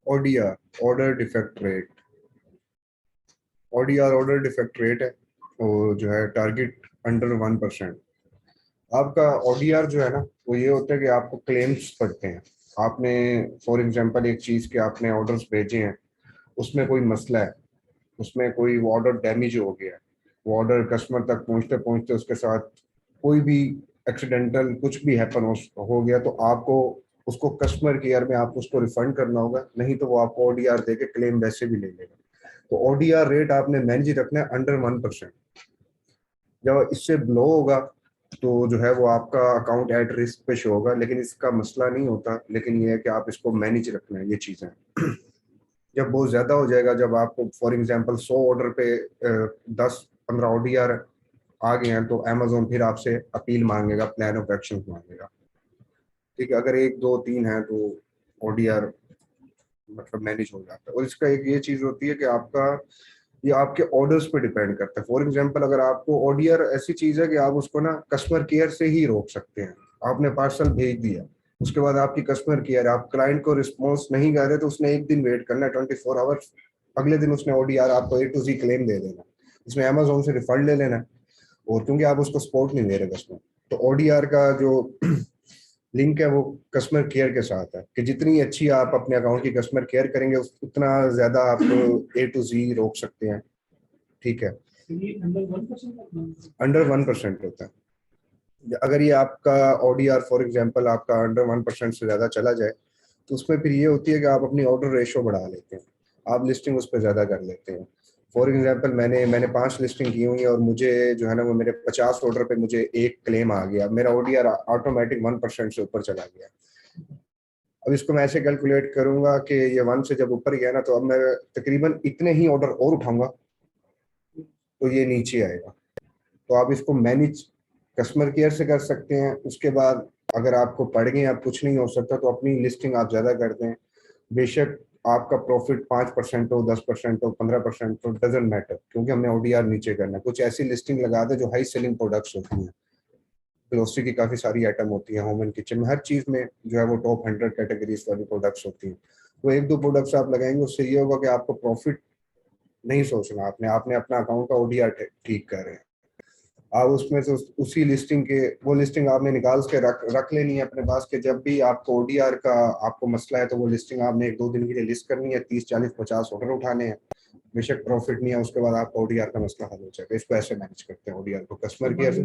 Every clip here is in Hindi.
ODR, order defect rate. ODR order defect rate है, वो जो है टारगेट अंडर 1%। आपका ODR जो है ना, वो ये होता है कि आपको क्लेम्स पड़ते हैं। आपने फॉर एग्जांपल एक चीज़ के आपने ऑर्डर्स भेजे हैं, उसमें कोई मसला है, उसमें कोई वो ऑर्डर डैमेज हो गया है, वो ऑर्डर कस्टमर तक पहुंचते पहुंचते उसके साथ कोई भी एक्सीडेंटल कुछ भी हैपन हो गया, तो आपको उसको कस्टमर केयर में आपको उसको रिफंड करना होगा, नहीं तो वो आपको ODR देके क्लेम वैसे भी ले लेगा। तो ODR रेट आपने मैनेज रखना है अंडर 1%। जब इससे ब्लो होगा तो जो है वो आपका अकाउंट एट रिस्क पे शो होगा, लेकिन इसका मसला नहीं होता, लेकिन ये है कि आप इसको मैनेज रखना है ये चीज़ें। जब बहुत ज़्यादा हो जाएगा, जब आपको फॉर एग्जांपल 100 ऑर्डर पे 10-15 ODR आ गए हैं, तो अमेजोन फिर आपसे अपील मांगेगा, प्लान ऑफ एक्शन मांगेगा। ठीक है, अगर 1 2 3 है तो ODR मतलब मैनेज हो जाता है। और इसका एक ये चीज़ होती है कि आपका ये आपके ऑर्डर्स पे डिपेंड करता है। फॉर एग्जांपल अगर आपको ODR ऐसी चीज़ है कि आप उसको ना कस्टमर केयर से ही रोक सकते हैं। आपने पार्सल भेज दिया, उसके बाद आपकी कस्टमर केयर, आप क्लाइंट को रिस्पॉन्स नहीं कर रहे, तो उसने एक दिन वेट करना है, 24 आवर्स। अगले दिन उसने ODR आपको A to Z क्लेम दे देना, इसमें अमेजोन से रिफंड ले लेना है। और क्योंकि आप उसको सपोर्ट नहीं दे रहे कस्टमर, तो ODR का जो लिंक है वो कस्टमर केयर के साथ है, कि जितनी अच्छी आप अपने अकाउंट की कस्टमर केयर करेंगे उतना ज्यादा आप A to Z रोक सकते हैं। ठीक है, अंडर 1% होता है। अगर ये आपका ODR फॉर एग्जांपल आपका अंडर 1% से ज्यादा चला जाए, तो उसमें फिर ये होती है कि आप अपनी ऑर्डर रेशो बढ़ा लेते हैं, आप लिस्टिंग उस पर ज्यादा कर लेते हैं। फॉर एग्जांपल मैंने 5 लिस्टिंग की हुई है, और मुझे जो है ना वो मेरे 50 ऑर्डर पे मुझे एक क्लेम आ गया, मेरा ODR ऑटोमेटिक 1% से ऊपर चला गया। अब इसको मैं ऐसे कैलकुलेट करूंगा कि ये 1 से जब ऊपर गया ना, तो अब मैं तकरीबन इतने ही ऑर्डर और उठाऊंगा तो ये नीचे आएगा। तो आप इसको मैनेज कस्टमर केयर से कर सकते हैं। उसके बाद अगर आपको पड़ गए, आप कुछ नहीं हो सकता, तो अपनी लिस्टिंग आप ज़्यादा कर दें। बेशक आपका प्रॉफिट 5% हो, 10% हो, 15% हो, डजेंट मैटर, क्योंकि हमने ODR नीचे करना है। कुछ ऐसी लिस्टिंग लगा दे जो हाई सेलिंग प्रोडक्ट्स होती हैं। ग्रोसरी की काफ़ी सारी आइटम होती है, होम एंड किचन में हर चीज़ में जो है वो टॉप 100 कैटेगरीज वाली प्रोडक्ट्स होती हैं। तो 1 2 प्रोडक्ट्स आप लगाएंगे, उससे ये होगा कि आपको प्रॉफिट नहीं सोचना, आपने आपने अपना अकाउंट का ODR ठीक कर रहे हैं। आप उसमें से उसी लिस्टिंग के वो लिस्टिंग आपने निकाल के रख रख लेनी है अपने पास, के जब भी आपको ODR का आपको मसला है, तो वो लिस्टिंग आपने 1 2 दिन के लिए लिस्ट करनी है, 30 40 50 ऑर्डर उठाने हैं। बेशक प्रॉफिट नहीं है, उसके बाद आपका ODR का मसला हल हो जाएगा। इसको ऐसे मैनेज करते हैं ODR को कस्टमर केयर से।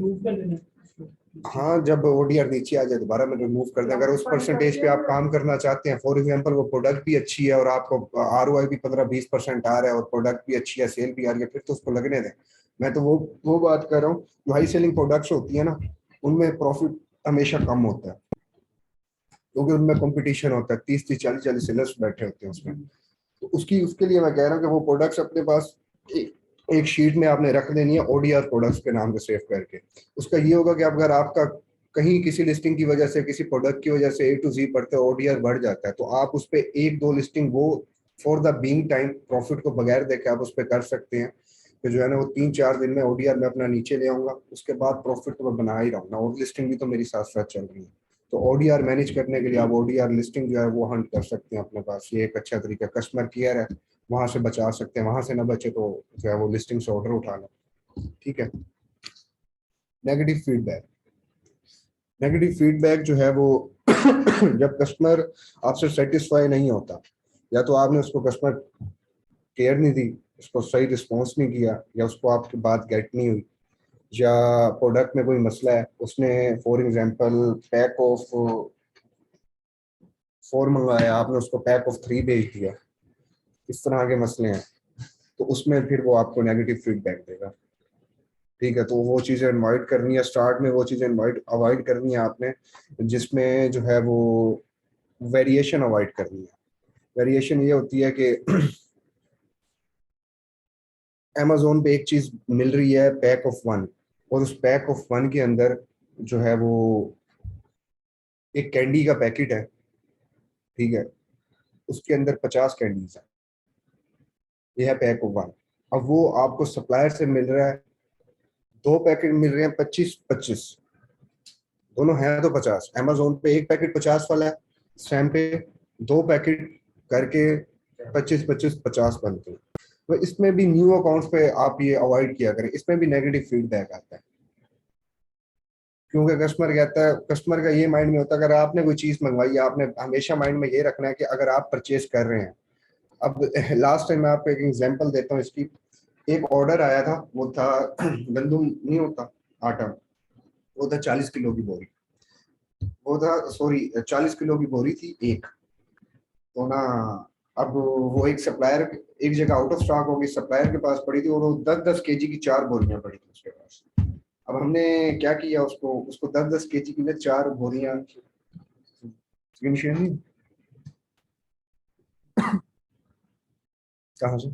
हाँ, जब ODR नीचे आ जाए दोबारा में रिमूव कर दें। अगर उस परसेंटेज पे आप काम करना चाहते हैं, फॉर एग्जांपल वो प्रोडक्ट भी अच्छी है और आपको ROI भी 15-20% आ रहा है, और प्रोडक्ट भी अच्छी है, सेल भी आ रही है, फिर तो उसको लगने दें। मैं तो वो बात कर रहा हूँ, जो हाई सेलिंग प्रोडक्ट्स होती है ना, उनमें प्रॉफिट हमेशा कम होता है, क्योंकि उनमें कंपटीशन होता है, 30 30 40 40 सेलर्स बैठे होते हैं उसमें। तो उसकी उसके लिए मैं कह रहा हूँ कि वो प्रोडक्ट्स अपने पास एक शीट में आपने रख देनी है, ODR प्रोडक्ट्स के नाम से सेव करके। उसका ये होगा कि अगर आपका कहीं किसी लिस्टिंग की वजह से, किसी प्रोडक्ट की वजह से A to Z पड़ते ODR बढ़ जाता है, तो आप उस पर 1 2 लिस्टिंग वो for the being time profit को बगैर देखे आप उस पर कर सकते हैं। तो जो है ना वो 3 4 दिन में ODR में अपना नीचे ले आऊंगा, उसके बाद प्रॉफिट तो मैं बना ही रहा हूँ ना, और लिस्टिंग भी तो मेरी साथ साथ चल रही है। तो ODR मैनेज करने के लिए आप ODR लिस्टिंग जो है वो हंट कर सकते हैं अपने पास, ये एक अच्छा तरीका। कस्टमर केयर है, वहां से बचा सकते हैं, वहां से ना बचे तो जो है वो लिस्टिंग से ऑर्डर उठा लें। ठीक है। Negative feedback. नेगेटिव फीडबैक जो है वो जब कस्टमर आपसे सेटिस्फाई नहीं होता, या तो आपने उसको कस्टमर केयर नहीं दी, उसको सही रिस्पॉन्स नहीं किया, या उसको आपकी बात गेट नहीं हुई, या प्रोडक्ट में कोई मसला है, उसने फॉर एग्जांपल पैक ऑफ 4 मंगाया, आपने उसको पैक ऑफ 3 भेज दिया, इस तरह के मसले हैं, तो उसमें फिर वो आपको नेगेटिव फीडबैक देगा। ठीक है, तो वो चीज़ें अवॉइड करनी है, स्टार्ट में वो चीज़ें अवॉइड करनी है आपने, जिसमें जो है वो वेरिएशन अवॉइड करनी है। वेरिएशन ये होती है कि अमेजोन पे एक चीज़ मिल रही है पैक ऑफ 1, और उस पैक ऑफ 1 के अंदर जो है वो एक कैंडी का पैकेट है। ठीक है, उसके अंदर 50 कैंडीज है, ये है पैक ऑफ 1। अब वो आपको सप्लायर से मिल रहा है, 2 पैकेट मिल रहे हैं 25 25, दोनों हैं तो 50। अमेजोन पे एक पैकेट 50 वाला है, सैम पे 2 पैकेट करके 25-25-50 बनते हैं। तो इसमें भी न्यू अकाउंट्स पे आप ये अवॉइड किया करें, इसमें भी नेगेटिव फीडबैक आता है, क्योंकि कस्टमर कहता है, कस्टमर का ये माइंड में होता है, अगर आपने कोई चीज मंगवाई है, आपने हमेशा माइंड में ये रखना है कि अगर आप परचेज कर रहे हैं। अब लास्ट टाइम मैं आपको एक एग्जांपल देता हूँ इसकी। एक ऑर्डर आया था, वो था गंदुम नहीं होता, आटा, वो था 40 किलो की बोरी, वो था सॉरी 40 किलो की बोरी थी एक। तो ना, अब वो एक सप्लायर, एक जगह आउट ऑफ स्टॉक हो गई, सप्लायर के पास पड़ी थी, और वो 10-10 केजी की 4 बोरियां पड़ी थी उसके पास। अब हमने क्या किया, उसको उसको 10-10 केजी की 4 बोरियां, कहाँ से?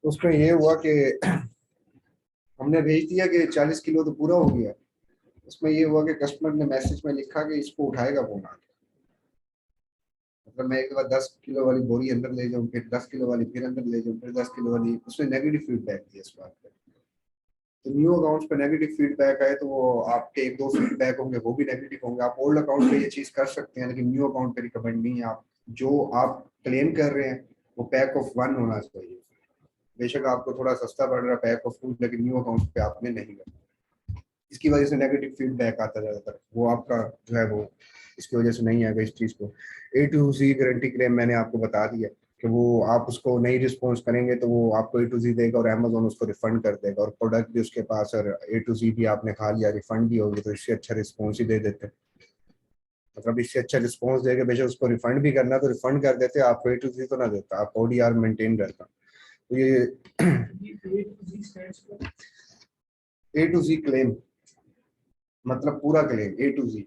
उसमें ये हुआ कि हमने भेज दिया कि 40 किलो तो पूरा हो गया। उसमें ये हुआ कि कस्टमर ने मैसेज में लिखा कि इसको उठाएगा कौन आके। मतलब मैं एक बार 10 किलो वाली बोरी अंदर ले जाऊँ, फिर 10 किलो वाली फिर अंदर ले जाऊँ, फिर 10 किलो वाली, उसमें नेगेटिव फीडबैक दिया इस बात पे। तो न्यू अकाउंट्स पे नेगेटिव फीडबैक आए तो वो आपके एक दो फीडबैक होंगे, वो भी नेगेटिव होंगे। आप ओल्ड अकाउंट पे ये चीज कर सकते हैं, लेकिन न्यू अकाउंट पे रिकमेंड नहीं है। आप जो आप क्लेम कर रहे हैं वो पैक ऑफ 1 होना चाहिए। बेशक आपको थोड़ा सस्ता पड़ रहा है पैक ऑफ 2, लेकिन न्यू अकाउंट पे आपने नहीं करना। इसकी वजह से नेगेटिव फीडबैक आता है ज्यादातर, वो आपका जो है वो इसकी वजह से नहीं आएगा इस चीज को। A to Z guarantee claim मैंने आपको बता दिया कि वो आप उसको नहीं रिस्पॉन्स करेंगे तो वो आपको A to Z देगा और अमेजोन उसको रिफंड कर देगा, और प्रोडक्ट भी उसके पास, और A to Z भी आपने खा लिया, रिफंड भी होगी, तो इससे अच्छा रिस्पॉन्स ही दे देते। मतलब इससे अच्छा रिस्पॉन्स देके बेशक उसको रिफंड भी करना तो रिफंड कर देते, आपको A to Z तो ना देता, आप ODR मेंटेन करता। तो ये A to Z क्लेम मतलब पूरा क्लेम, A to Z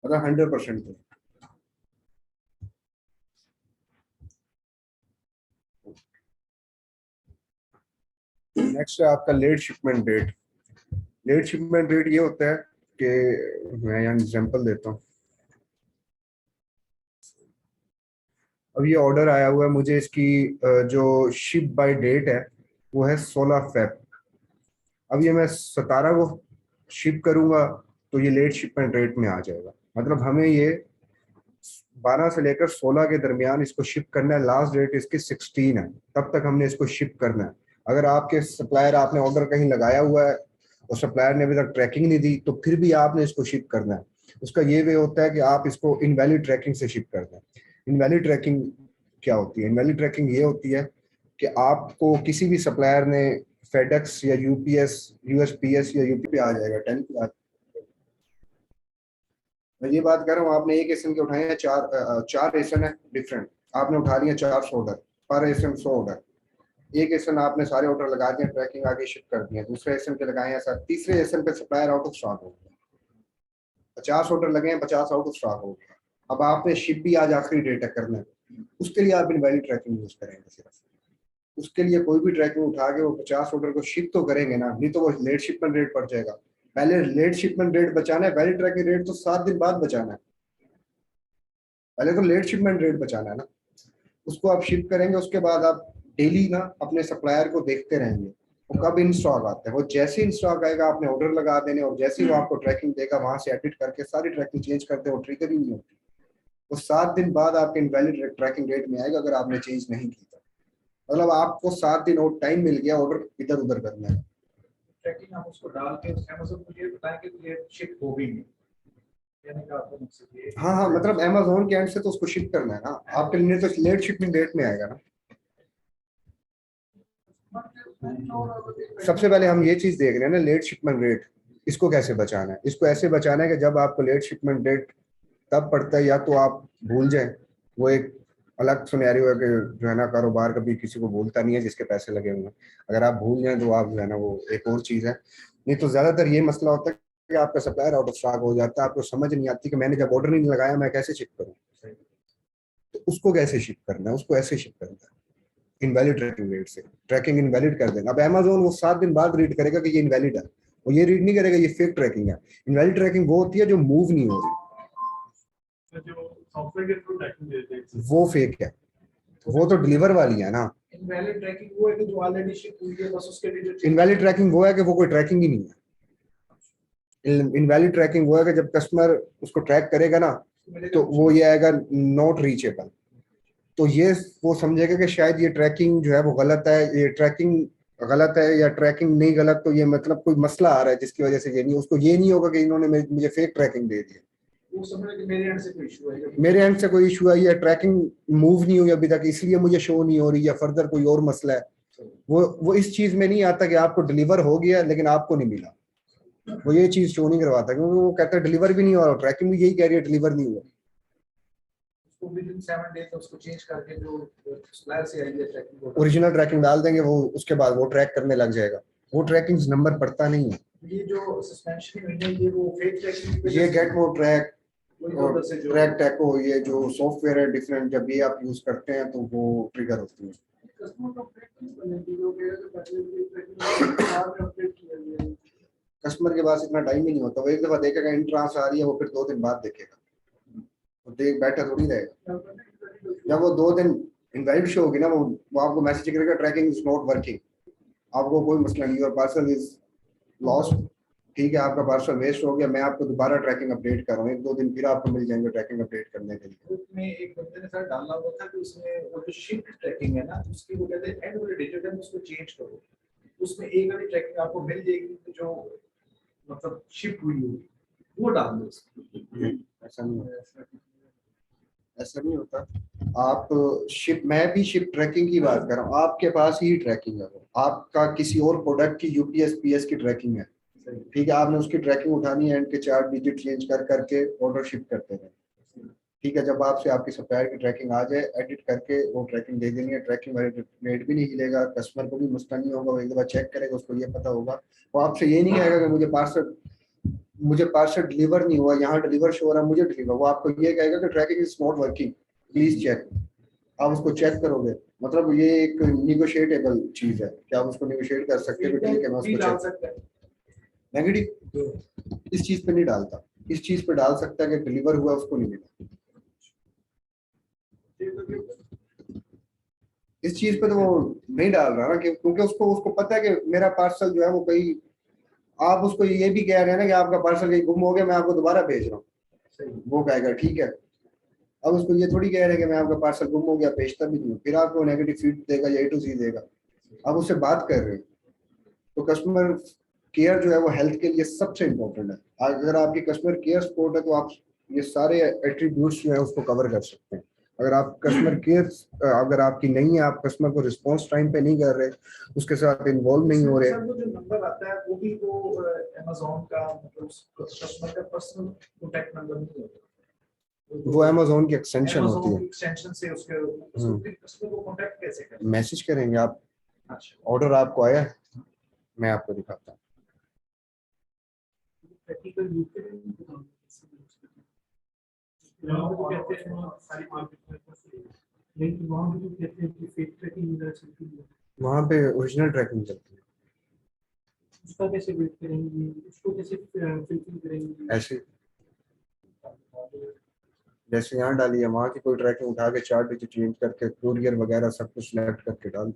मतलब 100%। नेक्स्ट है आपका late shipment date. Late shipment date ये होता है कि मैं यहाँ एग्जांपल देता हूँ। अब ये ऑर्डर आया हुआ है मुझे, इसकी जो शिप बाय डेट है वो है 16 फेब। अब ये मैं 17 को शिप करूंगा तो ये लेट शिपमेंट डेट में आ जाएगा। मतलब हमें ये 12 से लेकर 16 के दरमियान इसको शिप करना है। लास्ट डेट इसकी 16 है, तब तक हमने इसको शिप करना है। अगर आपके सप्लायर, आपने ऑर्डर कहीं लगाया हुआ है और सप्लायर ने अभी तक ट्रैकिंग नहीं दी, तो फिर भी आपने इसको शिप करना है। उसका ये वे होता है कि आप इसको इनवैलिड ट्रैकिंग से शिप करते हैं। इनवैलिड ट्रैकिंग क्या होती है? इनवैलिड ट्रैकिंग ये होती है कि आपको किसी भी सप्लायर ने फेडेक्स या यूपीएस, यूएसपीएस या यूपी पे आ जाएगा 10 पे। मैं ये बात कर रहा हूँ, आपने एक एसएन के उठाए हैं, चार एसएन है डिफरेंट, आपने उठा लिया 400 ऑर्डर, पर एसएन 100 ऑर्डर। एक एसएन आपने सारे ऑर्डर लगा दिए, ट्रैकिंग आगे शिफ्ट कर दिया, दूसरे एसएन पे लगाए हैं सर, तीसरे एसएन पे सप्लायर आउट ऑफ स्टॉक हो गया, 50 ऑर्डर लगे हैं, 50 आउट ऑफ स्टॉक हो गया। अब आपने शिप भी आज आखिरी डेट है करना है, उसके लिए आप इनवैलिड ट्रैकिंग यूज करेंगे सिर्फ। उसके लिए कोई भी ट्रैकिंग उठा के वो 50 ऑर्डर को शिप तो करेंगे ना, नहीं तो वो लेट शिपमेंट रेट पड़ जाएगा। पहले लेट शिपमेंट रेट बचाना है, वैलिड ट्रैकिंग रेट तो 7 दिन बाद बचाना है। पहले तो लेट शिपमेंट रेट बचाना है ना, उसको आप शिप करेंगे, उसके बाद आप डेली ना अपने सप्लायर को देखते रहेंगे वो कब इन स्टॉक आते हैं। वो जैसे इन स्टॉक आएगा आपने ऑर्डर लगा देने, और जैसे ही वो आपको ट्रैकिंग देगा वहां से एडिट करके सारी ट्रैकिंग चेंज करते हो, ट्रिगर ही नहीं होती। वो 7 दिन बाद आपके इनवैलिड ट्रैकिंग रेट में आएगा अगर आपने चेंज नहीं की तो। मतलब आपको 7 दिन और टाइम मिल गया ऑर्डर इधर उधर करने का। ट्रैकिंग आप उसको डाल के अमेज़न को ये बताएंगे तो ये शिप हो भी नहीं, यानी कि आपको मकसद ये। हाँ हाँ, मतलब अमेज़न के एंड से तो उसको शिप करना है ना, आपके लिए तो लेट शिपिंग डेट में आएगा ना। सबसे पहले हम ये चीज देख रहे हैं ना, लेट शिपमेंट रेट, इसको कैसे बचाना है। इसको ऐसे बचाना है कि जब आपको लेट शिपमेंट डेट तब पड़ता है, या तो आप भूल जाएं, वो एक अलग सिनेरियो है कि जो है ना, कारोबार कभी किसी को भूलता नहीं है जिसके पैसे लगे हुए हैं। अगर आप भूल जाएं तो आप जो है ना, वो एक और चीज है। नहीं तो ज्यादातर ये मसला होता है कि आपका सप्लायर आउट ऑफ स्टॉक हो जाता है, आपको समझ नहीं आती कि मैंने जब ऑर्डर नहीं लगाया मैं कैसे शिप करूँ, तो उसको कैसे शिप करना है, उसको ऐसे शिप करना है इनवैलिड ट्रैकिंग रेट से, ट्रैकिंग इनवैलिड कर देना। अब अमेजोन वो 7 दिन बाद रीड करेगा कि ये इनवैलिड है, वो ये रीड नहीं करेगा ये फेक ट्रैकिंग है। इनवैलिड ट्रैकिंग वो होती है जो मूव नहीं हो रही, जो सॉफ्टवेयर के थ्रू ट्रैकिंग देते हैं वो फेक है, वो तो डिलीवर वाली है ना। इनवैलिड ट्रैकिंग वो है कि जो ऑलरेडी शिप हुई है बस उसके लिए जो इनवैलिड ट्रैकिंग वो है कि वो कोई ट्रैकिंग ही नहीं है। इनवैलिड ट्रैकिंग वो है कि जब कस्टमर उसको ट्रैक करेगा ना तो वो ये आएगा नॉट रीचेबल, तो ये वो समझेगा कि शायद ये ट्रैकिंग जो है वो गलत है, ये ट्रैकिंग गलत है या ट्रैकिंग नहीं गलत, तो ये मतलब कोई मसला आ रहा है जिसकी वजह से ये नहीं, उसको ये नहीं होगा कि इन्होंने मुझे फेक ट्रैकिंग दे दी है, वो समझ कि मेरे एंड से कोई इशू है, मेरे एंड से कोई इशू है या ट्रैकिंग मूव नहीं हुई अभी तक इसलिए मुझे शो नहीं हो रही या फर्दर कोई और मसला है। वो इस चीज में नहीं आता कि आपको डिलीवर हो गया लेकिन आपको नहीं मिला, वो ये चीज शो नहीं करवाता क्योंकि वो कहता है डिलीवर भी नहीं हो रहा, ट्रैकिंग भी यही कह रही है डिलीवर नहीं हुआ। उसको विद इन 7 डेज उसको चेंज करके जो सप्लायर से आई है ट्रैकिंग ओरिजिनल ट्रैकिंग डाल देंगे, वो उसके बाद वो ट्रैक करने लग जाएगा, वो ट्रैकिंग नंबर पड़ता नहीं है। ये जो सस्पेंशन हुई है ये वो फेक ट्रैकिंग ये गेट मोर ट्रैक और और से जो ट्रैक टैको, ये जो सॉफ्टवेयर है डिफरेंट, जब ये आप यूज करते हैं तो वो ट्रिगर होती है। कस्टमर को अपडेट नहीं करने की जो है जो पहले भी ट्रैकिंग बाद में अपडेट किया गया है। कस्टमर के पास इतना टाइम ही नहीं होता, वो एक दफा देखेगा इंट्रांस आ रही है, वो फिर 2 दिन बाद देखेगा, वो देख बैठा थोड़ी रहेगा। जब वो 2 दिन इनवैलिड शो होगी ना, वो आपको मैसेज करेगा ट्रैकिंग इज नॉट वर्किंग, आपको कोई मसला नहीं, योर पार्सल इज लॉस्ट, ठीक है आपका पार्सल वेस्ट हो गया, मैं आपको दोबारा ट्रैकिंग अपडेट कर रहा हूँ, 1-2 दिन फिर आपको मिल जाएंगे ट्रैकिंग अपडेट करने के लिए। ग्रुप में एक बंदे ने सर डाला हुआ था कि उसमें वो जो शिफ्ट ट्रैकिंग है ना उसकी वो कहते हैं एंड वाले डिजिट है उसको चेंज करो, उसमें एक वाली ट्रैकिंग आपको मिल जाएगी जो मतलब शिप हुई होगी वो डाल दो ऐसा नहीं होता, ऐसा नहीं होता। आप शिप, मैं भी शिप ट्रैकिंग की बात कर रहा हूँ, आपके पास ही ट्रैकिंग है, वो आपका किसी और प्रोडक्ट की यूपीएस पीएस की ट्रैकिंग है, ठीक है, आपने उसकी ट्रैकिंग उठानी है, एंड के 4 डिजिट चेंज कर करके ऑर्डर शिप करते हैं, ठीक है, जब आपसे आपकी सप्लायर की ट्रैकिंग आ जाए एडिट करके वो ट्रैकिंग दे देनी है, ट्रैकिंग वाले रेट भी नहीं हिलेगा, कस्टमर को भी मसला नहीं होगा, वो एक दफा चेक करेगा, उसको ये पता होगा, वो आपसे ये नहीं कहेगा कि मुझे पार्सल डिलीवर नहीं हुआ, यहाँ डिलीवर शो हो रहा है मुझे डिलीवर, वो आपको ये कहेगा कि tracking is not working please check, आप उसको चेक करोगे, मतलब ये एक निगोशिएटेबल चीज है कि आप उसको निगोशिएट कर सकते हो, ठीक है मैं उसको चेक, नेगेटिव इस चीज पे नहीं डालता, इस चीज पे डाल सकता है कि डिलीवर हुआ उसको नहीं मिला, इस चीज पे तो वो नहीं डाल रहा ना, क्योंकि उसको पता है कि मेरा पार्सल जो है वो कहीं, आप उसको ये भी कह रहे हैं ना कि आपका पार्सल कहीं गुम हो गया मैं आपको दोबारा भेज रहा हूँ, वो कहेगा ठीक है, अब उसको ये थोड़ी कह रहे हैं कि मैं आपका पार्सल गुम हो गया भेजता भी नहीं, फिर आपको नेगेटिव फीड देगा या A to Z देगा, आप उससे बात कर रहे हैं, तो कस्टमर केयर जो है वो हेल्थ के लिए सबसे इम्पोर्टेंट है, अगर आपकी कस्टमर केयर सपोर्ट है तो आप ये सारे एट्रीब्यूट्स जो है उसको कवर कर सकते हैं। अगर आप कस्टमर केयर अगर आपकी नहीं है, आप कस्टमर को रिस्पॉन्स टाइम पे नहीं कर रहे, उसके साथ इन्वॉल्व नहीं हो रहे, वो जो नंबर आता है वो भी वो अमेज़न का मतलब कस्टमर का पर्सनल कॉन्टैक्ट नंबर नहीं होता, वो अमेज़न की एक्सटेंशन होती है, एक्सटेंशन से उसके कस्टमर को कॉन्टैक्ट कैसे करें, मैसेज करेंगे आप, अच्छा ऑर्डर आपको आया मैं आपको दिखाता हूँ, प्रैक्टिकल यूज करें वहाँ पे तो कहते हैं वहाँ सारी मार्केट में लेकिन वहाँ पे तो कहते हैं कि फेक ट्रैकिंग वगैरह चलती है, वहाँ पे ओरिजिनल ट्रैकिंग चलती है, उसका कैसे वेट करेंगे, उसको कैसे फिल्टर करेंगे, ऐसे जैसे यहाँ डाली है वहाँ की कोई ट्रैकिंग उठा के 4 डिजिट चेंज करके कुरियर वगैरह सब कुछ सिलेक्ट करके डाल,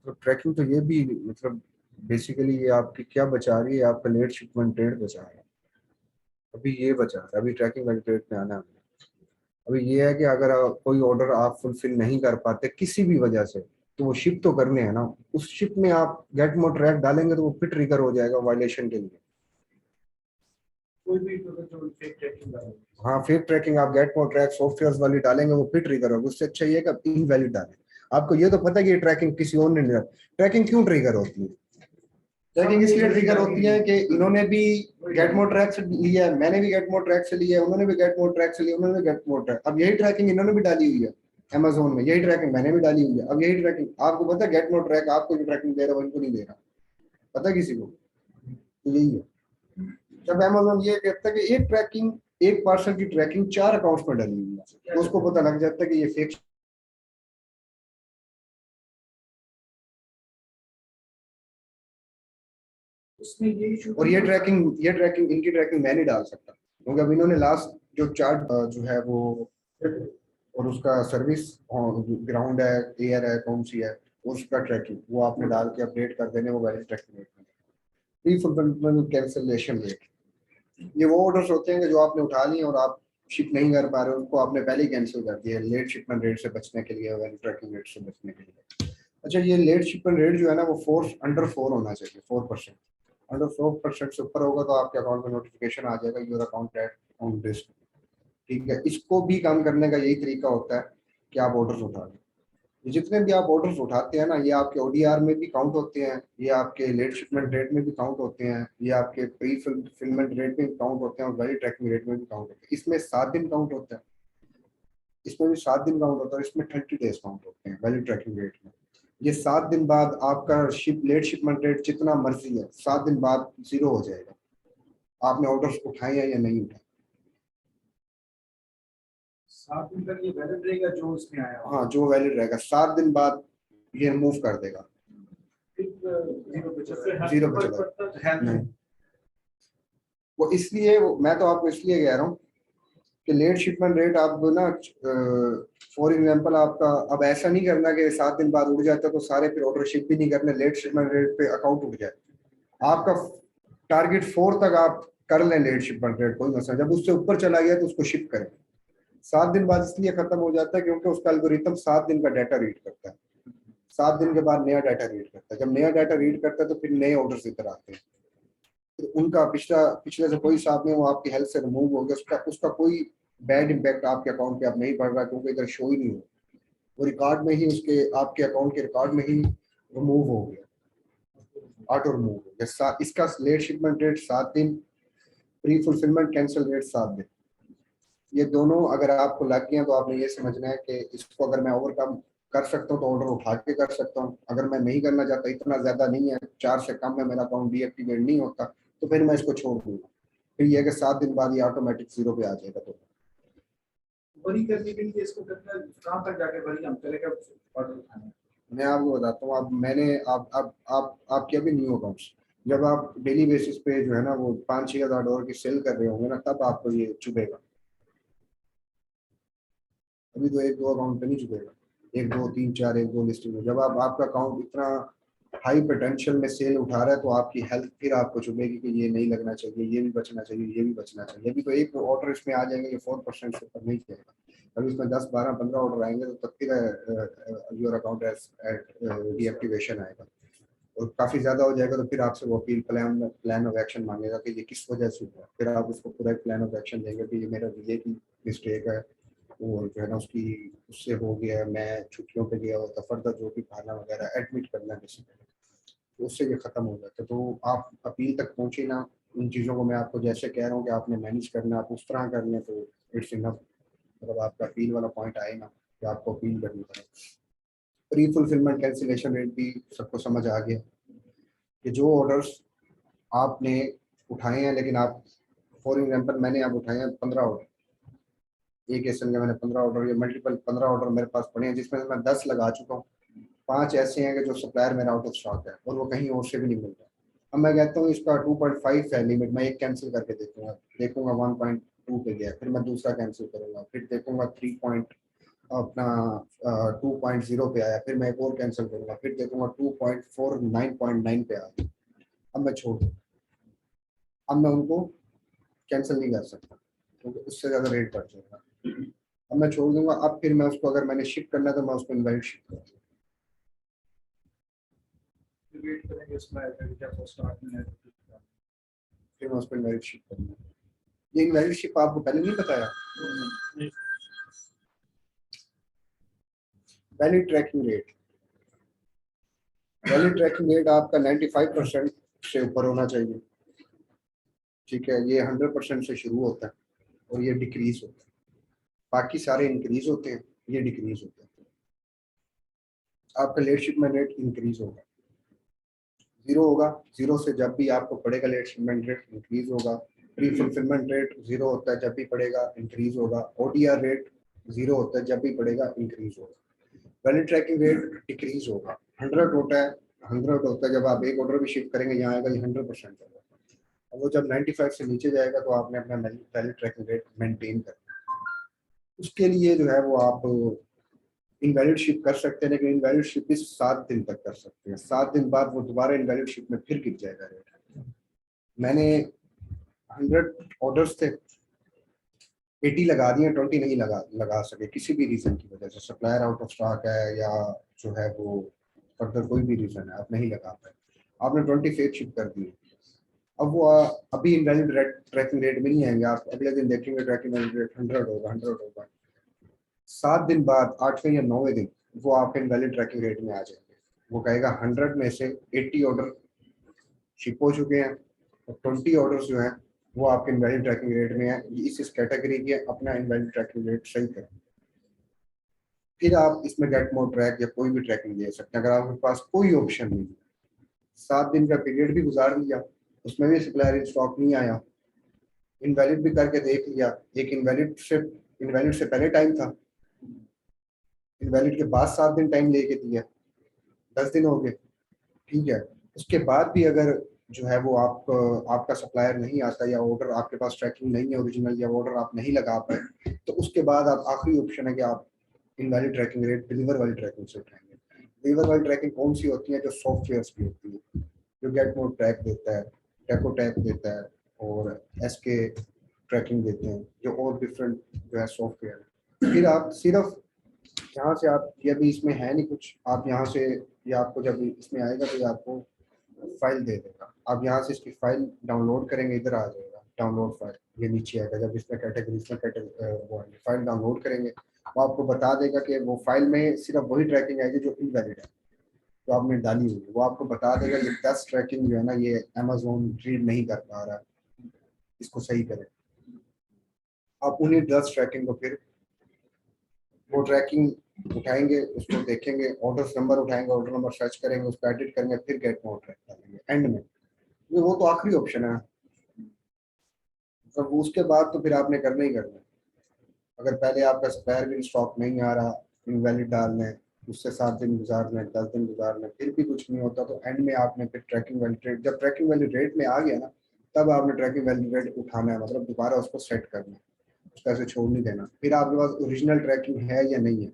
तो ट्रैकिंग तो ये भी मतलब बेसिकली ये आपकी क्या बचा रही है, आपका लेट शिपमेंट डेट बचा रहा है, अभी ये बचा रहा है, अभी ट्रैकिंग वाली डेट में आना है, अभी ये है कि अगर कोई ऑर्डर आप फुलफिल नहीं कर पाते किसी भी वजह से, तो वो शिप तो करने हैं ना, उस शिप में आप गेट मोर ट्रैक डालेंगे तो वो फिर ट्रिगर हो जाएगा वायलेशन के लिए, कोई भी जो फेक ट्रैकिंग है हाँ फेक ट्रैकिंग आप गेट मोर ट्रैक सॉफ्टवेयर वाली डालेंगे वो फिर ट्रिगर होगा, उससे अच्छा ये है कि इनवैलिड डालें, आपको ये तो पता है कि ये ट्रैकिंग किसी और ने नहीं, ट्रैकिंग क्यों ट्रिगर होती है, ट्रैकिंग इसलिए ट्रिगर होती है कि इन्होंने भी गेट मोर ट्रैक से लिया है, मैंने भी गेट मोर ट्रैक से लिया है, उन्होंने भी गेट मोर ट्रैक से लिया, उन्होंने भी गेट मोर ट्रैक, अब यही ट्रैकिंग इन्होंने भी डाली हुई है अमेज़न में, यही ट्रैकिंग मैंने भी डाली हुई है, अब यही ट्रैकिंग आपको पता है गेट मोर ट्रैक आपको जो ट्रैकिंग दे रहा है वो इनको नहीं दे रहा, पता किसी को? तो यही है। जब अमेजोन ये कहता है कि एक पार्सल की ट्रैकिंग 4 अकाउंट्स पर डली हुई है, तो उसको पता लग जाता है कि ये फेक। उसमें ये इशू और ये ट्रैकिंग इनकी ट्रैकिंग मैं नहीं डाल सकता, क्योंकि अब इन्होंने लास्ट जो चार्ट जो है वो, और उसका सर्विस ग्राउंड है, एयर है, कौन सी है, उसका ट्रैकिंग वो आपने डाल के अपडेट कर देने, वो वैलिड ट्रैकिंग रेट में। प्री फुलफिलमेंट कैंसिलेशन रेट, ये वो ऑर्डर्स होते हैं कि जो आपने उठा लिए और आप शिप नहीं कर पा रहे, उनको आपने पहले ही कैंसिल कर दिया, लेट शिपमेंट रेट से बचने के लिए, वैलिड ट्रैकिंग रेट से बचने के लिए। अच्छा, ये लेट शिपमेंट रेट जो है ना, वो अंडर 4 होना चाहिए, 4%। अंडर 4% से ऊपर होगा तो आपके अकाउंट में नोटिफिकेशन आ जाएगा, your account at on risk. ठीक है, इसको भी कम करने का यही तरीका होता है कि आप ऑर्डर्स उठा लें। ये जितने भी आप ऑर्डर्स उठाते हैं ना, ये आपके ओडीआर में भी काउंट होते हैं, ये आपके लेट शिपमेंट रेट में भी काउंट होते हैं, ये आपके प्री फिलमेंट रेट में भी काउंट होते हैं, और वैलिड ट्रैकिंग रेट में भी काउंट होते हैं। इसमें 7 दिन काउंट होता है, इसमें भी 7 दिन काउंट होता है, इसमें 30 डेज काउंट होते हैं वैलिड ट्रैकिंग रेट में। ये 7 दिन बाद आपका लेट शिपमेंट रेट जितना मर्जी है, 7 दिन बाद जीरो हो जाएगा, आपने ऑर्डर्स उठाए हैं या नहीं उठाए। 7 दिन तक ये वैलिड रहेगा जो उसमें आया हाँ, जो वैलिड रहेगा 7 दिन बाद ये रिमूव कर देगा, जीरो पे चला नहीं। वो इसलिए मैं तो आपको इसलिए कह रहा हूँ कि लेट शिपमेंट रेट आप ना, फॉर एग्जांपल आपका अब ऐसा नहीं करना कि 7 दिन बाद उड़ जाता तो सारे फिर ऑर्डर शिप भी नहीं करने, लेट शिपमेंट रेट पे अकाउंट उड़ जाए। आपका टारगेट 4 तक आप कर लें लेट शिपमेंट रेट, कोई मसला, जब उससे ऊपर चला गया तो उसको शिप करें। 7 दिन बाद इसलिए खत्म हो जाता है क्योंकि उसका एल्गोरिथम 7 दिन का डाटा रीड करता है, 7 दिन के बाद नया डाटा रीड करता है, जब नया डाटा रीड करता है तो फिर नए ऑर्डर्स इधर आते हैं, तो उनका पिछले से कोई हिसाब नहीं, वो आपकी हेल्थ से रिमूव हो गया, उसका कोई बैड इम्पैक्ट आपके अकाउंट पे आप नहीं पड़ रहा, क्योंकि इधर शो ही नहीं हो, वो रिकॉर्ड में ही, उसके आपके अकाउंट के रिकॉर्ड में ही रिमूव हो गया, ऑटो रिमूव हो गया। इसका लेट शिपमेंट रेट 7 दिन, प्री फुलफिलमेंट कैंसिल रेट 7 दिन। ये दोनों अगर आपको लग गए तो आपने ये समझना है कि इसको अगर मैं ओवरकम कर सकता हूँ तो ऑर्डर उठा के कर सकता हूँ, अगर मैं नहीं करना चाहता, इतना ज्यादा नहीं है, 4 से कम में मेरा अकाउंट डीएक्टिवेट नहीं होता, तो फिर मैं इसको छोड़ दूंगा। फिर ये है कि 7 दिन बाद ये ऑटोमेटिक जीरो पे आ जाएगा। तो बरी करने के लिए इसको कितना, कहाँ तक जाके बरी हम चलेगा ऑर्डर उठाने? मैं आपको बताता हूँ, अब मैंने आप आपके अभी न्यू अकाउंट्स, जब आप डेली बेसिस पे जो है ना वो 5-6 हज़ार डॉलर की सेल कर रहे होंगे ना, तब आपको ये चुभेगा। अभी तो 1-2 अकाउंट पे नहीं चुकेगा, 1-2-3-4, 1-2 लिस्टिंग में, जब आपका अकाउंट इतना हाई पोटेंशियल में सेल उठा रहा है तो आपकी हेल्थ फिर आपको चुभेगी कि ये नहीं लगना चाहिए, ये भी बचना चाहिए, ये भी बचना चाहिए। अभी तो एक ऑर्डर इसमें आ जाएंगे, ये 4% से ऊपर नहीं जाएगा, अभी इसमें 10-12-15 ऑर्डर आएंगे तो तब फिर योर अकाउंट डीएक्टिवेशन आएगा, और काफी ज्यादा हो जाएगा तो फिर आपसे वो अपील प्लान ऑफ एक्शन मांगेगा कि ये किस वजह से हुआ, फिर आप उसको पूरा एक प्लान ऑफ एक्शन देंगे कि ये मेरा वीए की मिस्टेक है, और जो है ना उसकी उससे हो गया, मैं छुट्टियों पे गया होता, फर्दर जो भी खाना वगैरह एडमिट करना किसी को, तो उससे ये खत्म हो जाता है। तो आप अपील तक पहुंचे ना, उन चीज़ों को मैं आपको जैसे कह रहा हूँ कि आपने मैनेज करना, आप उस तरह कर लें तो इट्स इनफ। मतलब आपका अपील वाला पॉइंट आएगा कि आपको अपील करनी पड़े। प्री फुलफिलमेंट कैंसिलेशन रेट भी सबको समझ आ गया कि जो ऑर्डर्स आपने उठाए हैं, लेकिन आप, फॉर एग्जाम्पल मैंने अब उठाए हैं 15 ऑर्डर, एक एसएल के मैंने 15 ऑर्डर, ये मल्टीपल 15 ऑर्डर मेरे पास पड़े हैं, जिसमें से मैं 10 लगा चुका हूँ, 5 ऐसे हैं कि जो सप्लायर मेरा आउट ऑफ स्टॉक है और वो कहीं और से भी नहीं मिल रहा। अब मैं कहता हूँ इसका 2.5 है लिमिट, मैं एक कैंसिल करके देखूंगा 1.2 पे गया, फिर मैं दूसरा कैंसिल करूंगा, फिर देखूंगा 3 पॉइंट अपना 2.0 पे आया, फिर मैं एक और कैंसिल करूंगा, फिर देखूंगा 2.4 9.9 पे आया, अब मैं छोड़ दूँ, अब मैं उनको कैंसिल नहीं कर सकता क्योंकि उससे ज़्यादा रेट बढ़ जाएगा, अब मैं छोड़ दूंगा। अब फिर मैं उसको, अगर मैंने शिप करना है तो मैं उसको इनवैलिड शिप करूँगा, वेट करेंगे उसमें क्या स्टार्ट में है। फिर मैं उसको इनवैलिड शिप करूँगा। ये इनवैलिड शिप आपको पहले नहीं बताया? Valid tracking rate, valid tracking rate आपका 95% से ऊपर होना चाहिए। ठीक है, ये 100% से शुरू होता है और ये डिक्रीज होता है, बाकी सारे इंक्रीज होते हैं, ये डिक्रीज होता है। आपका लेट शिपमेंट रेट इंक्रीज होगा, जीरो होगा, जीरो से जब भी आपको पड़ेगा लेट शिपमेंट रेट इंक्रीज होगा। प्री फुलफिलमेंट रेट जीरो होता है जब भी पड़ेगा इंक्रीज होगा। ओडीआर रेट जीरो होता है जब भी पड़ेगा इंक्रीज होगा। वैलिड ट्रैकिंग रेट डिक्रीज होगा। 100 होता है, 100 होता है जब आप एक ऑर्डर भी शिफ्ट करेंगे यहाँ आएगा ये 100% होगा। और वो जब 95 से नीचे जाएगा तो आपने अपना वैलिड ट्रैकिंग रेट मेंटेन करना है। उसके लिए जो है वो आप इनवैलिड शिप कर सकते हैं, लेकिन इनवैलिड शिप भी 7 दिन तक कर सकते हैं। 7 दिन बाद वो दोबारा इनवैलिड शिप में फिर गिर जाएगा रेट। मैंने 100 ऑर्डर्स थे, 80 लगा दिए, 20 नहीं लगा सके किसी भी रीजन की वजह से। सप्लायर आउट ऑफ स्टॉक है या जो है वो फर्दर कोई भी रीजन है, आप नहीं लगा पाए, आपने 20 फेक शिप कर दिए। अब वो अभी इनवैलिड ट्रैकिंग रेट में नहीं आएंगे, आप अगले दिन देखेंगे ट्रैकिंग रेट 100 होगा, 100 होगा। 7 दिन बाद 8वें या 9वें दिन वो आपके इनवैलिड ट्रैकिंग रेट में आ जाएंगे। वो कहेगा 100 में से 80 ऑर्डर शिप हो चुके हैं और 20 ऑर्डर जो हैं वो आपके इनवैलिड ट्रैकिंग रेट में है। इस कैटेगरी के अपना इनवैलिड ट्रैकिंग रेट सही करें, फिर आप इसमें गेट मोर ट्रैक या कोई भी ट्रैकिंग दे सकते हैं। अगर आपके पास कोई ऑप्शन नहीं है, 7 दिन का पीरियड भी गुजार लिया, उसमें भी सप्लायर इन स्टॉक नहीं आया, इनवैलिड भी करके देख लिया, एक इनवैलिड से पहले टाइम था, इनवैलिड के बाद 7 दिन टाइम लेके दिया, 10 दिन हो गए, ठीक है। उसके बाद भी अगर जो है वो आपका सप्लायर नहीं आता या ऑर्डर आपके पास ट्रैकिंग नहीं है ओरिजिनल, या ऑर्डर आप नहीं लगा पाए, तो उसके बाद आप आखिरी ऑप्शन है कि आप इनवैलिड ट्रैकिंग रेट डिलीवर वाली ट्रैकिंग से उठाएंगे। डिलीवर वाली ट्रैकिंग कौन सी होती है? जो सॉफ्टवेयर की होती है, जो गेट मोड ट्रैक देता है, टेको टैक देता है और एसके ट्रैकिंग देते हैं, जो और डिफरेंट जो है सॉफ्टवेयर है। फिर आप सिर्फ यहाँ से, आप ये भी इसमें है नहीं कुछ, आप यहाँ से, ये आपको जब इसमें आएगा तो ये आपको फाइल दे देगा, आप यहाँ से इसकी फाइल डाउनलोड करेंगे, इधर आ जाएगा डाउनलोड फाइल, ये नीचे आएगा। जब इसमें कैटेगरी वो फाइल डाउनलोड करेंगे वो आपको बता देगा कि वो फाइल में सिर्फ वही ट्रैकिंग आएगी जो इनवैलिड है, जो आपने डाली हुई है। वो आपको बता देगा ये 10 ट्रैकिंग जो है ना, ये अमेजोन रीड नहीं कर पा रहा है, इसको सही करें। आप उन्हीं 10 ट्रैकिंग को फिर वो ट्रैकिंग उठाएंगे, उसको देखेंगे, ऑर्डर नंबर उठाएंगे, ऑर्डर नंबर सर्च करेंगे, उसको एडिट करेंगे, फिर गेट मोर ट्रैक डालेंगे एंड में। वो तो आखिरी ऑप्शन है, तो उसके बाद तो फिर आपने करना ही करना है। अगर पहले आपका स्पेयर भी स्टॉक नहीं आ रहा, इनवैलिड डालना है, उससे 7 दिन गुजारना है, 10 दिन गुजारना है, फिर भी कुछ नहीं होता, तो एंड में आपने फिर ट्रैकिंग वैलिड रेट, जब ट्रैकिंग वैलिड रेट में आ गया ना, तब आपने ट्रैकिंग वैलिड रेट उठाना है, मतलब दोबारा उसको सेट करना है, उसका ऐसे छोड़ नहीं देना। फिर आपके पास ओरिजिनल ट्रैकिंग है या नहीं है,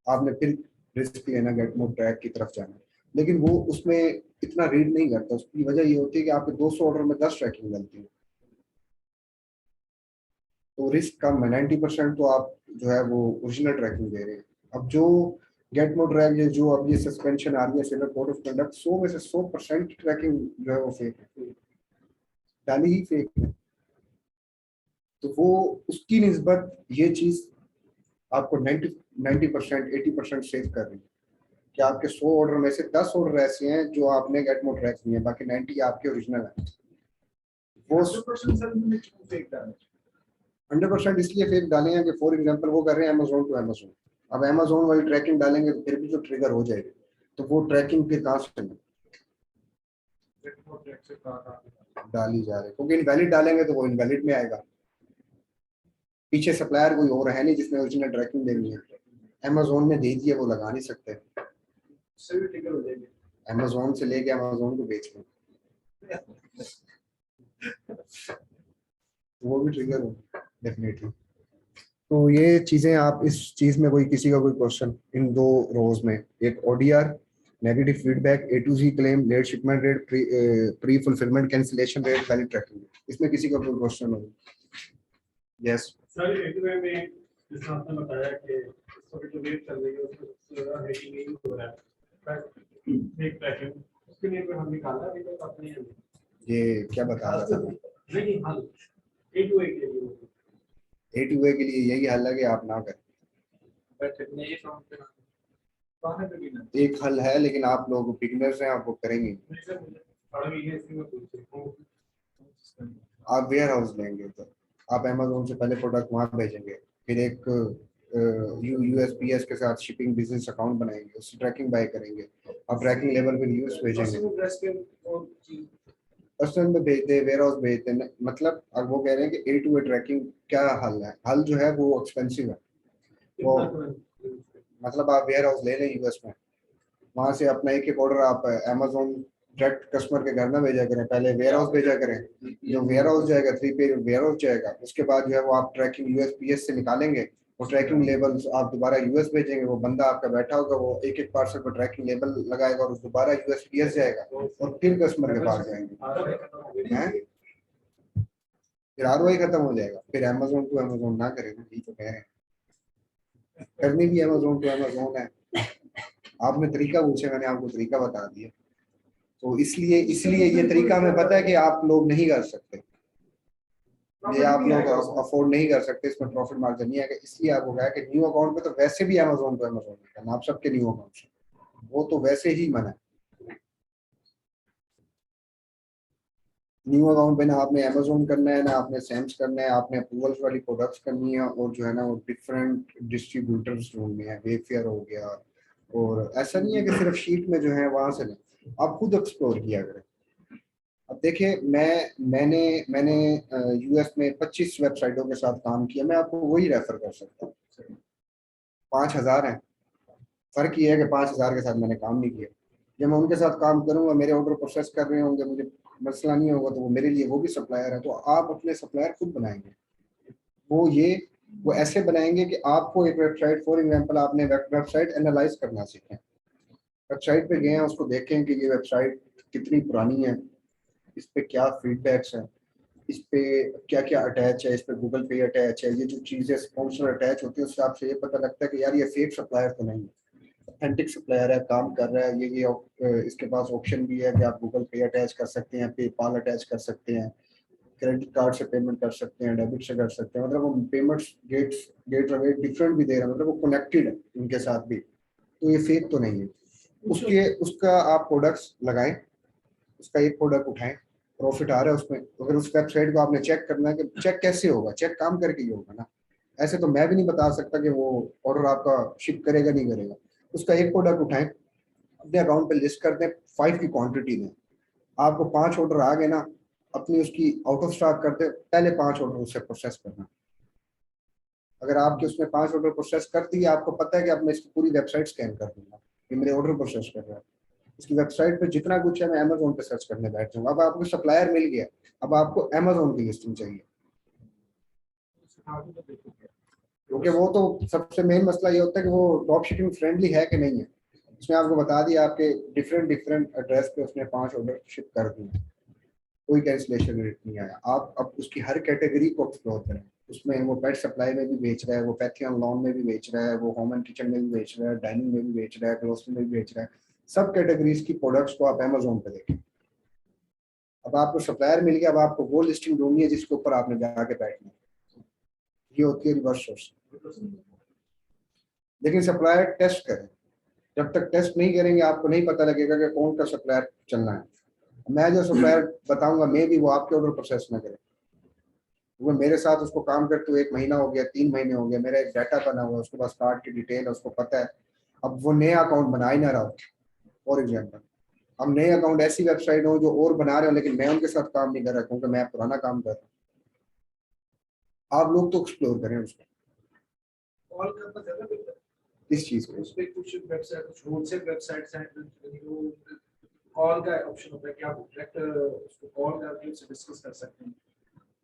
आपने फिर रिस्क लेना, गेट मोर ट्रैक की तरफ जाना। लेकिन वो उसमें इतना रीड नहीं करता, उसकी वजह ये होती है कि आपके 200 ऑर्डर में 10 ट्रैकिंग मिलती है, तो रिस्क कम है। 90% तो आप जो है वो ओरिजिनल ट्रैकिंग दे रहे हैं। अब जो गेट मोड ट्रैक है, जो अब ये सस्पेंशन आ रही है सिविल कोड ऑफ कंडक्ट, 100 में से 100% ट्रैकिंग जो है वो फेक है, डाली ही फेक है। तो वो उसकी निस्बत ये चीज आपको 90% 80% सेव कर रही है कि आपके 100 ऑर्डर में से 10 ऑर्डर ऐसे हैं जो आपने गेट मोड ट्रैक किए हैं, बाकी 90 आपके ओरिजिनल है। वो 100% इसलिए फेक डाले हैं कि फॉर एग्जांपल वो कर रहे हैं अमेजोन टू अमेजोन। अब अमेजोन वाली ट्रैकिंग डालेंगे तो फिर भी जो ट्रिगर हो जाएगी, तो वो ट्रैकिंग फिर कहाँ से डाली जा रही है, क्योंकि इनवैलिड डालेंगे तो वो इनवैलिड में आएगा। पीछे सप्लायर कोई और है नहीं जिसने ओरिजिनल ट्रैकिंग देनी है, अमेजोन ने दे दिया, वो लगा नहीं सकते, अमेजोन से लेके अमेजोन को बेच दें, वो भी ट्रिगर हो डेफिनेटली। तो ये चीजें, आप इस चीज में कोई किसी का कोई क्वेश्चन इन दो रोज में, एक ODR, negative feedback, A to Z claim, late shipment rate, pre fulfilment cancellation rate, valid tracking, इसमें किसी का कोई क्वेश्चन हो? यस सर ए2ए में जैसा आपने बताया कि इसको जो रेट चल रही है उसमें ज्यादा रेटिंग नहीं हो रहा है, एक ट्रैकिंग उसके लिए कोई हम निकाला अभी तक अपने ये क्या बता रहा था? नहीं हाल ए2ए के लिए ए के लिए यही हल है कि आप ना करें। बट नहीं समझते कहां पे बिना एक हल है, लेकिन आप लोग बिगिनर्स हैं, आप वो करेंगे नहीं। नहीं सर मुझे थोड़ा भी है इसमें पूछे आप वेयर हाउस लेंगे तो आप अमेजोन से पहले प्रोडक्ट वहां भेजेंगे, फिर एक यूएसपीएस के साथ शिपिंग बिजनेस अकाउंट बनाएंगे, उससे ट्रैकिंग बाय करेंगे, आप ट्रैकिंग लेवल पे यूएस भेजेंगे, पर्सनल एड्रेस पे वो चीज पर्सनल में भेज दे, वेयर हाउस भेज दे। मतलब अब वो कह रहे हैं कि ए टू ए ट्रैकिंग क्या हल है, हल जो है वो एक्सपेंसिव है। वो मतलब आप वेयर हाउस ले लें यूएस में, वहां से अपना एक एक ऑर्डर आप अमेजोन डायरेक्ट कस्टमर के घर में भेजा करें, पहले वेयर हाउस भेजा करें, जो वेयर हाउस जाएगा 3 पे वेयर हाउस जाएगा, उसके बाद जो है वो आप ट्रैकिंग यूएसपीएस से निकालेंगे, वो ट्रैकिंग लेबल आप दोबारा यूएस भेजेंगे, वो बंदा आपका बैठा होगा, वो एक एक पार्सल पर ट्रैकिंग लेबल लगाएगा और दोबारा यूएसपीएस जाएगा और फिर कस्टमर के पास जाएंगे हैं, फिर आरओआई खत्म हो जाएगा। फिर अमेजोन टू अमेजोन ना करें, यही तो कह रहे हैं, करनी भी अमेजोन टू अमेजोन है। आपने तरीका पूछा, मैंने आपको तरीका बता दिया। तो इसलिए इसलिए ये तरीका हमें पता है कि आप लोग नहीं कर सकते, ये आप लोग अफोर्ड नहीं कर सकते, इसमें प्रॉफिट मार्जिन नहीं है, इसलिए आपको कहा कि न्यू अकाउंट पे तो वैसे भी अमेजोन पे अमेजोन करना, आप सबके न्यू अकाउंट, वो तो वैसे ही मना है। न्यू अकाउंट पे ना आपने अमेजोन करना है, ना आपने सैम्स करना है, आपने अप्रूवल्स वाली प्रोडक्ट्स करनी है, और जो है ना वो डिफरेंट डिस्ट्रीब्यूटर्स ढूंढने हैं, वेफेयर हो गया, और ऐसा नहीं है कि सिर्फ शीट में जो है वहां से नहीं, आप खुद एक्सप्लोर किया करें। अब देखिए मैंने मैंने यूएस में 25 वेबसाइटों के साथ काम किया, मैं आपको वही रेफर कर सकता हूँ। 5,000 है, फर्क ये है कि 5,000 के साथ मैंने काम नहीं किया। जब मैं उनके साथ काम करूंगा, मेरे ऑर्डर प्रोसेस कर रहे होंगे, मुझे मसला नहीं होगा, तो वो मेरे लिए वो भी सप्लायर है। तो आप अपने सप्लायर खुद बनाएंगे, वो ऐसे बनाएंगे कि आपको एक वेबसाइट, फॉर एग्जांपल आपने वेबसाइट एनालाइज करना सीखें, वेबसाइट पे गए हैं, उसको देखें कि ये वेबसाइट कितनी पुरानी है, इस पे क्या फीडबैक्स है, इस पे क्या क्या अटैच है, इस पे गूगल पे अटैच है, ये जो चीजें स्पॉन्सर अटैच होती है उससे आपसे ये पता लगता है कि यार ये फेक सप्लायर तो नहीं है, ऑथेंटिक सप्लायर है, काम कर रहा है। इसके पास ऑप्शन भी है कि आप गूगल पे अटैच कर सकते हैं, पेपाल अटैच कर सकते हैं, क्रेडिट कार्ड से पेमेंट कर सकते हैं, डेबिट से कर सकते हैं, मतलब वो पेमेंट्स गेट रेट डिफरेंट भी दे रहा है, मतलब वो कनेक्टेड है उनके साथ भी, तो ये फेक तो नहीं है। उसका आप प्रोडक्ट्स लगाएं, उसका एक प्रोडक्ट उठाएं, प्रॉफिट आ रहा है उसमें, तो फिर उस वेबसाइट को आपने चेक करना है कि चेक कैसे होगा, चेक काम करके ही होगा ना। ऐसे तो मैं भी नहीं बता सकता कि वो ऑर्डर आपका शिप करेगा नहीं करेगा। उसका एक प्रोडक्ट उठाएं, अपने अकाउंट पे लिस्ट कर दें, 5 की क्वांटिटी दें, आपको 5 ऑर्डर आ गए ना, अपनी उसकी आउट ऑफ स्टॉक कर दे, पहले 5 ऑर्डर उससे प्रोसेस करना। अगर आपके उसमें 5 ऑर्डर प्रोसेस कर दिए, आपको पता है कि अब मैं इसकी पूरी वेबसाइट स्कैन कर दूंगा, ये मेरे ऑर्डर प्रोसेस कर रहा है, इसकी वेबसाइट पे जितना कुछ है मैं अमेजोन पे सर्च करने बैठ जाऊंगा। अब आपको सप्लायर मिल गया, अब आपको अमेजोन की लिस्टिंग चाहिए, क्योंकि वो तो सबसे मेन मसला ये होता है कि वो ड्रॉप शिपिंग फ्रेंडली है कि नहीं है। उसने आपको बता दिया आपके डिफरेंट डिफरेंट एड्रेस पे उसने 5 ऑर्डर शिप कर दिए, कोई कैंसिलेशन रेट नहीं आया। आप अब उसकी हर कैटेगरी को एक्सप्लोर करें, उसमें वो पेट सप्लाई में भी बेच रहा है, वो पैथियन लॉन में भी बेच रहा है, वो होम एंड किचन में भी बेच रहा है, डाइनिंग में भी बेच रहा है, ग्रोसरी में भी बेच रहा है, सब कैटेगरीज की प्रोडक्ट्स को आप अमेजोन पे देखें। अब आपको सप्लायर मिल गया, अब आपको वो लिस्टिंग ढूंढनी है जिसके ऊपर आपने जाके बैठना है, ये होती है रिवर्स सोर्स। लेकिन सप्लायर टेस्ट करें, जब तक टेस्ट नहीं करेंगे आपको नहीं पता लगेगा कि कौन का सप्लायर चलना है। मैं जो सप्लायर बताऊंगा मे भी वो आपके ऑर्डर प्रोसेस ना करे, वो मेरे साथ उसको काम करते हुए 1 महीना हो गया, 3 महीने हो गया, मेरा एक डाटा बना हुआ है, उसके पास कार्ड की डिटेल है, उसको पता है। अब वो नया अकाउंट बना ही ना रहा हो, फॉर एग्जाम्पल हम नए अकाउंट ऐसी वेबसाइट हो जो और बना रहे हो, लेकिन मैं उनके साथ काम नहीं कर रहा क्योंकि मैं पुराना काम कर रहा हूँ। आप लोग तो एक्सप्लोर करें उसको, कॉल करना ज्यादा बेहतर है। किस चीज को। उस पे कुछ वेबसाइट, कुछ होलसेल वेबसाइट्स हैं जो कॉल का ऑप्शन होता है कि आप डायरेक्ट उसको कॉल करके उससे डिस्कस कर सकते हैं।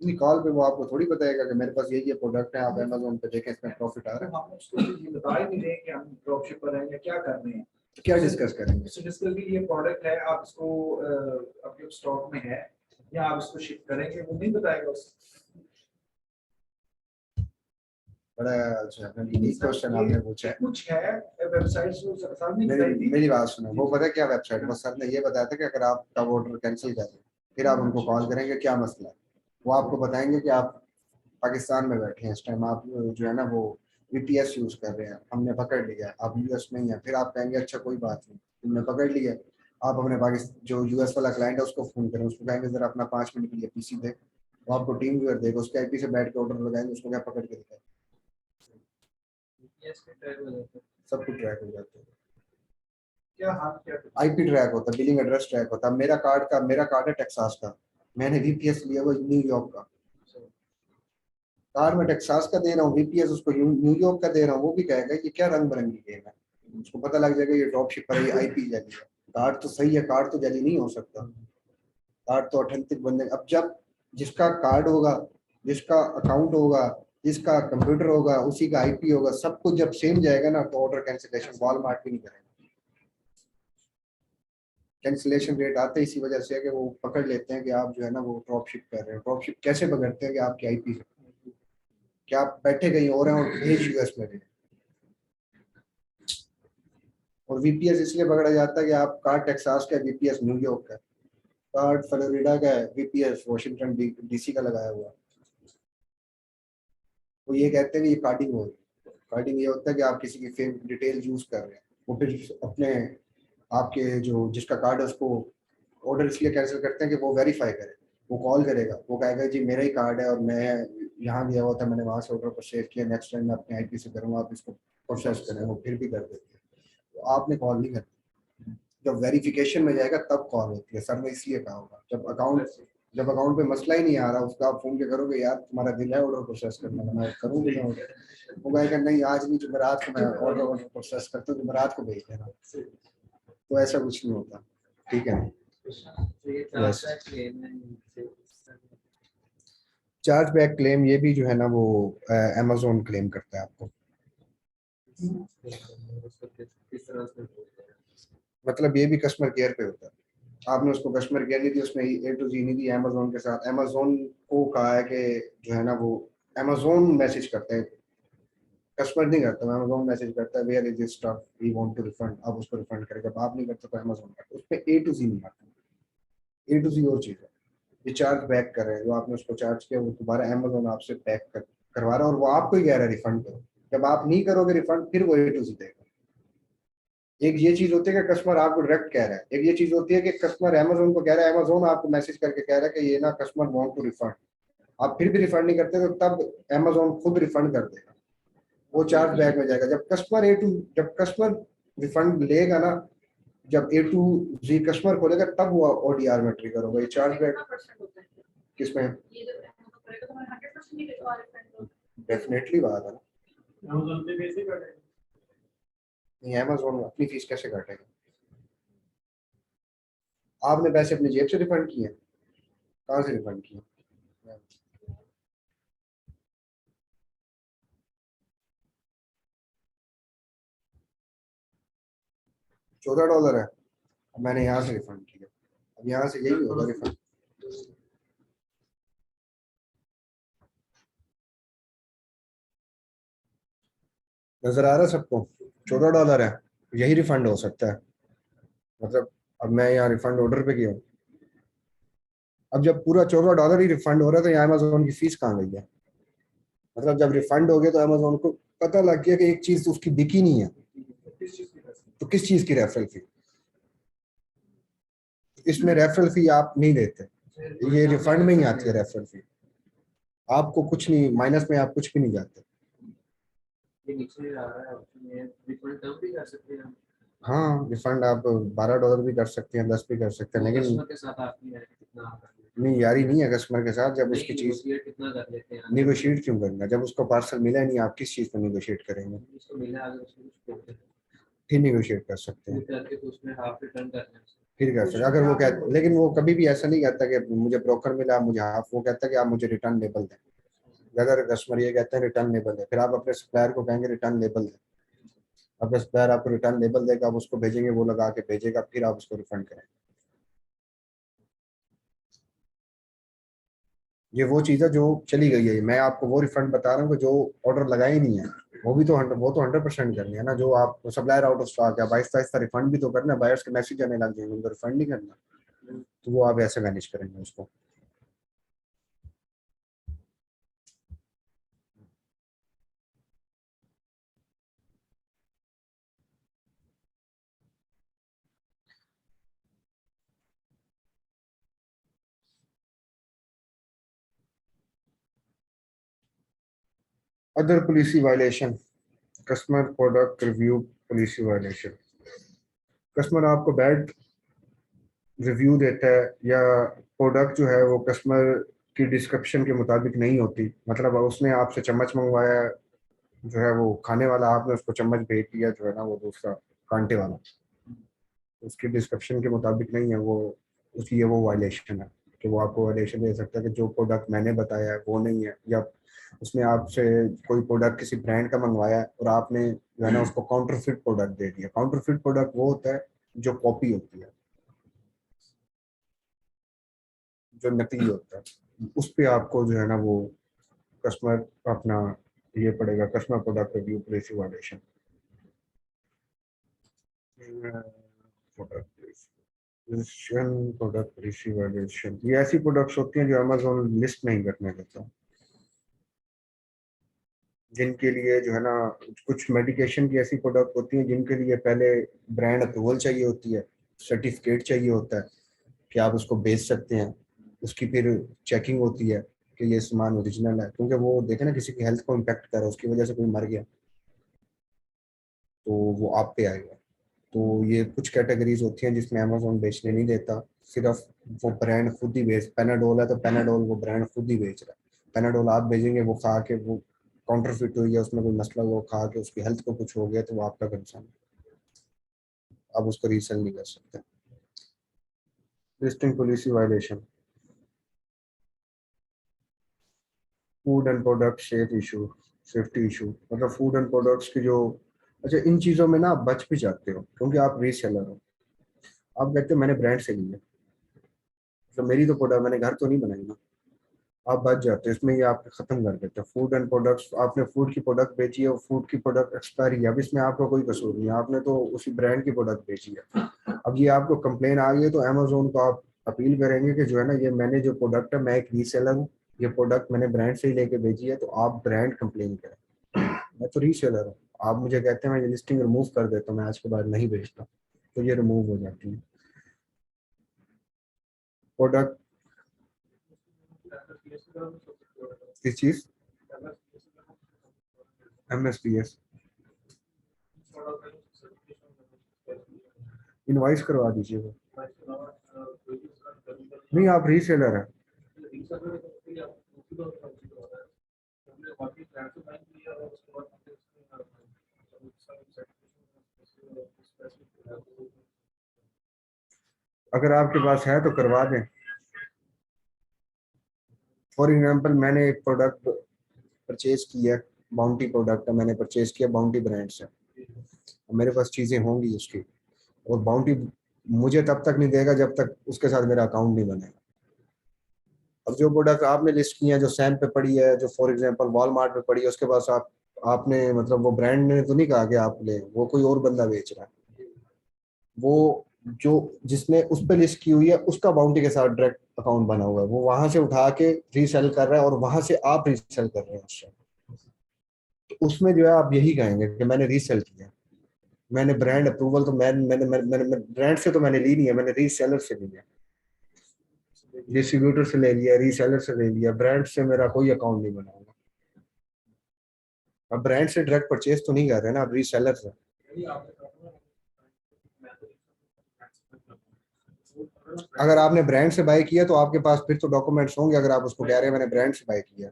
नहीं, कॉल पे वो आपको थोड़ी बताएगा कि मेरे पास ये प्रोडक्ट है, आप अमेजोन पे देखें इसमें प्रॉफिट आ रहा है। हम उसको ये बता ही नहीं रहे कि हम ड्रॉप शिपर हैं या क्या कर रहे हैं, तो क्या डिस्कस करेंगे। उससे डिस्कस की ये प्रोडक्ट है, आप इसको आपके स्टॉक में है या आप इसको शिप करेंगे, वो नहीं बताएगा उसको। बड़ा अच्छा क्वेश्चन आपने पूछा है। कुछ है वेबसाइट्स जो सामने बताई थी। मेरी बात सुनो, वो पता है क्या वेबसाइट, बस सर ने ये बताया था कि अगर आपका ऑर्डर कैंसिल कर दें फिर आप उनको कॉल करेंगे क्या मसला है, वो आपको बताएंगे कि आप पाकिस्तान में बैठे हैं इस टाइम, आप जो है ना वो वीपीएस यूज कर रहे हैं, हमने पकड़ लिया, आप यूएस में ही हैं, फिर आप कहेंगे अच्छा कोई बात नहीं तुमने पकड़ लिया, आप अपने पाकिस्तान जो यूएस वाला क्लाइंट है उसको फोन करें, उसको कहेंगे जरा अपना 5 मिनट के लिए पीसी दे, वो आपको टीम व्यूअर देगा, उसके आईपी से बैठ के ऑर्डर लगाएंगे, उसको क्या पकड़ के दिखाएंगे। सब कुछ ट्रैक हो जाता है। क्या हाल क्या आईपी ट्रैक होता है, बिलिंग एड्रेस ट्रैक होता है। मेरा कार्ड है टेक्सास का, मैंने वीपीएस लिया हुआ न्यूयॉर्क का। कार्ड में टेक्सास का दे रहा हूँ, वीपीएस उसको न्यूयॉर्क का दे रहा हूँ, वो भी कहेगा ये क्या रंग बिरंगी गेम है, उसको पता लग जाएगा ये ड्रॉप शिपर है, आईपी जाली है। कार्ड तो सही है, कार्ड तो जाली नहीं हो सकता, कार्ड तो ऑथेंटिक बनने। अब जब जिसका कार्ड होगा, जिसका अकाउंट होगा, जिसका कंप्यूटर होगा, उसी का आईपी होगा, सब कुछ जब सेम जाएगा ना तो ऑर्डर कैंसिलेशन वॉलमार्ट भी नहीं करेगा। कैंसिलेशन रेट आते ही इसी वजह से है कि वो पकड़ लेते हैं कि आप जो है ना वो ड्रॉप शिप कर रहे हैं। ड्रॉप शिप कैसे पकड़ते हैं कि आपकी आईपी से, क्या आप बैठे कहीं और हैं और भेज यूएस में गए। और वीपीएस इसलिए पकड़ा जाता है कि आप कार्ड टेक्सास का, वीपीएस न्यूयॉर्क का, कार्ड फ्लोरिडा का है, वीपीएस वॉशिंगटन डीसी का लगाया हुआ। वो ये कहते हैं कि ये कार्डिंग हो रही है। कार्डिंग ये होता है कि आप किसी की फेक डिटेल यूज कर रहे हैं, वो फिर अपने आपके जो जिसका कार्ड है उसको ऑर्डर इसलिए कैंसिल करते हैं कि वो वेरीफाई करे। वो कॉल करेगा, वो कहेगा जी मेरा ही कार्ड है और मैं यहाँ गया हुआ था, मैंने वहाँ से ऑर्डर परचेज किया, नेक्स्ट टाइम मैं अपने आईपी से करूँगा, आप इसको प्रोसेस करें। वो फिर भी कर देते हैं, तो आपने कॉल नहीं करती। जब वेरिफिकेशन में जाएगा तब कॉल होती है। सर ने इसलिए कहा होगा जब अकाउंट पे मसला ही नहीं आ रहा उसका आप फोन पे करोगे यार तुम्हारा दिल है ऑर्डर प्रोसेस करने का, मैं करूँगी ना ऑर्डर। वो कहेगा नहीं आज नहीं, जुमेरात को मैं ऑर्डर प्रोसेस करता हूँ, जुमेरात को भेज देना। तो ऐसा कुछ नहीं होता, ठीक है। बस चार्ज बैक क्लेम ये भी जो है ना वो अमेजोन क्लेम करता है आपको। मतलब ये भी कस्टमर केयर पे होता है। आपने उसको कस्टमर केयर नहीं दी, उसने ए टू जी नहीं दी अमेजोन के साथ। अमेजोन को कहा है कि जो है ना वो अमेजोन मैसेज करते हैं, कस्टमर नहीं करता, अमेजोन मैसेज करता है where is this stuff we want to refund, आप उसको रिफंड करेगा। जब आप नहीं करते तो अमेजोन करता है, उस पर ए टू जी नहीं आता। ए टू जी और चीज़ है, ये चार्ज बैक कर रहे हैं, जो आपने उसको चार्ज किया वो दोबारा अमेजोन आपसे करवा रहा है और वो आपको ही कह रहा है रिफंड करो। जब आप नहीं करोगे रिफंड फिर वो ए टू जी देगा। एक ये चीज होती है कि कस्टमर आपको डायरेक्ट कह रहा है, एक ये चीज होती है कि कस्टमर अमेजोन को कह रहा है, अमेजोन आपको मैसेज करके कह रहा है कि ये ना कस्टमर वांट टू रिफंड, आप फिर भी रिफंड नहीं करते तो तब अमेजोन खुद रिफंड कर देगा, वो चार्ज बैक में जाएगा। जब कस्टमर रिफंड लेगा ना, जब ए टू जी कस्टमर खोलेगा तब वो ओडीआर में ट्रिगर होगा ये चार्ज बैक। किसमें डेफिनेटली बात है ना, अमेज़न पे कैसे करें? नहीं अमेजोन अपनी फीस कैसे काटेगा। आपने पैसे अपनी जेब से रिफंड किए, कहाँ से रिफंड किए। $14 है, अब मैंने यहाँ से रिफंड किया, अब यहाँ से यही होगा रिफंड। नजर आ रहा है सबको, $14 है, यही रिफंड हो सकता है। मतलब अब मैं यहाँ रिफंड ऑर्डर पे गया हूँ, अब जब पूरा $14 ही रिफंड हो रहा है तो यहाँ अमेजोन की फीस कहाँ गई है। मतलब जब रिफंड हो गया तो अमेजोन को पता लग गया कि एक चीज तो उसकी बिकी नहीं है, तो किस चीज की रेफरल फी। इसमें रेफरल फी आप नहीं देते, ये रिफंड में ही आती है रेफरल फी, आपको कुछ नहीं माइनस में, आप कुछ भी नहीं जाते। हाँ रिफंड आप $12 भी कर सकते हैं, 10 भी कर सकते हैं, लेकिन नहीं यारी नहीं है कस्टमर के साथ। जब उसकी चीज निगोशिएट क्यों करना, जब उसको पार्सल मिला नहीं, आप किस चीज पर निगोशिएट करेंगे। फिर निगोशिएट कर सकते हैं, फिर कर सकते अगर वो कहते, लेकिन वो कभी भी ऐसा नहीं कहता कि मुझे ब्रोकर मिला मुझे हाफ, वो कहता है कि आप मुझे रिटर्न लेबल दें। अगर कस्टमर ये कहते हैं रिटर्न लेबल है, फिर आप अपने सप्लायर को कहेंगे रिटर्न लेबल है, अपने सप्लायर आपको रिटर्न लेबल देगा, आप उसको भेजेंगे, वो लगा के भेजेगा, फिर आप उसको रिफंड करें। ये वो चीज़ है जो चली गई है, मैं आपको वो रिफंड बता रहा हूँ कि जो ऑर्डर लगा ही नहीं है, वो तो 100% करनी है ना। जो आप सप्लायर आउट ऑफ स्टॉक है, आहिस्ता आहिस्ता रिफंड भी तो करना है, बायर्स के मैसेज आने लग जाएंगे, उनको रिफंड नहीं करना, तो वो आप ऐसे मैनेज करेंगे उसको। Other policy violation, customer product review policy violation. Customer आपको बैड रिव्यू देता है या प्रोडक्ट जो है वो कस्टमर की डिस्क्रिप्शन के मुताबिक नहीं होती, मतलब उसने आपसे चम्मच मंगवाया, जो है वो खाने वाला, आपने उसको चम्मच भेज दिया जो है ना वो दूसरा कांटे वाला, उसकी डिस्क्रिप्शन के मुताबिक नहीं है वो, उसकी वो वायलेशन है कि वो आपको वायलेशन दे सकता है कि जो प्रोडक्ट मैंने बताया है वो नहीं है, या उसने आपसे कोई प्रोडक्ट किसी ब्रांड का मंगवाया है और आपने जो है ना उसको काउंटरफिट प्रोडक्ट दे दिया। काउंटरफिट प्रोडक्ट वो होता है जो कॉपी होती है, जो नकली होता है, उस पे आपको जो है ना वो कस्टमर अपना ये पड़ेगा, customer product review policy violation. Product policy violation ये ऐसी प्रोडक्ट्स होती हैं जो अमेज़न लिस्ट नहीं करने देता, जिनके लिए जो है ना कुछ मेडिकेशन की ऐसी प्रोडक्ट होती हैं जिनके लिए पहले ब्रांड अप्रूवल चाहिए होती है, सर्टिफिकेट चाहिए होता है कि आप उसको बेच सकते हैं, उसकी फिर चेकिंग होती है कि ये सामान ओरिजिनल है, क्योंकि वो देखे ना किसी की हेल्थ को इम्पेक्ट कर रहा है, उसकी वजह से कोई मर गया तो वो आप पे आएगा। तो ये कुछ कैटेगरीज होती हैं जिसमें अमेज़न बेचने नहीं देता, सिर्फ वो ब्रांड खुद ही बेच, पेनाडोल है तो पेनाडोल वो ब्रांड खुद ही बेच रहा है, पेनाडोल आप भेजेंगे वो खा के वो काउंटरफिट हुई है, उसमें कोई मसला, वो खा के उसकी हेल्थ को कुछ हो गया तो वो आपका कंसर्न, आप उसको रीसेल नहीं कर सकते। Listing policy violation, food and product safe issue, safety issue, मतलब फूड एंड प्रोडक्ट्स की जो, अच्छा इन चीज़ों में ना आप बच भी जाते हो क्योंकि आप रीसेलर हो, आप कहते हो मैंने ब्रांड से लिया, तो मेरी तो प्रोडक्ट मैंने घर तो नहीं बनाई ना, आप बच जाते हो इसमें, ये आप खत्म कर देते हो। फूड एंड प्रोडक्ट्स, आपने फूड की प्रोडक्ट बेची है और फूड की प्रोडक्ट एक्सपायरी है, अब इसमें आपका कोई कसूर नहीं है, आपने तो उसी ब्रांड की प्रोडक्ट बेची है। अब ये आपको कंप्लेन आ गई है तो अमेजोन को आप अपील करेंगे कि जो है ना ये मैंने जो प्रोडक्ट है, मैं एक रीसेलर हूँ, ये प्रोडक्ट मैंने ब्रांड से ही लेके भेजी है, तो आप ब्रांड कंप्लेन करें, मैं तो रीसेलर हूँ, आप मुझे कहते हैं मैं ये लिस्टिंग रिमूव कर देता हूँ, मैं आज के बाद नहीं बेचता, तो ये रिमूव हो जाती है प्रोडक्ट। किस चीज़? MSPS इनवाइस करवा दीजिए वो, नहीं आप रीसेलर है। अगर आपके पास है तो करवा दें। फॉर एग्जांपल मैंने एक प्रोडक्ट परचेज किया, बाउंटी प्रोडक्ट है, मैंने परचेज किया बाउंटी ब्रांड से, मेरे पास चीज़ें होंगी उसकी, और बाउंटी मुझे तब तक नहीं देगा जब तक उसके साथ मेरा अकाउंट नहीं बनेगा। अब जो प्रोडक्ट आपने लिस्ट किया है, जो सैम पे पड़ी है, जो फॉर एग्जांपल वॉलमार्ट पे पड़ी है, उसके पास आपने मतलब वो ब्रांड ने तो नहीं कहा कि आप ले, वो कोई और बंदा बेच रहा है, वो जो जिसने उस पर लिस्ट की हुई है उसका बाउंटी के साथ डायरेक्ट अकाउंट बना हुआ है, वो वहां से उठा के रीसेल कर रहा है और वहां से आप रीसेल कर रहे हैं उससे, तो उसमें जो है आप यही कहेंगे कि मैंने रीसेल किया, मैंने ब्रांड अप्रूवल तो मैंने ब्रांड से तो मैंने ली नहीं है, मैंने रीसेलर से लिया, डिस्ट्रीब्यूटर से ले लिया, रीसेलर से ले लिया, ब्रांड से मेरा कोई अकाउंट नहीं बना हुआ। अब ब्रांड से डायरेक्ट परचेज तो नहीं कर रहे ना, अब रीसेलर से। अगर आपने ब्रांड से बाय किया तो आपके पास फिर तो डॉक्यूमेंट्स होंगे, अगर आप उसको कह रहे हैं मैंने ब्रांड से बाय किया,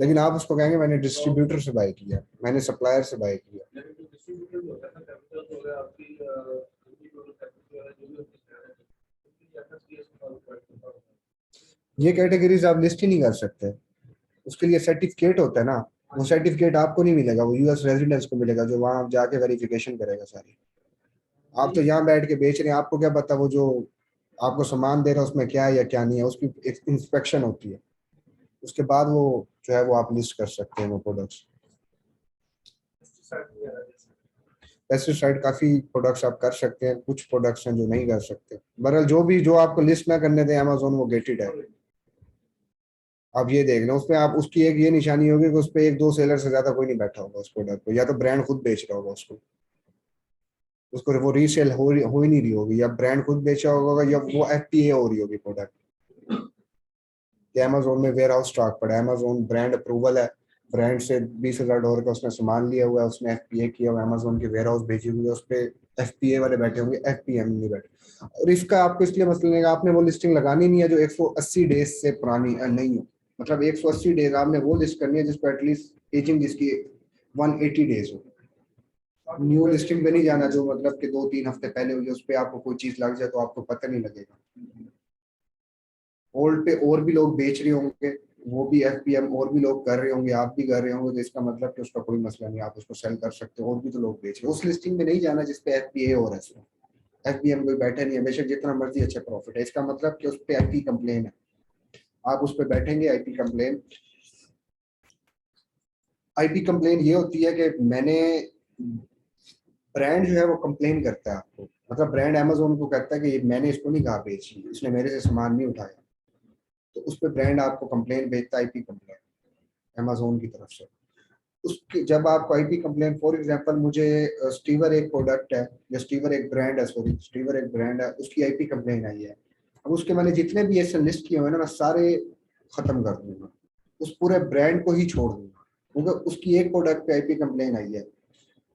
लेकिन आप उसको कहेंगे मैंने डिस्ट्रीब्यूटर से बाय किया, मैंने सप्लायर से बाय किया। ये कैटेगरीज आप लिस्ट ही नहीं कर सकते, उसके लिए सर्टिफिकेट होता है ना, वो सर्टिफिकेट आपको नहीं मिलेगा, वो यूएस रेजिडेंट्स को मिलेगा जो वहां जाके वेरिफिकेशन करेगा सारी। आप तो यहाँ बैठ के बेच रहे हैं, आपको क्या पता वो जो आपको सामान दे रहा है उसमें क्या है या क्या नहीं है, उसकी एक इंस्पेक्शन होती है, उसके बाद वो जो है वो आप लिस्ट कर सकते हैं वो प्रोडक्ट्स। पेस्टिसाइड काफी प्रोडक्ट्स आप कर सकते हैं, कुछ प्रोडक्ट्स हैं जो नहीं कर सकते, बहरहाल जो भी जो आपको लिस्ट ना करने दें अमेजोन वो गेटेड है। आप ये देख लें उसमें, आप उसकी एक ये निशानी होगी कि उस पर एक दो सेलर से ज्यादा कोई नहीं बैठा होगा उस प्रोडक्ट को, या तो ब्रांड खुद बेच रहा होगा उसको, उसको वो रीसेल हो ही नहीं रही होगी, या ब्रांड खुद बेचा होगा या वो FTA हो रही होगी प्रोडक्ट, कि अमेजोन में वेयर हाउस स्टॉक पड़ा है, अमेजोन ब्रांड अप्रूवल है, ब्रांड से $20,000 का उसने सामान लिया हुआ है, उसने एफपीए किया हुआ है, अमेजोन के वेयर हाउस भेजी हुई है, उस पर एफपीए वाले बैठे होंगे, एफपीएम नहीं बैठे। और इसका आपको इसलिए मसला नहीं है, आपने वो लिस्टिंग लगानी नहीं है जो 180 डेज से पुरानी नहीं हो। मतलब 180 डेज आपने वो लिस्ट करनी है जिसको एटलीस्ट एजिंग जिसकी 180 डेज हो। न्यू लिस्टिंग पे नहीं जाना जो मतलब कि 2-3 हफ्ते पहले हुई है, उस पर आपको कोई चीज लग जाए तो आपको पता नहीं लगेगा। ओल्ड पे और भी लोग बेच रहे होंगे, वो भी एफपीएम और भी लोग कर रहे होंगे, आप भी कर रहे होंगे, तो इसका मतलब कि उसका कोई मसला नहीं, आप उसको सेल कर सकते हो, और भी तो लोग बेच रहे हैं। उस लिस्टिंग में नहीं जाना जिसपे एफपीए हो रहा है, एफपीएम कोई बैठे नहीं है, बेशक जितना मर्जी अच्छा प्रॉफिट है, इसका मतलब कि उस पर आईपी कंप्लेन है, आप उस पर बैठेंगे आईपी कंप्लेन। आईपी कंप्लेन ये होती है कि मैंने ब्रांड जो है वो कंप्लेन करता है आपको, मतलब ब्रांड अमेजोन को कहता है कि मैंने इसको नहीं कहा बेची, इसने मेरे से सामान नहीं उठाया, तो उस पर ब्रांड आपको कंप्लेन भेजता है, आईपी कंप्लेन अमेजोन की तरफ से। उसकी जब आपको आईपी कंप्लेन, फॉर एग्जांपल मुझे स्टीवर एक प्रोडक्ट है, या स्टीवर एक ब्रांड है, सॉरी स्टीवर एक ब्रांड है, उसकी आईपी कंप्लेन आई है। अब उसके मैंने जितने भी ऐसे लिस्ट किए हुए ना, मैं सारे खत्म कर दूंगा, उस पूरे ब्रांड को ही छोड़ दूंगा, क्योंकि उसकी एक प्रोडक्ट पे आईपी कंप्लेन आई है।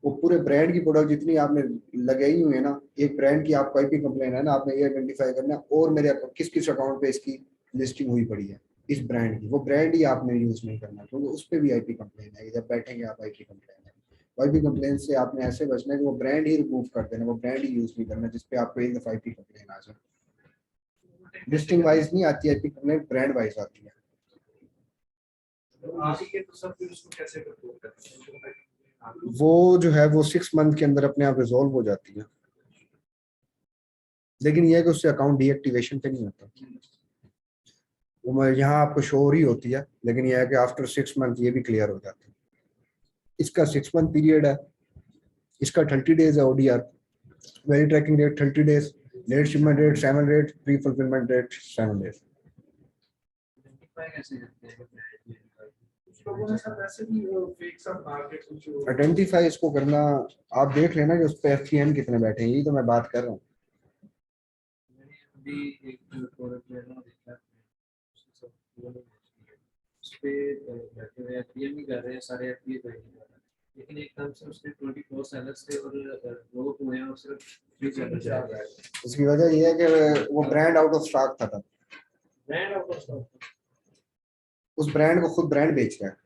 वो पूरे ब्रांड की प्रोडक्ट जितनी आपने लगाई हुई है ना, एक ब्रांड की आपको आईपी कंप्लेन है ना, आपने ये आइडेंटिफाई करना है और मेरे किस किस अकाउंट पे इसकी लिस्टिंग हुई पड़ी है इस ब्रांड की, वो ब्रांड ही आपने यूज नहीं करना, क्योंकि उस पर भी आईपी कंप्लेन है। जब बैठेंगे आप आईपी कंप्लेन है, आईपी कंप्लेन से आपने ऐसे बचना है कि वो ब्रांड ही रिमूव कर देना, वो ब्रांड ही यूज नहीं करना जिसपे आपको एक दफा आईपी कंप्लेन आ जाए। लिस्टिंग वाइज नहीं आती आईपी कंप्लेन, ब्रांड वाइज आती है। आगे के तो सब फिर उसको कैसे कंट्रोल करते हैं? वो जो है वो 6 मंथ के अंदर अपने आप रिजोल्व हो जाती है, लेकिन ये है कि उससे अकाउंट डीएक्टिवेशन पे नहीं होता, वो यहाँ आपको शो हो रही होती है, लेकिन यह है कि आफ्टर 6 मंथ ये भी क्लियर हो जाता है। इसका 6 मंथ पीरियड है, इसका 30 डेज है ODR, very tracking date 30 days, late shipment date 7 days, pre fulfilment date 7 days. Identify कैसे करते हैं कुछ लोगों ने सब ऐसे भी फेक सब मार्केट कुछ आइडेंटिफाई इसको करना, आप देख लेना कि उस पर एफसीएन कितने बैठे हैं, यही तो मैं बात कर रहा हूँ। मैंने अभी एक प्रोडक्ट है ना देखा, उस पे बैठे हुए एफपीए भी कर रहे हैं, सारे एफपीए कर रहे हैं, लेकिन एक तरफ से उसके 24 सेलर्स थे और ग्रोथ हुए हैं और सिर्फ 3 सेलर्स जा रहा है। उसकी वजह यह है कि वो ब्रांड आउट ऑफ स्टॉक था तब, ब्रांड आउट ऑफ स्टॉक, उस ब्रांड को खुद ब्रांड बेच रहा है,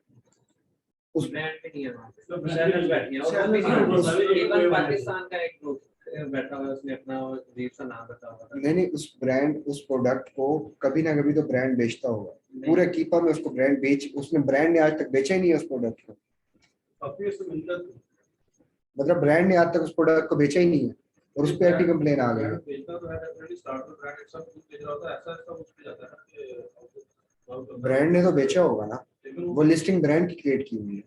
उस ब्रांड पे नहीं है वहाँ पे सेलर्स बैठे हैं और वो भी नहीं, इवन पाकिस्तान का एक ग्रुप बैठा हुआ है, उसने अपना अजीब सा नाम रखा हुआ था। नहीं उस ब्रांड उस प्रोडक्ट को कभी ना कभी तो ब्रांड बेचता होगा, पूरे कीपर में उसको ब्रांड बेच, उसने ब्रांड ने आज तक बेचा ही नहीं है उस प्रोडक्ट को, मतलब ब्रांड ने आज तक उस प्रोडक्ट को बेचा ही नहीं है और उस पे आईपी कंप्लेन आ गई है। ब्रांड ने तो बेचा होगा ना, वो लिस्टिंग ब्रांड की क्रिएट की हुई है।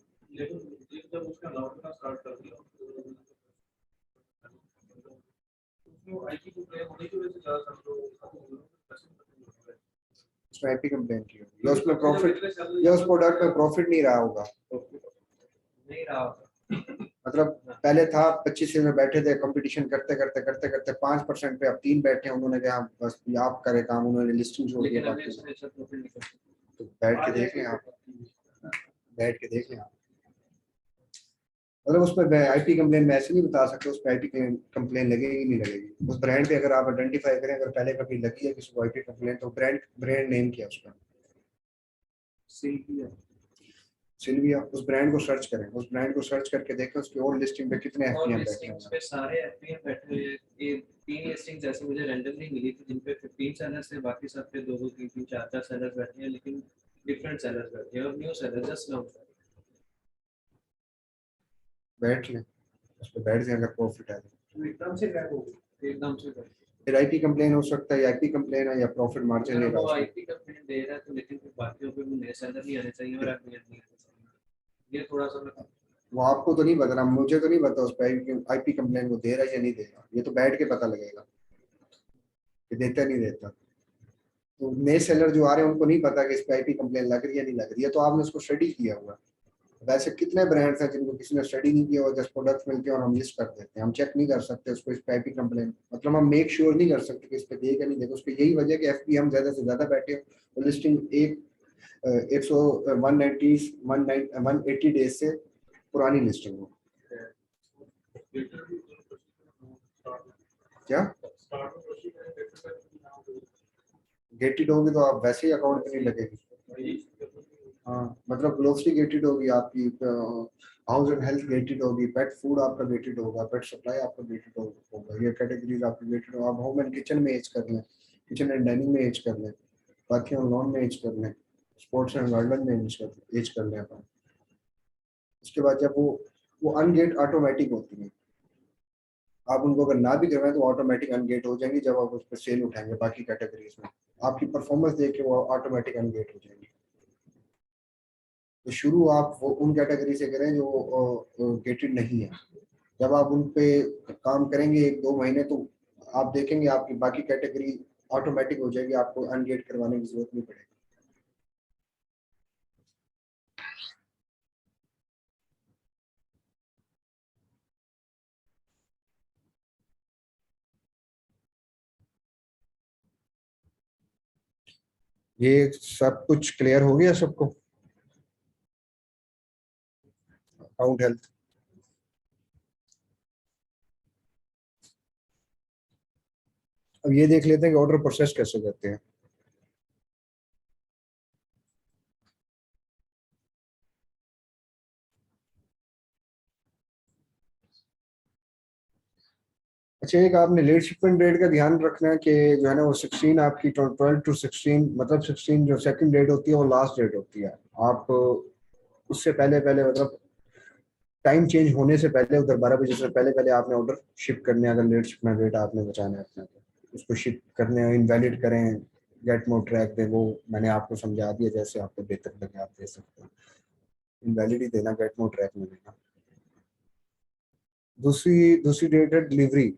उसमें आईपी कंप्लेन की होगी, या उसमें प्रॉफिट, या उस प्रोडक्ट में प्रॉफिट नहीं रहा होगा, नहीं रहा होगा। मतलब पहले था 25 में बैठे थे, कंपटीशन करते करते करते करते 5% पे अब 3 बैठे, उन्होंने कहा बस आप करे काम, उन्होंने लिस्टिंग छोड़ दी बाकी। तो बैठ के देख लें आप, बैठ के देख लें आप, मतलब उस पर आईपी कंप्लेन मैं ऐसे नहीं बता सकता, उस पर आईपी कंप्लेन लगेगी नहीं लगेगी। उस ब्रांड पे अगर आप आइडेंटिफाई करें, अगर पहले कभी लगी है किसी को आईपी कंप्लेन, तो ब्रांड ब्रांड नेम क्या है उसका, सिल्विया, उस ब्रांड को सर्च करें, उस ब्रांड को सर्च करके देखें उसकी और लिस्टिंग पे कितने एफपीएम बैठे हैं। लिस्टिंग्स पे सारे एफपीएम बैठे हुए हैं, ये 3 लिस्टिंग्स ऐसे मुझे रैंडमली मिली थी जिन पे 15 सेलर्स थे, बाकी सब पे 2 2 3 3 4 4 सेलर्स बैठे हैं, लेकिन डिफरेंट सेलर्स बैठे हैं और न्यू सेलर जस्ट नाउ बैठ लें, उस पर बैठ जाए, अगर प्रॉफिट है तो एकदम से गायब हो गए, एकदम से गायब। फिर आईपी कंप्लेन हो सकता है, आईपी कंप्लेन है या प्रॉफिट मार्जिन अगर लेगा वो उसमें। आईपी कंप्लेन दे रहा है तो लेकिन फिर बाकियों पे वो नए सेलर नहीं आने चाहिए और एफपीएम नहीं आने चाहिए, ये थोड़ा सा मैं वो आपको तो नहीं बता रहा, मुझे तो नहीं पता उस पर आईपी कंप्लेन वो दे रहा है या नहीं दे रहा, ये तो बैठ के पता लगेगा कि देता नहीं देता। तो नए सेलर जो आ रहे हैं उनको नहीं पता कि इस पे आईपी कंप्लेन लग रही है नहीं लग रही है, तो आपने उसको स्टडी किया हुआ, वैसे कितने ब्रांड्स हैं जिनको किसी ने स्टडी नहीं किया और जस्ट प्रोडक्ट्स मिलते हैं और हम लिस्ट कर देते हैं, हम चेक नहीं कर सकते उसको, इस पे आईपी कंप्लेन, मतलब हम मेक श्योर नहीं कर सकते कि इस पे देगा नहीं देगा। उसकी यही वजह है कि एफपी हम ज्यादा से ज्यादा बैठे हो और लिस्टिंग एक 100 190 180 डेज से पुरानी लिस्टिंग हो। क्या गेटेड होगी तो आप वैसे ही अकाउंट पे नहीं लगेगी। हाँ, मतलब ग्लोसरी गेटेड होगी आपकी, हाउस एंड हेल्थ गेटेड होगी, पेट फूड आपका गेटेड होगा, पेट सप्लाई आपका गेटेड होगा, ये कैटेगरीज आपकी गेटेड होगा। आप होम एंड किचन में एज कर लें, किचन एंड डाइनिंग में एज कर लें, बाकी हम लॉन में एज कर लें, स्पोर्ट्स एंड गार्डन में एज कर लें अपन। उसके बाद जब वो अनगेट ऑटोमेटिक होती है, आप उनको अगर ना भी करवाएं तो ऑटोमेटिक अनगेट हो जाएंगी जब आप उस पर सेल उठाएंगे बाकी कैटेगरीज में, आपकी परफॉर्मेंस देख के वो ऑटोमेटिक अनगेट हो जाएंगी। तो शुरू आप वो उन कैटेगरी से करें जो गेटेड नहीं है। जब आप उन पे काम करेंगे 1-2 महीने तो आप देखेंगे आपकी बाकी कैटेगरी ऑटोमेटिक हो जाएगी, आपको अनगेट करवाने की जरूरत नहीं पड़ेगी। ये सब कुछ क्लियर हो गया सबको? अकाउंट हेल्थ अब ये देख लेते हैं कि ऑर्डर प्रोसेस कैसे करते हैं। अच्छा, एक आपने लेट शिपमेंट डेट का ध्यान रखना है कि जो है ना वो 16 आपकी 12 to 16, मतलब 16 जो सेकंड डेट होती है वो लास्ट डेट होती है। आप उससे पहले पहले मतलब टाइम चेंज होने से पहले उधर 12 बजे से पहले पहले आपने ऑर्डर शिप करने हैं। अगर लेट शिपमेंट डेट आपने बचाना है अपना तो उसको शिप करने हैं, इनवैलिड करें, गेट मोर ट्रैक दें, वो मैंने आपको समझा दिया, जैसे आपको बेहतर लगे आप दे सकते हैं। इनवैलिड ही देना, गेट मोर ट्रैक में देना। दूसरी दूसरी डेट है डिलीवरी।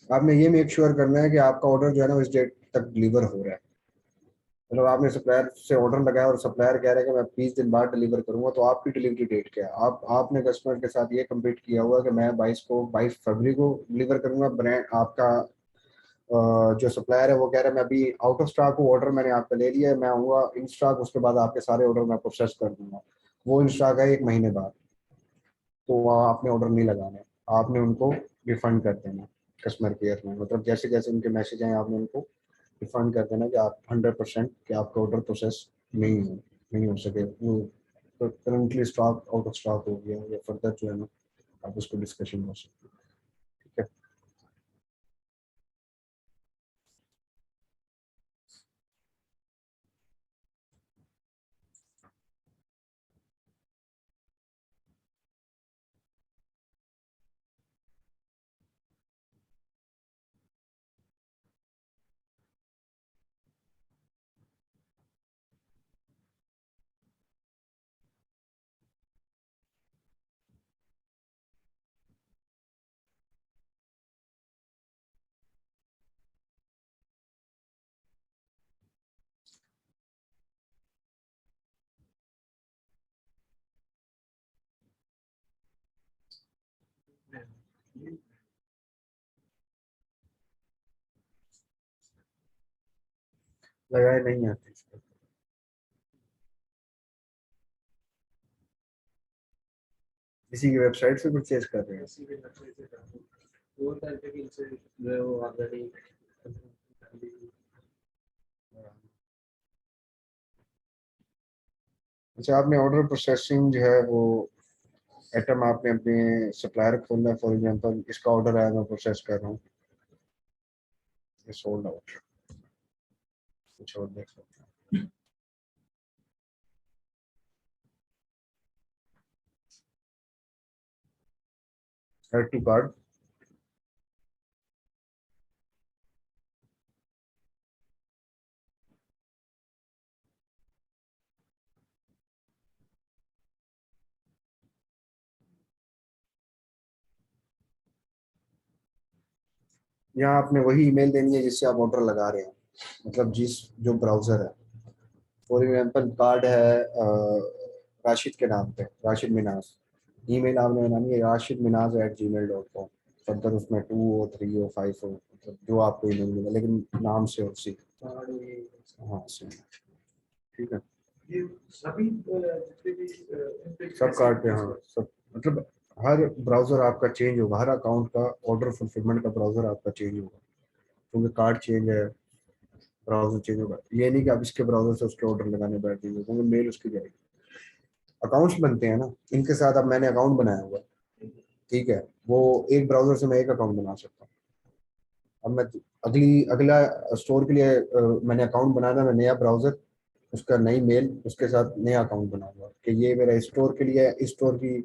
आपने ये मेक श्योर करना है कि आपका ऑर्डर जो है ना इस डेट तक डिलीवर हो रहा है। मतलब आपने सप्लायर से ऑर्डर लगाया और सप्लायर कह रहा है कि मैं 20 दिन बाद डिलीवर करूंगा, तो आपकी डिलीवरी डेट क्या है? आपने कस्टमर के साथ ये कम्प्लीट किया हुआ कि मैं 22 फरवरी को डिलीवर करूंगा। ब्रांड आपका जो सप्लायर है वो कह रहा है मैं अभी आउट ऑफ स्टॉक हूँ, ऑर्डर मैंने आपका ले लिया है, मैं आऊँगा इन स्टॉक, उसके बाद आपके सारे ऑर्डर मैं प्रोसेस कर दूंगा। वो इन स्टॉक है 1 महीने बाद, तो वहाँ आपने ऑर्डर नहीं लगाना है, आपने उनको रिफंड कर देना कस्टमर केयर में। मतलब जैसे जैसे उनके मैसेज आए आपने उनको रिफंड कर देना कि आप 100% कि आपका ऑर्डर प्रोसेस नहीं हो सके, वो तो currently stock out of stock हो गया या फर्दर जो है ना आप उसको डिस्कशन हो सकते हैं। ठीक है, लगाए नहीं आते इस पर। किसी की वेबसाइट से परचेज कर रहे हैं? किसी भी नक्शे से करते हैं। वो तरीके की इनसे जो है वो ऑलरेडी अच्छा, आपने ऑर्डर प्रोसेसिंग जो है वो आइटम आपने अपने सप्लायर खोलना है, फॉर एग्जांपल इसका ऑर्डर आया मैं प्रोसेस कर रहा हूँ, ये सोल्ड आउट, कुछ और देख सकते हैं। ऐड टू कार्ड, यहाँ आपने वही ईमेल देनी है जिससे आप ऑर्डर लगा रहे हैं, मतलब जिस जो ब्राउजर है। फॉर एग्जांपल कार्ड है राशिद के नाम पे, राशिद मिनाज। ईमेल आपने बनानी है rashidminaz@gmail.com। फर्दर उसमें 2 हो, 3 हो, 5 हो, मतलब जो आपको ईमेल मिले, लेकिन नाम से हो उसी। हाँ सही, ठीक है। ये सभी जितने भी इन पे सब कार्ड पे, हाँ सब, मतलब हर ब्राउजर आपका चेंज होगा, हर अकाउंट का ऑर्डर फुलफिलमेंट का ब्राउजर आपका चेंज होगा, क्योंकि कार्ड चेंज है, ब्राउजर चेंज होगा। ये नहीं कि आप इसके ब्राउजर से उसके ऑर्डर लगाने बैठ जाइए, क्योंकि मेल उसकी जाएगी। अकाउंट्स बनते हैं ना, इनके साथ अब मैंने अकाउंट बनाया हुआ है, ठीक है, वो एक ब्राउजर से मैं एक अकाउंट बना सकता हूँ। अब मैं अगला स्टोर के लिए मैंने अकाउंट बनाना, मैं नया ब्राउजर, उसका नई मेल, उसके साथ नया अकाउंट बनाऊंगा कि ये मेरा स्टोर के लिए, इस स्टोर की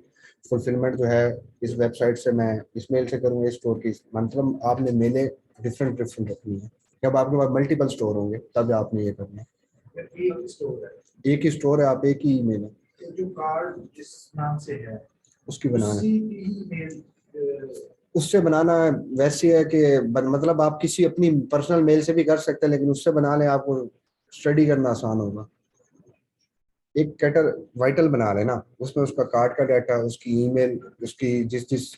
फुलफिलमेंट जो है इस वेबसाइट से मैं इस मेल से करूँगा, इस स्टोर की, मतलब आपने मेलें डिफरेंट डिफरेंट रखनी है। जब आपके पास मल्टीपल स्टोर होंगे तब आपने ये करना है। एक स्टोर है, एक ही स्टोर है, आप एक ही ईमेल है तो जो कार्ड जिस नाम से है उसकी बनाना है, उसी की ही मेल उससे बनाना है। वैसे है कि मतलब आप किसी अपनी पर्सनल मेल से भी कर सकते हैं, लेकिन उससे बना लें, आपको स्टडी करना आसान होगा। एक कैटर वाइटल बना लेना, उसमें उसका कार्ड का डाटा, उसकी ईमेल, उसकी जिस जिस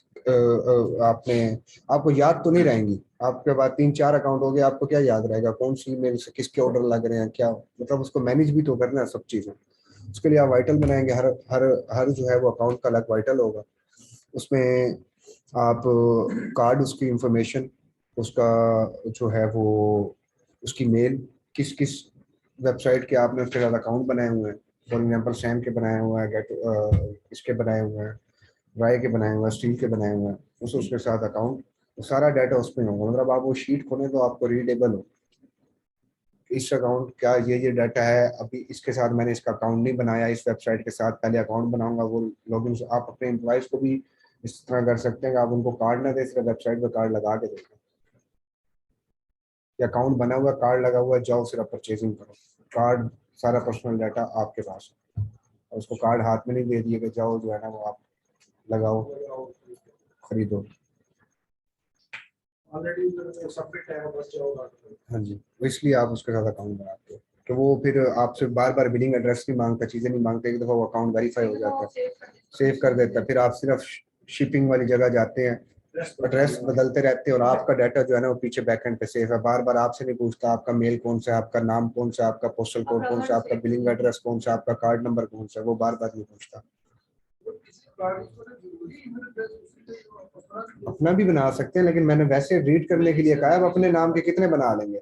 आपने, आपको याद तो नहीं रहेंगी, आपके पास 3-4 अकाउंट हो गए, आपको क्या याद रहेगा कौन सी ईमेल से किसके ऑर्डर लग रहे हैं, क्या मतलब उसको मैनेज भी तो करना है सब चीज़ें। उसके लिए आप वाइटल बनाएंगे, हर हर हर जो है वो अकाउंट का अलग वाइटल होगा। उसमें आप कार्ड, उसकी इंफॉर्मेशन, उसका जो है वो, उसकी मेल, किस किस वेबसाइट के आपने उसके साथ अकाउंट बनाए हुए हैं, फॉर एग्जांपल सैम के बनाए हुए हैं, इसके बनाए हुए हैं, राय के बनाए हुए हैं, स्टील के बनाए हुए हैं, उसके साथ अकाउंट, वो सारा डाटा उसमें होगा। मतलब आप वो शीट खोलें तो आपको रीडेबल हो, इस अकाउंट क्या ये डाटा है, अभी इसके साथ मैंने इसका अकाउंट नहीं बनाया, इस वेबसाइट के साथ पहले अकाउंट बनाऊंगा, वो लॉगिन। आप अपने एम्प्लॉयज को भी इस तरह कर सकते हैं कि आप उनको कार्ड ना दें, सिर्फ वेबसाइट पे कार्ड लगा के देखें, या अकाउंट बना हुआ कार्ड लगा हुआ, जाओ सिर्फ परचेजिंग करो, कार्ड सारा पर्सनल डाटा आपके पास है, और उसको कार्ड हाथ में नहीं दे दिए कि जाओ जो है ना वो आप लगाओ, खरीदो। ऑलरेडी सबमिट है, बस जाओ। हाँ जी, तो इसलिए आप उसके साथ अकाउंट बनाते हो, तो वो फिर आपसे बार बार बिलिंग एड्रेस नहीं मांगता, चीज़ें नहीं मांगता, एक दफ़ा वो अकाउंट वेरीफाई हो जाता है, सेव कर देता है, फिर आप सिर्फ शिपिंग वाली जगह जाते हैं, एड्रेस बदलते रहते हैं, और आपका डाटा जो है ना वो पीछे बैकएंड पे सेव है, बार बार आपसे नहीं पूछता आपका मेल कौन सा है, आपका नाम कौन सा है, आपका पोस्टल कोड कौन सा है, आपका बिलिंग एड्रेस कौन सा है, आपका कार्ड नंबर कौन सा है, वो बार बार नहीं पूछता। अपना भी बना सकते हैं, लेकिन मैंने वैसे रीड करने के लिए कहा है, अब अपने नाम के कितने बना लेंगे,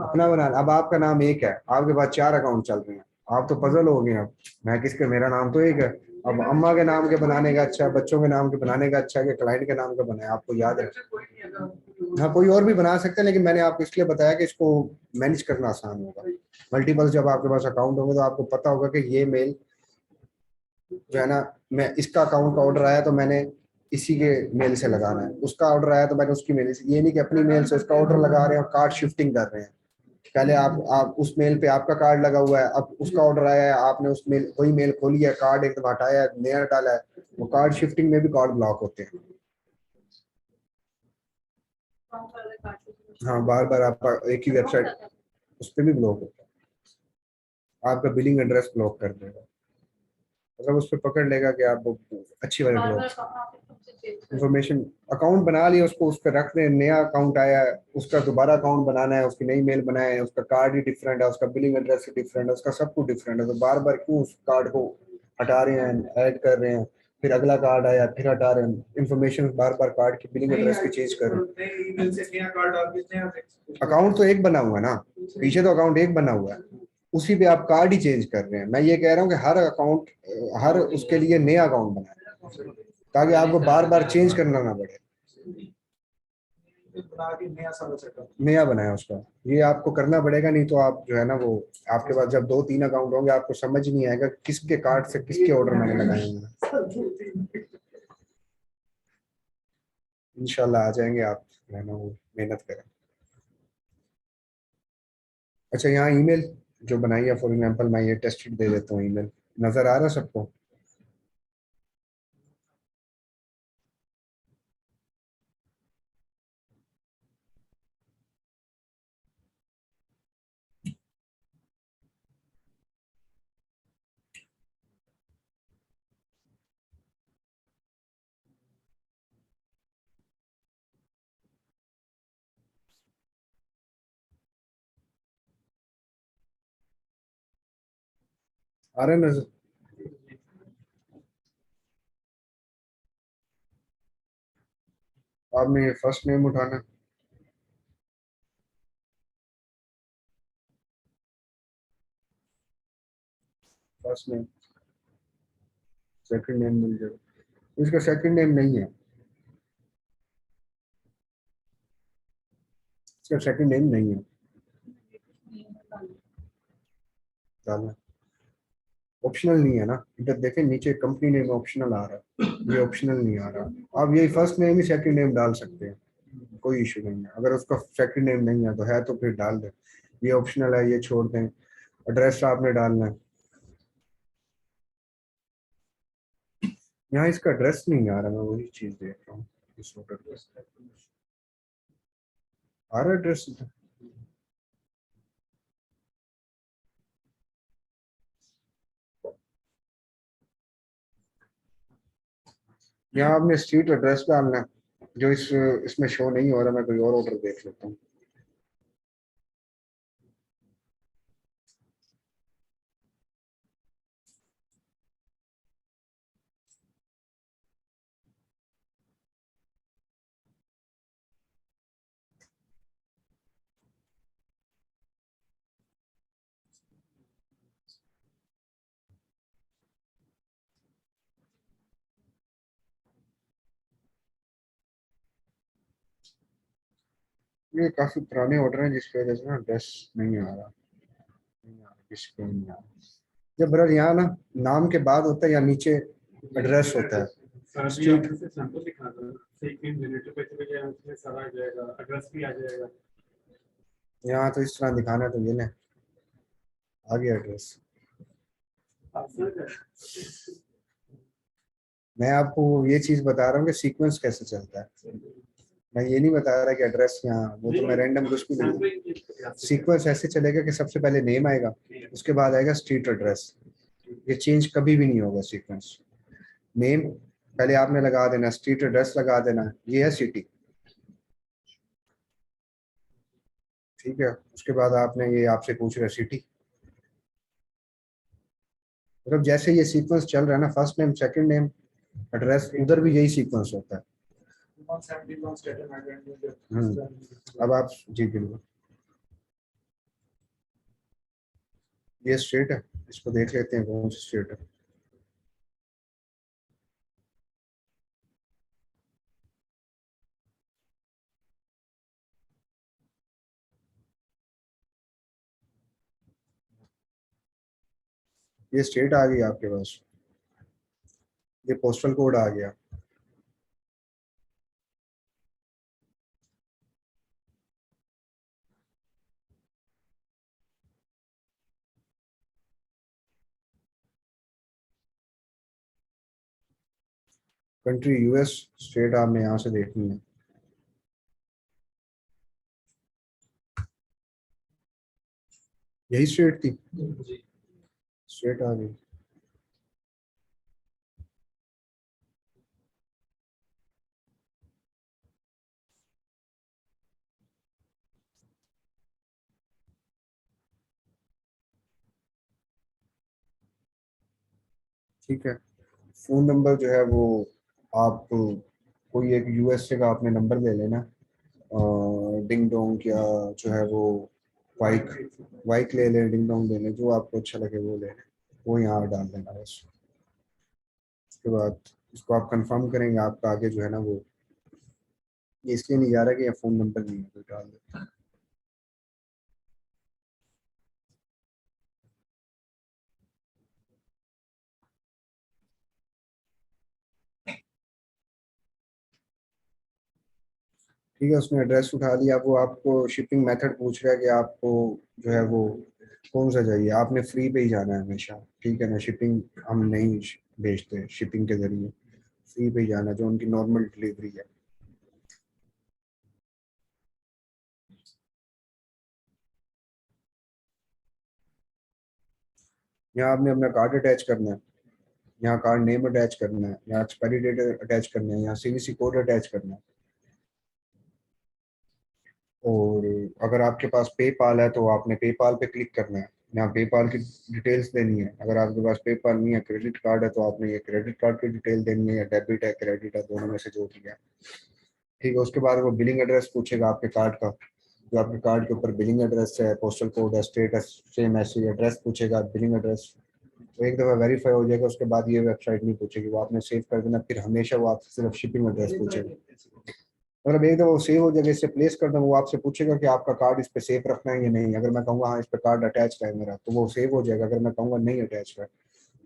अपना बना। अब आपका नाम एक है, आपके पास 4 अकाउंट चल रहे हैं, आप तो पजल हो गए। अब मैं किसके, मेरा नाम तो एक है, अब अम्मा के नाम के बनाने का अच्छा है, बच्चों के नाम के बनाने का अच्छा है, कि क्लाइंट के नाम का बनाए, आपको याद है। हाँ कोई और भी बना सकते हैं, लेकिन मैंने आपको इसलिए बताया कि इसको मैनेज करना आसान होगा। मल्टीपल जब आपके पास अकाउंट होगा तो आपको पता होगा कि ये मेल जो है ना, मैं इसका अकाउंट का ऑर्डर आया तो मैंने इसी के मेल से लगाना है, उसका ऑर्डर आया तो मैंने उसकी मेल से, ये नहीं कि अपनी मेल से उसका ऑर्डर लगा रहे हैं और कार्ड शिफ्टिंग कर रहे हैं। पहले आप उस मेल पे आपका कार्ड लगा हुआ है, अब उसका ऑर्डर आया है, आपने उस मेल, वही मेल खोली है, कार्ड एकदम हटाया है, नया डाला है, वो कार्ड शिफ्टिंग में भी कार्ड ब्लॉक होते हैं। हाँ बार बार आपका एक ही वेबसाइट, उस पर भी ब्लॉक होता है, आपका बिलिंग एड्रेस ब्लॉक कर देगा, मतलब उस पर पकड़ लेगा कि आप अच्छी वाली इंफॉर्मेशन, अकाउंट बना लिया, उसको उस पर रख दें, नया अकाउंट आया है, उसका दोबारा अकाउंट बनाना है, उसकी नई मेल बनाए है, उसका कार्ड ही डिफरेंट है, उसका बिलिंग एड्रेस ही डिफरेंट है, उसका सब कुछ डिफरेंट है, तो बार बार क्यों उस कार्ड को हटा रहे हैं, ऐड कर रहे हैं, फिर अगला कार्ड आया फिर हटा रहे हैं, इंफॉर्मेशन बार बार कार्ड की बिलिंग एड्रेस की चेंज कर रहे हैं। अकाउंट तो एक बना हुआ है ना, पीछे तो अकाउंट एक बना हुआ है, उसी पे आप कार्ड ही चेंज कर रहे हैं। मैं ये कह रहा हूँ कि हर अकाउंट, हर उसके लिए नया अकाउंट बनाए, ताकि आपको बार बार चेंज करना ना पड़े, नया बनाया उसका, ये आपको करना पड़ेगा, नहीं तो आप जो है ना वो, आपके पास जब 2-3 अकाउंट होंगे आपको समझ नहीं आएगा किसके कार्ड से किसके ऑर्डर मैंने लगाए हैं। इंशाल्लाह आ जाएंगे आप, जो है ना वो मेहनत करें। अच्छा यहाँ ईमेल जो बनाई है, फॉर एग्जांपल मैं ये टेस्टेड दे देता हूँ, ईमेल नजर आ रहा है सबको। आ रहे नजर? आपने फर्स्ट नेम उठाना, फर्स्ट नेम, सेकंड नेम मिल जाएगा। इसका सेकंड नेम नहीं है, इसका सेकंड नेम नहीं है। डालना ऑप्शनल नहीं है ना, इधर देखें नीचे कंपनी नेम ऑप्शनल आ रहा है, ये ऑप्शनल नहीं आ रहा। आप यही फर्स्ट नेम ही सेकंड नेम डाल सकते हैं, कोई इशू नहीं है। अगर उसका सेकंड नेम नहीं है तो फिर डाल दें, ये ऑप्शनल है, ये छोड़ दें। एड्रेस आपने डालना है, यहाँ इसका एड्रेस नहीं आ रहा, मैं वही चीज देख रहा हूँ। इस एड्रेस आ रहा एड्रेस, यहाँ आपने स्ट्रीट एड्रेस डालना है, जो इसमें शो नहीं हो रहा। मैं कोई और ऑर्डर देख लेता हूँ। ये काफी पुराने ऑर्डर हैं जिसकी वजह से ना एड्रेस नहीं आ रहा, नहीं आ रहा, किसको नहीं आ रहा। जब ब्रदर यहाँ ना नाम के बाद होता है या नीचे एड्रेस होता है, स्ट्रीट, सैंपल दिखा दो, सेकंड जनरेटर पे चले जाए, उसमें सारा आ जाएगा, एड्रेस भी आ जाएगा। यहाँ तो इस तरह दिखाना है, तो ये ना आ गया एड्रेस। मैं आपको ये चीज बता रहा हूँ कि सीक्वेंस कैसे चलता है, मैं ये नहीं बता रहा कि एड्रेस यहाँ, वो तो मैं रैंडम कुछ भी नहीं। सीक्वेंस ऐसे चलेगा कि सबसे पहले नेम आएगा, उसके बाद आएगा स्ट्रीट एड्रेस। ये चेंज कभी भी नहीं होगा सीक्वेंस। नेम पहले आपने लगा देना, स्ट्रीट एड्रेस लगा देना, ये है सिटी, ठीक है। उसके बाद आपने ये आपसे पूछ रहा है सिटी, मतलब जैसे ये सीक्वेंस चल रहा है ना, first name second name address, उधर भी यही सीक्वेंस होता है। अब आप जी बिल्कुल, ये स्ट्रेट है, इसको देख लेते हैं कौन सी स्ट्रेट है। ये स्टेट आ गई आपके पास, ये पोस्टल कोड आ गया। कंट्री यूएस, स्टेट आपने यहाँ से देखनी है। यही स्टेट थी, स्टेट आ गई, ठीक है। फोन नंबर जो है वो आप कोई एक यूएसए का आपने नंबर ले लेना, डिंग डोंग या जो है वो वाइक, वाइक ले लें, डिंग डोंग ले लें, जो आपको अच्छा लगे वो ले लें, वो यहाँ डाल देना बस। उसके बाद इसको आप कंफर्म करेंगे, आपका आगे जो है ना वो, ये इसलिए नहीं जा रहा कि ये फ़ोन नंबर नहीं है, तो डाल दें। ठीक है, उसने एड्रेस उठा लिया, वो आपको शिपिंग मेथड पूछ रहा है कि आपको जो है वो कौन सा चाहिए। आपने फ्री पे ही जाना है हमेशा, ठीक है ना, शिपिंग हम नहीं भेजते शिपिंग के जरिए, फ्री पे ही जाना है, जो उनकी नॉर्मल डिलीवरी है। यहाँ आपने अपना कार्ड अटैच करना है, यहाँ कार्ड नेम अटैच करना है, यहाँ एक्सपायरी डेट अटैच करना है, यहाँ सीवीसी कोड अटैच करना है। और अगर आपके पास पेपाल है तो आपने पेपाल पे क्लिक करना है, यहाँ पेपाल की डिटेल्स देनी है। अगर आपके पास पेपाल नहीं है, क्रेडिट कार्ड है, तो आपने ये क्रेडिट कार्ड की डिटेल देनी है, या डेबिट है क्रेडिट है, दोनों में से जो भी है। ठीक है, उसके बाद वो बिलिंग एड्रेस पूछेगा आपके कार्ड का, जो आपके कार्ड के ऊपर बिलिंग एड्रेस है, पोस्टल कोड है, स्टेट है, सेम ऐसे एड्रेस पूछेगा, बिलिंग एड्रेस। तो एक दफ़ा वेरीफाई हो जाएगा, उसके बाद ये वेबसाइट नहीं पूछेगी, वो आपने सेव कर देना, फिर हमेशा वो आपसे सिर्फ शिपिंग एड्रेस पूछेगा। मतलब एक दफ़ा वो सेव हो जाएगा, इससे प्लेस कर दें, वो आपसे पूछेगा कि आपका कार्ड इस पे सेव रखना है या नहीं। अगर मैं कहूँगा हाँ इस पे कार्ड अटैच है मेरा, तो वो सेव हो जाएगा। अगर मैं कहूँगा नहीं अटैच है,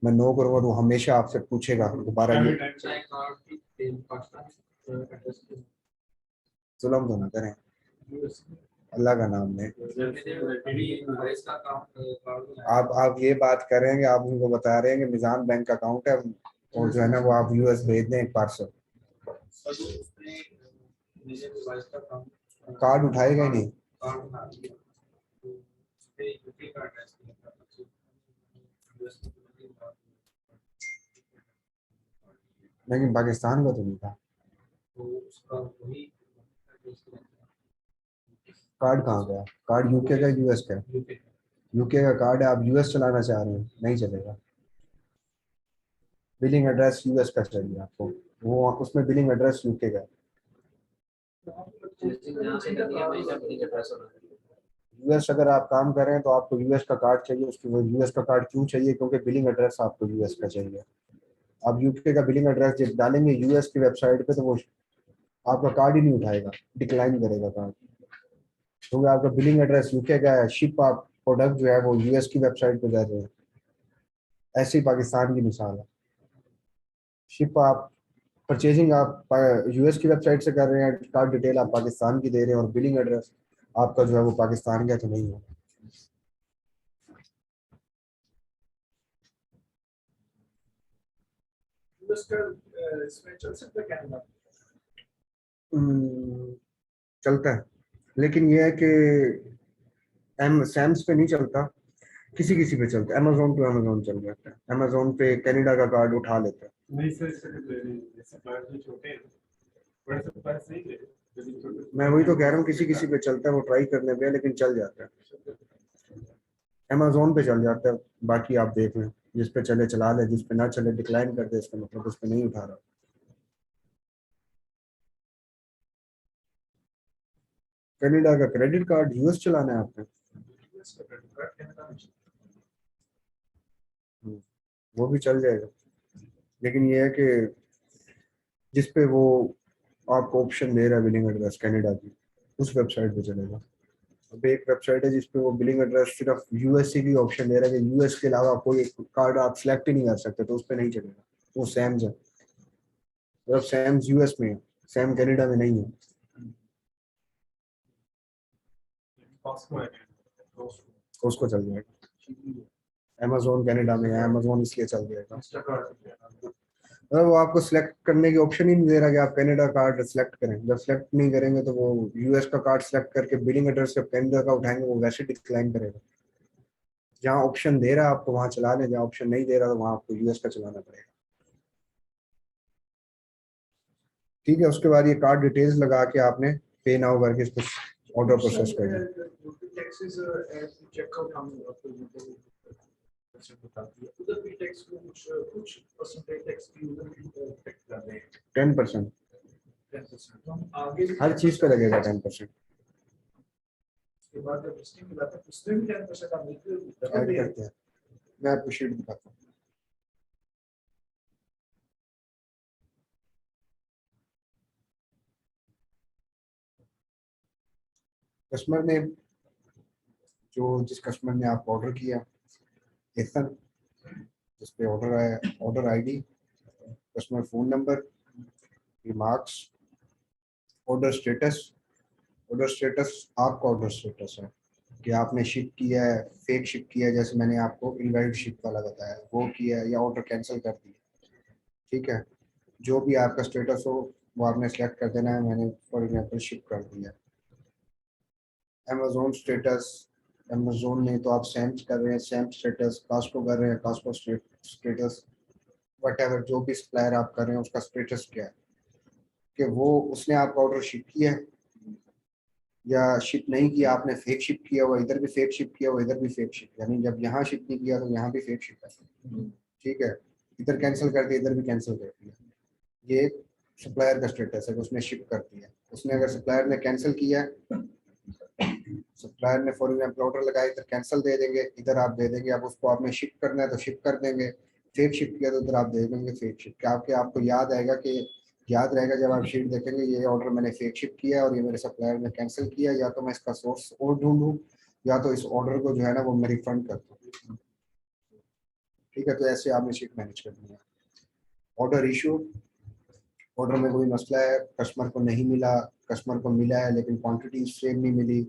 मैं नो करूँगा, तो वो हमेशा आपसे पूछेगा दोबारा ये। जुल्म तो ना करें, अल्लाह का नाम लें। आप ये बात कर रहे हैं कि आप उनको बता रहे हैं कि निज़ाम बैंक का अकाउंट है, और जो है ना वो आप यूएस भेज दें एक पार्सल, कार्ड उठाएगा ही नहीं। लेकिन पाकिस्तान का तो नहीं था। कार्ड कहाँ गया? कार्ड यूके का यूएस का? यूके का कार्ड है, आप यूएस चलाना चाह रहे हैं, नहीं चलेगा। बिलिंग एड्रेस यूएस का चाहिए आपको, वो उसमें बिलिंग एड्रेस यूके का। यूएस अगर आप काम कर रहे हैं तो आपको यूएस का कार्ड चाहिए। उसकी वो यूएस का कार्ड क्यों चाहिए? क्योंकि बिलिंग एड्रेस आपको यूएस का चाहिए। आप यूके का बिलिंग एड्रेस जब डालेंगे यूएस की वेबसाइट पे, तो वो आपका कार्ड ही नहीं उठाएगा, डिक्लाइन करेगा कार्ड, क्योंकि आपका बिलिंग एड्रेस यूके का है। शिप आप प्रोडक्ट जो है वो यूएस की वेबसाइट पे जा रहे हैं। ऐसे ही पाकिस्तान की मिसाल है। शिप आप परचेजिंग आप यूएस की वेबसाइट से कर रहे हैं, कार्ड डिटेल आप पाकिस्तान की दे रहे हैं, और बिलिंग एड्रेस आपका जो है वो पाकिस्तान का तो नहीं है। इसमें चल सकता है कैनडा? हम्म, चलता है, लेकिन ये है कि एम सैम्स पे नहीं चलता, किसी किसी पे चलता है। अमेजोन टू अमेजोन चल जाता है, अमेजोन पे कनाडा का कार्ड उठा लेता है। नहीं सर, इससे सप्लायर जो छोटे हैं, बड़े सप्लायर सही है, लेकिन मैं वही तो कह रहा हूँ, किसी किसी पे चलता है, वो ट्राई करने पे है, लेकिन चल जाता है। अमेजोन पे चल जाता है, बाकी आप देख लें, जिस पे चले चला ले, जिस पे ना चले डिक्लाइन कर दे, इसका मतलब उस पे नहीं उठा रहा। कनाडा का क्रेडिट कार्ड यूएस चलाना है आपने? वो भी चल जाएगा, लेकिन ये है कि जिस पे वो आपको ऑप्शन दे रहा है बिलिंग एड्रेस कनाडा की, उस वेबसाइट पे चलेगा। अब एक वेबसाइट है जिसपे वो बिलिंग एड्रेस सिर्फ यूएसए की ऑप्शन दे रहा है कि यूएस के अलावा कोई कार्ड आप सिलेक्ट ही नहीं कर सकते, तो उस पर नहीं चलेगा। वो सैम्स है, सिर्फ सैम्स यूएस में है, सैम कनाडा में नहीं है। कॉस्को है, कॉस्को तो उसको चल जाएगा। अमेजोन कनाडा में है, अमेजोन इसलिए चल जाएगा। मतलब वो आपको सिलेक्ट करने की ऑप्शन ही नहीं दे रहा कि आप कनाडा कार्ड सिलेक्ट करें। जब सिलेक्ट नहीं करेंगे तो वो यूएस का कार्ड सिलेक्ट करके बिलिंग एड्रेस से कनाडा का उठाएंगे, वो वैसे डिक्लाइन करेगा। जहाँ ऑप्शन दे रहा है आपको वहाँ चला लें, जहाँ ऑप्शन नहीं दे रहा तो वहाँ आपको यूएस का चलाना पड़ेगा। ठीक है, उसके बाद ये कार्ड डिटेल्स लगा के आपने पे नाउ करके इसको ऑर्डर प्रोसेस कर दिया। टैक्सेस चेकआउट हम आपको बताती है, उधर भी टैक्स को कुछ परसेंटेज टैक्स की उधर भी टैक्स कर रहे हैं 10%, 10%। तो हम आगे भी हर चीज पे लगेगा 10%। उसके बाद जब लिस्टिंग की बात है उसमें भी 10% आप ऐड करते हैं। मैं आपको शीट दिखाता हूँ। कस्टमर ने जो जिस कस्टमर ने आपको ऑर्डर किया, एथन, जिस पे ऑर्डर आया, order ID, customer phone number, remarks, order status. Order status आपका ऑर्डर स्टेटस है कि आपने शिप किया है, फेक शिप किया है, जैसे मैंने आपको इनवैलिड शिप वाला बताया, वो किया है, या ऑर्डर कैंसिल कर दिया। ठीक है, जो भी आपका स्टेटस हो वो आपने सेलेक्ट कर देना है। मैंने फॉर एग्जांपल शिप कर दिया। अमेजोन स्टेटस, अमेजोन नहीं तो आप सैम्स कर रहे हैं, सैम स्टेटस, कास्को कर रहे हैं, कास्को स्टेटस, वट एवर जो भी सप्लायर आप कर रहे हैं उसका स्टेटस क्या है, कि वो उसने आपका ऑर्डर शिप किया है, या शिप नहीं किया आपने, फेक शिप किया हुआ, इधर भी फेक शिप किया हुआ, इधर भी फेक शिप, यानी जब यहाँ शिप नहीं किया तो यहाँ भी फेक शिप है। ठीक है, इधर कैंसिल कर दिया, इधर भी कैंसिल कर दिया। ये एक सप्लायर का स्टेटस है कि उसने शिप कर दिया। उसने अगर सप्लायर ने कैंसिल किया, सप्लायर ने फॉर एग्जाम्पल ऑर्डर लगाया, इधर कैंसिल दे देंगे, इधर आप दे देंगे। अब उसको आपने शिप करना है तो शिप कर देंगे, फेक शिप किया तो इधर आप दे देंगे फेक शिप। क्या आपके आपको याद आएगा कि याद रहेगा जब आप शीट देखेंगे ये ऑर्डर मैंने फेक शिप किया है और ये मेरे सप्लायर ने कैंसिल किया, या तो मैं इसका सोर्स और ढूंढूं या तो इस ऑर्डर को जो है ना वो मैं रिफंड कर दूं। ठीक है, तो ऐसे आपने शीट मैनेज करनी है। ऑर्डर इशू, ऑर्डर में कोई मसला है, कस्टमर को नहीं मिला, कस्टमर को मिला है लेकिन क्वांटिटी सेम नहीं मिली,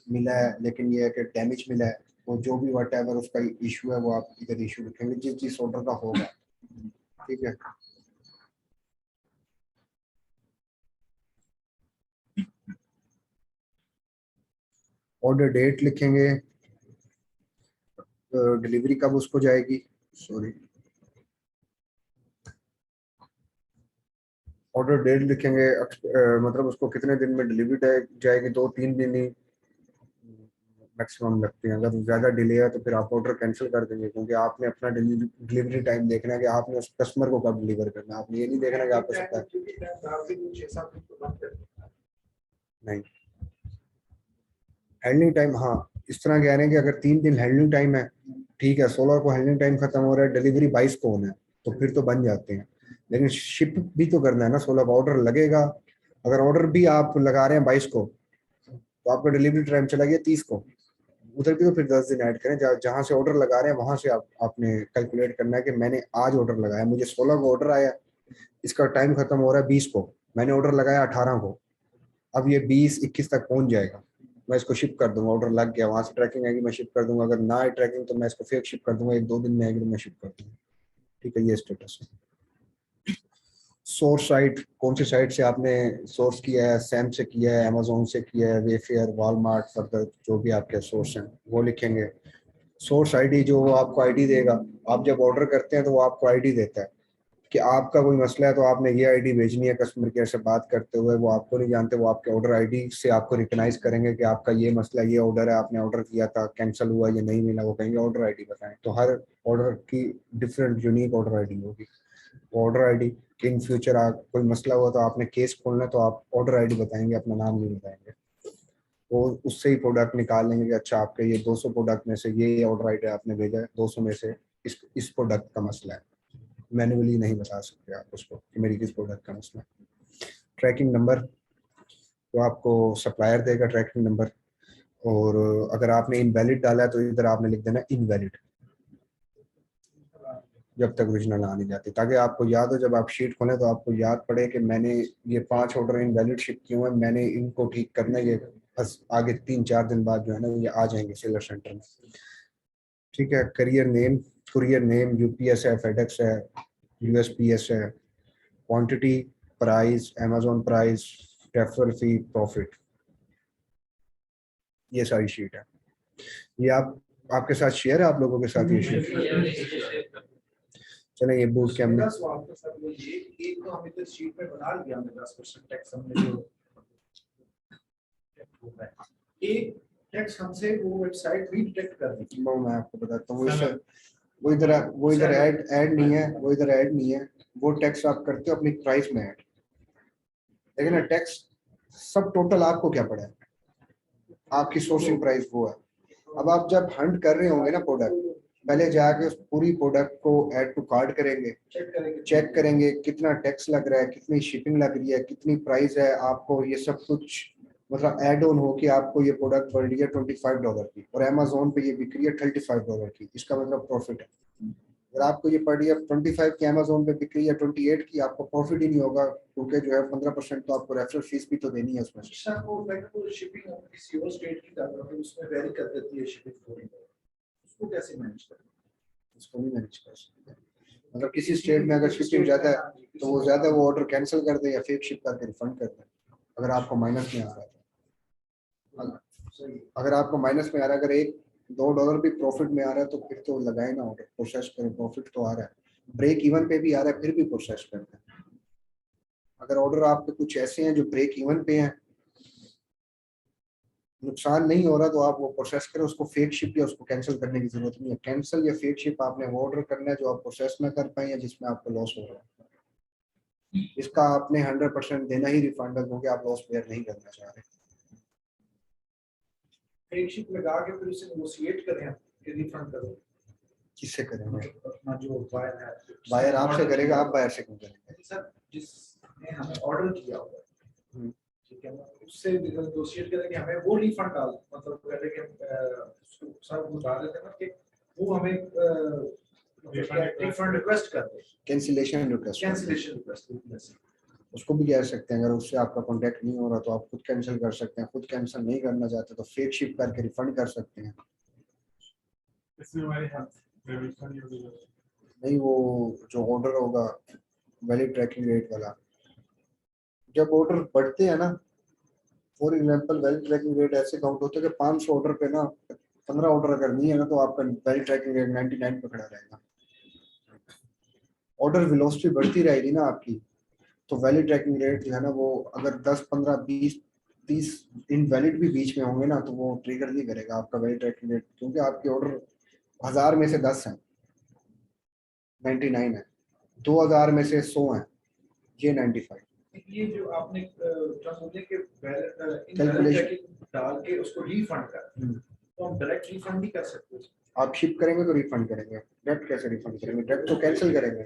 मिला है लेकिन ये है कि डैमेज मिला है, वो जो भी वट एवर उसका इशू है वो आप इधर इशू लिखेंगे जिस जिस ऑर्डर का होगा। ठीक है, ऑर्डर डेट लिखेंगे, डिलीवरी कब उसको जाएगी, सॉरी ऑर्डर डेट लिखेंगे, मतलब उसको कितने दिन में डिलीवरी जाएगी, 2-3 दिन ही मैक्सिमम लगते हैं। अगर ज़्यादा डिले है तो फिर आप ऑर्डर कैंसिल कर देंगे, क्योंकि आपने अपना डिलीवरी टाइम देखना है कि आपने उस कस्टमर को कब डिलीवर करना है। आपने ये नहीं देखना कि आपको सकता नहीं। हैंडलिंग टाइम, हाँ इस तरह कह रहे हैं कि अगर 3 दिन हैंडलिंग टाइम है, ठीक है, 16 को हैंडलिंग टाइम खत्म हो रहा है, डिलीवरी 22 को होना है, तो फिर तो बन जाते हैं। लेकिन शिप भी तो करना है ना, 16 को ऑर्डर लगेगा। अगर ऑर्डर भी आप लगा रहे हैं 22 को तो आपका डिलीवरी टाइम चला गया 30 को, उधर भी तो फिर 10 दिन ऐड करें। जहां से ऑर्डर लगा रहे हैं वहां से आपने कैलकुलेट करना है कि मैंने आज ऑर्डर लगाया, मुझे 16 को ऑर्डर आया, इसका टाइम खत्म हो रहा है 20 को, मैंने ऑर्डर लगाया 18 को, अब ये 20-21 तक पहुंच जाएगा, मैं इसको शिप कर दूंगा। ऑर्डर लग गया, वहां से ट्रैकिंग आएगी, मैं शिप कर दूंगा। अगर ना आए ट्रैकिंग तो मैं इसको फेक शिप कर दूंगा, 1-2 दिन में आएगी तो मैं शिप कर दूंगा। ठीक है, ये स्टेटस है। सोर्स साइट, कौन सी साइट से आपने सोर्स किया है, सैम से किया है, अमेजोन से किया है, वेफेयर, वॉलमार्ट, फर्दर जो भी आपके सोर्स हैं वो लिखेंगे। सोर्स आईडी जो वो आपको आईडी देगा, आप जब ऑर्डर करते हैं तो वो आपको आईडी देता है कि आपका कोई मसला है तो आपने ये आईडी भेजनी है। कस्टमर केयर से बात करते हुए वो आपको नहीं जानते, वो आपके ऑर्डर आईडी से आपको रिकॉग्नाइज करेंगे कि आपका ये मसला, ये ऑर्डर है, आपने ऑर्डर किया था, कैंसिल हुआ, ये नहीं मिला, वो कहेंगे ऑर्डर आईडी बताएं। तो हर ऑर्डर की डिफरेंट यूनिक ऑर्डर आईडी होगी। वो ऑर्डर आईडी इन फ्यूचर कोई मसला हुआ तो आपने केस खोलना है तो आप ऑर्डर आईडी बताएंगे, अपना नाम नहीं बताएंगे। वो उससे ही प्रोडक्ट निकाल लेंगे कि अच्छा आपके ये 200 प्रोडक्ट में से ये ऑर्डर आईडी आपने भेजा है, 200 में से इस प्रोडक्ट का मसला है। मैन्युअली नहीं बता सकते आप उसको कि मेरी किस प्रोडक्ट का मसला है। ट्रैकिंग नंबर तो आपको सप्लायर देगा ट्रैकिंग नंबर, और अगर आपने इनवैलिड डाला है तो इधर आपने लिख देना इनवैलिड जब तक ओरिजिनल आ नहीं जाती, ताकि आपको याद हो जब आप शीट खोलें तो आपको याद पड़े कि मैंने ये 5 ऑर्डर इनवैलिड शिप किए हुए हैं, मैंने इनको ठीक करना है। ये बस आगे 3-4 दिन बाद जो है ना ये आ जाएंगे सेलर सेंटर में। ठीक है, कुरियर नेम यूपीएस है, फेडेक्स है, यूएसपीएस है, quantity, price, Amazon price, refer फी, प्रॉफिट, ये सारी शीट है। ये आपके साथ शेयर है, आप लोगों के साथ ये शीट। चले ये बूट कैंप में एक तो हम इधर शीट में बना लिया, हमने 10% टैक्स हमने जो एक टैक्स हमसे वो वेबसाइट भी डिटेक्ट कर दी। मैं आपको बताता हूँ, वो इधर ऐड नहीं है, वो इधर ऐड नहीं है। वो टैक्स आप करते हो अपनी प्राइस में ऐड, लेकिन ना टैक्स सब टोटल आपको क्या पड़ा है, आपकी सोर्सिंग प्राइस वो है। अब आप जब हंट कर रहे होंगे ना प्रोडक्ट, पहले जाके उस पूरी प्रोडक्ट को ऐड टू कार्ट करेंगे, चेक करेंगे कितना टैक्स लग रहा है, कितनी शिपिंग लग रही है, कितनी प्राइस है आपको, ये सब कुछ मतलब ऐड ऑन हो कि आपको ये प्रोडक्ट पड़ रही है $25 की और अमेजोन पे ये बिक रही है $35 की, इसका मतलब प्रॉफिट है। अगर आपको ये पड़ रही है 25 की, अमेजोन पे बिक रही है 28 की, आपको प्रॉफिट ही नहीं होगा, क्योंकि जो है 15% तो आपको रेफरल फीस भी तो देनी है उसमें से। सर वो लाइक शिपिंग किसी और स्टेट की कर रहा है, उसमें वेरी कर देती है शिपिंग, उसको कैसे मैनेज करें? उसको नहीं मैनेज कर सकते। मतलब किसी स्टेट में अगर शिपिंग ज्यादा है तो वो ज्यादा वो ऑर्डर कैंसिल कर दे या फेक शिप करके रिफंड कर दे, अगर आपको माइनस में आ रहा है। अगर आपको माइनस में आ रहा है, अगर $1-2 भी प्रॉफिट में आ रहा है तो फिर तो लगाए ना ऑर्डर, प्रोसेस करें, प्रॉफिट तो आ रहा है, ब्रेक इवन पे भी आ रहा है फिर भी प्रोसेस करते हैं। अगर ऑर्डर आपके कुछ ऐसे हैं जो ब्रेक इवन पे हैं नुकसान नहीं हो रहा तो आप वो प्रोसेस करें, उसको फेक शिप या उसको कैंसिल करने की जरूरत नहीं है। कैंसिल या फेक शिप आपने वो ऑर्डर करना है जो आप प्रोसेस ना कर पाए या जिसमें आपको लॉस हो रहा है। इसका आपने 100% देना ही रिफंड है, क्योंकि आप लॉस बेयर नहीं करना चाह रहे। फेक शिप लगा के फिर उसे नेगोशिएट करें हम कि रिफंड करो, किससे करेंगे? अपना जो बायर है, बायर आपसे करेगा, आप बायर से क्यों करेंगे? सर जिसने हमें ऑर्डर किया होगा, हम्म। ठीक है ना, उससे नेगोशिएट करें कि हमें वो रिफंड डाल, मतलब कहते कि सर वो डाल देते हैं ना कि वो हमें रिफंड रिक्वेस्ट कर दे, कैंसिलेशन रिक्वेस्ट, कैंसिलेशन रिक्वेस्ट। उसको भी कह सकते हैं। अगर उससे आपका कांटेक्ट नहीं हो रहा तो आप खुद कैंसिल कर सकते हैं। खुद कैंसिल नहीं करना चाहते तो फेक शिप करके रिफंड कर सकते हैं। इसमें हमारे हेल्थ रिफंड होगी। नहीं, वो जो ऑर्डर होगा वैलिड ट्रैकिंग रेट वाला, जब ऑर्डर बढ़ते हैं ना, for example valid tracking rate ऐसे काउंट होता है कि 500 ऑर्डर पे ना 15 ऑर्डर अगर नहीं है ना तो आपका वैलिड ट्रैकिंग रेट 99 पे खड़ा रहेगा। ऑर्डर वेलोसिटी बढ़ती रहेगी ना आपकी, तो वैलिड ट्रैकिंग रेट जो है ना वो अगर 10 15 20 30 इनवैलिड भी बीच में होंगे ना तो वो ट्रिगर नहीं करेगा आपका वैलिड ट्रैकिंग रेट, क्योंकि आपके ऑर्डर 1000 में से 10 हैं, 99 है, 2000 में से 100 हैं, ये 95। ये जो आपने जो बोले कि Calculation। ट्रैकिंग डाल के उसको रिफंड कर, तो हम डायरेक्ट रिफंड नहीं कर सकते। आप शिप करेंगे तो रिफंड करेंगे, डायरेक्ट कैसे रिफंड करेंगे? डायरेक्ट तो कैंसिल करेंगे।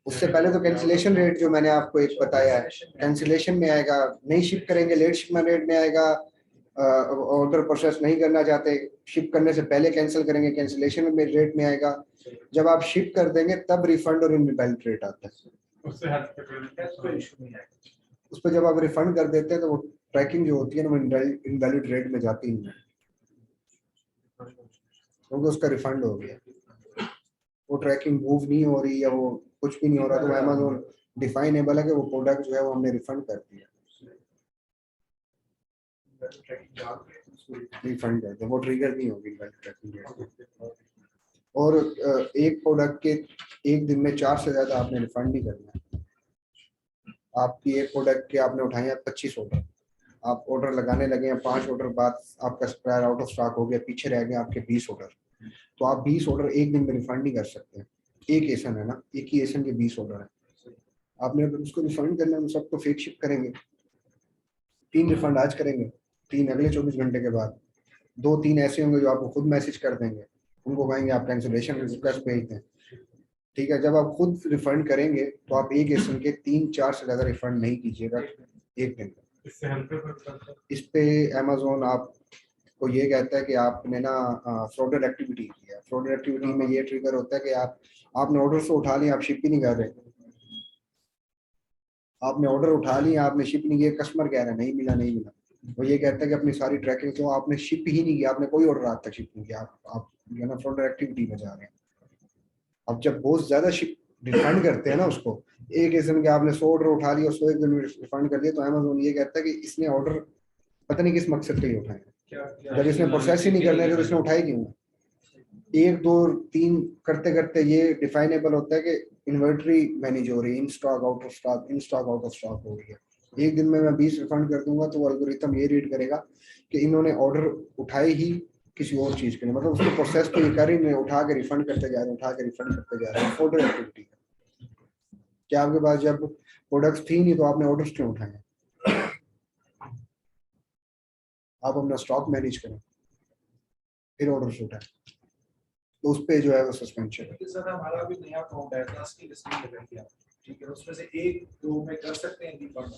उससे पहले तो कैंसिलेशन रेट जो मैंने आपको एक बताया है, कैंसिलेशन में आएगा, नहीं शिप करेंगे लेट शिपमेंट रेट में आएगा। ऑर्डर प्रोसेस नहीं करना चाहते, शिप करने से पहले कैंसिल करेंगे, कैंसिलेशन में रेट में आएगा। जब आप शिप कर देंगे तब रिफंड और इनवैलिड रेट आता है। उससे हेल्थ इशू नहीं है। उस पर जब आप रिफंड कर देते हैं तो वो ट्रैकिंग जो होती है ना वो इनवैलिड रेट में जाती नहीं है, क्योंकि उसका रिफंड हो गया। वो ट्रैकिंग मूव नहीं हो रही या वो कुछ भी नहीं हो रहा तो अमेज़न डिफाइनेबल है कि वो प्रोडक्ट जो है वो हमने रिफंड कर दिया, रिफंड कर दिया, वो ट्रिगर नहीं होगी ट्रैकिंग रेट। और एक प्रोडक्ट के एक दिन में 4 से ज्यादा आपने रिफंड नहीं करना है। आपकी एक प्रोडक्ट के आपने उठाए हैं 25 ऑर्डर, आप ऑर्डर लगाने लगे हैं, 5 ऑर्डर बाद आपका सप्लायर आउट ऑफ स्टॉक हो गया, पीछे रह गए आपके 20 ऑर्डर, तो आप 20 ऑर्डर एक दिन में रिफंड नहीं कर सकते। एक एसन है ना, एक ही एसन के 20 ऑर्डर है, आपने अगर उसको रिफंड करना है सबको फेक शिप करेंगे, 3 रिफंड आज करेंगे, 3 अगले 24 घंटे के बाद, 2-3 ऐसे होंगे जो आपको खुद मैसेज कर देंगे, उनको कहेंगे आप कैंसिलेशन रिक्वेस्ट भेज दें। ठीक है, जब आप खुद रिफंड करेंगे तो आप एक एसन के 3-4 से ज्यादा रिफंड नहीं कीजिएगा एक दिन में। इस पे अमेज़न आपको ये कहता है कि आपने ना फ्रॉडेड एक्टिविटी की है। फ्रॉडेड एक्टिविटी में ये ट्रिगर होता है कि आपने ऑर्डर से उठा लिया, आप शिप ही नहीं कर रहे, आपने ऑर्डर उठा लिया, आपने शिप नहीं किया, कस्टमर कह रहा है नहीं मिला नहीं मिला, वो ये कहता है कि अपनी सारी ट्रैकिंग तो आपने शिप ही नहीं किया, आपने कोई ऑर्डर आज तक शिप नहीं किया, आप जो ना फ्रॉडेड एक्टिविटी में जा रहे हैं। अब जब बहुत ज्यादा शिप रिफंड करते हैं ना उसको, एक किस्म के आपने 100 ऑर्डर उठा लिया, 100 एक दिन में रिफंड कर दिया, तो अमेज़न ये कहता है कि इसने ऑर्डर पता नहीं किस मकसद के लिए उठाए, जब इसने प्रोसेस ही नहीं करना है तो इसने उठाए क्यों? 1 2 3 करते करते ये डिफाइनेबल होता है कि इन्वेंटरी मैनेज हो रही है, in stock out of stock, in stock out of stock हो रही है। एक दिन में मैं 20 रिफंड कर दूंगा तो वो एल्गोरिथम ये रीड करेगा कि इन्होंने ऑर्डर उठाए ही किसी और चीज के लिए, मतलब उसको प्रोसेस तो ये कर ही नहीं, उठा के रिफंड करते जा रहे हैं, उठा के रिफंड करते जा रहे हैं, ऑर्डर एक्टिविटी है। क्या आपके पास जब प्रोडक्ट्स थी नहीं तो आपने ऑर्डर्स क्यों उठाए? आप अपना स्टॉक मैनेज करें फिर ऑर्डर्स उठाएं, तो उस पे जो है वो सस्पेंशन है। सर हमारा अभी नया अकाउंट है, 10 की लिस्टिंग कर रही है, ठीक है, उसमें से 1-2 में कर सकते हैं रिफंड?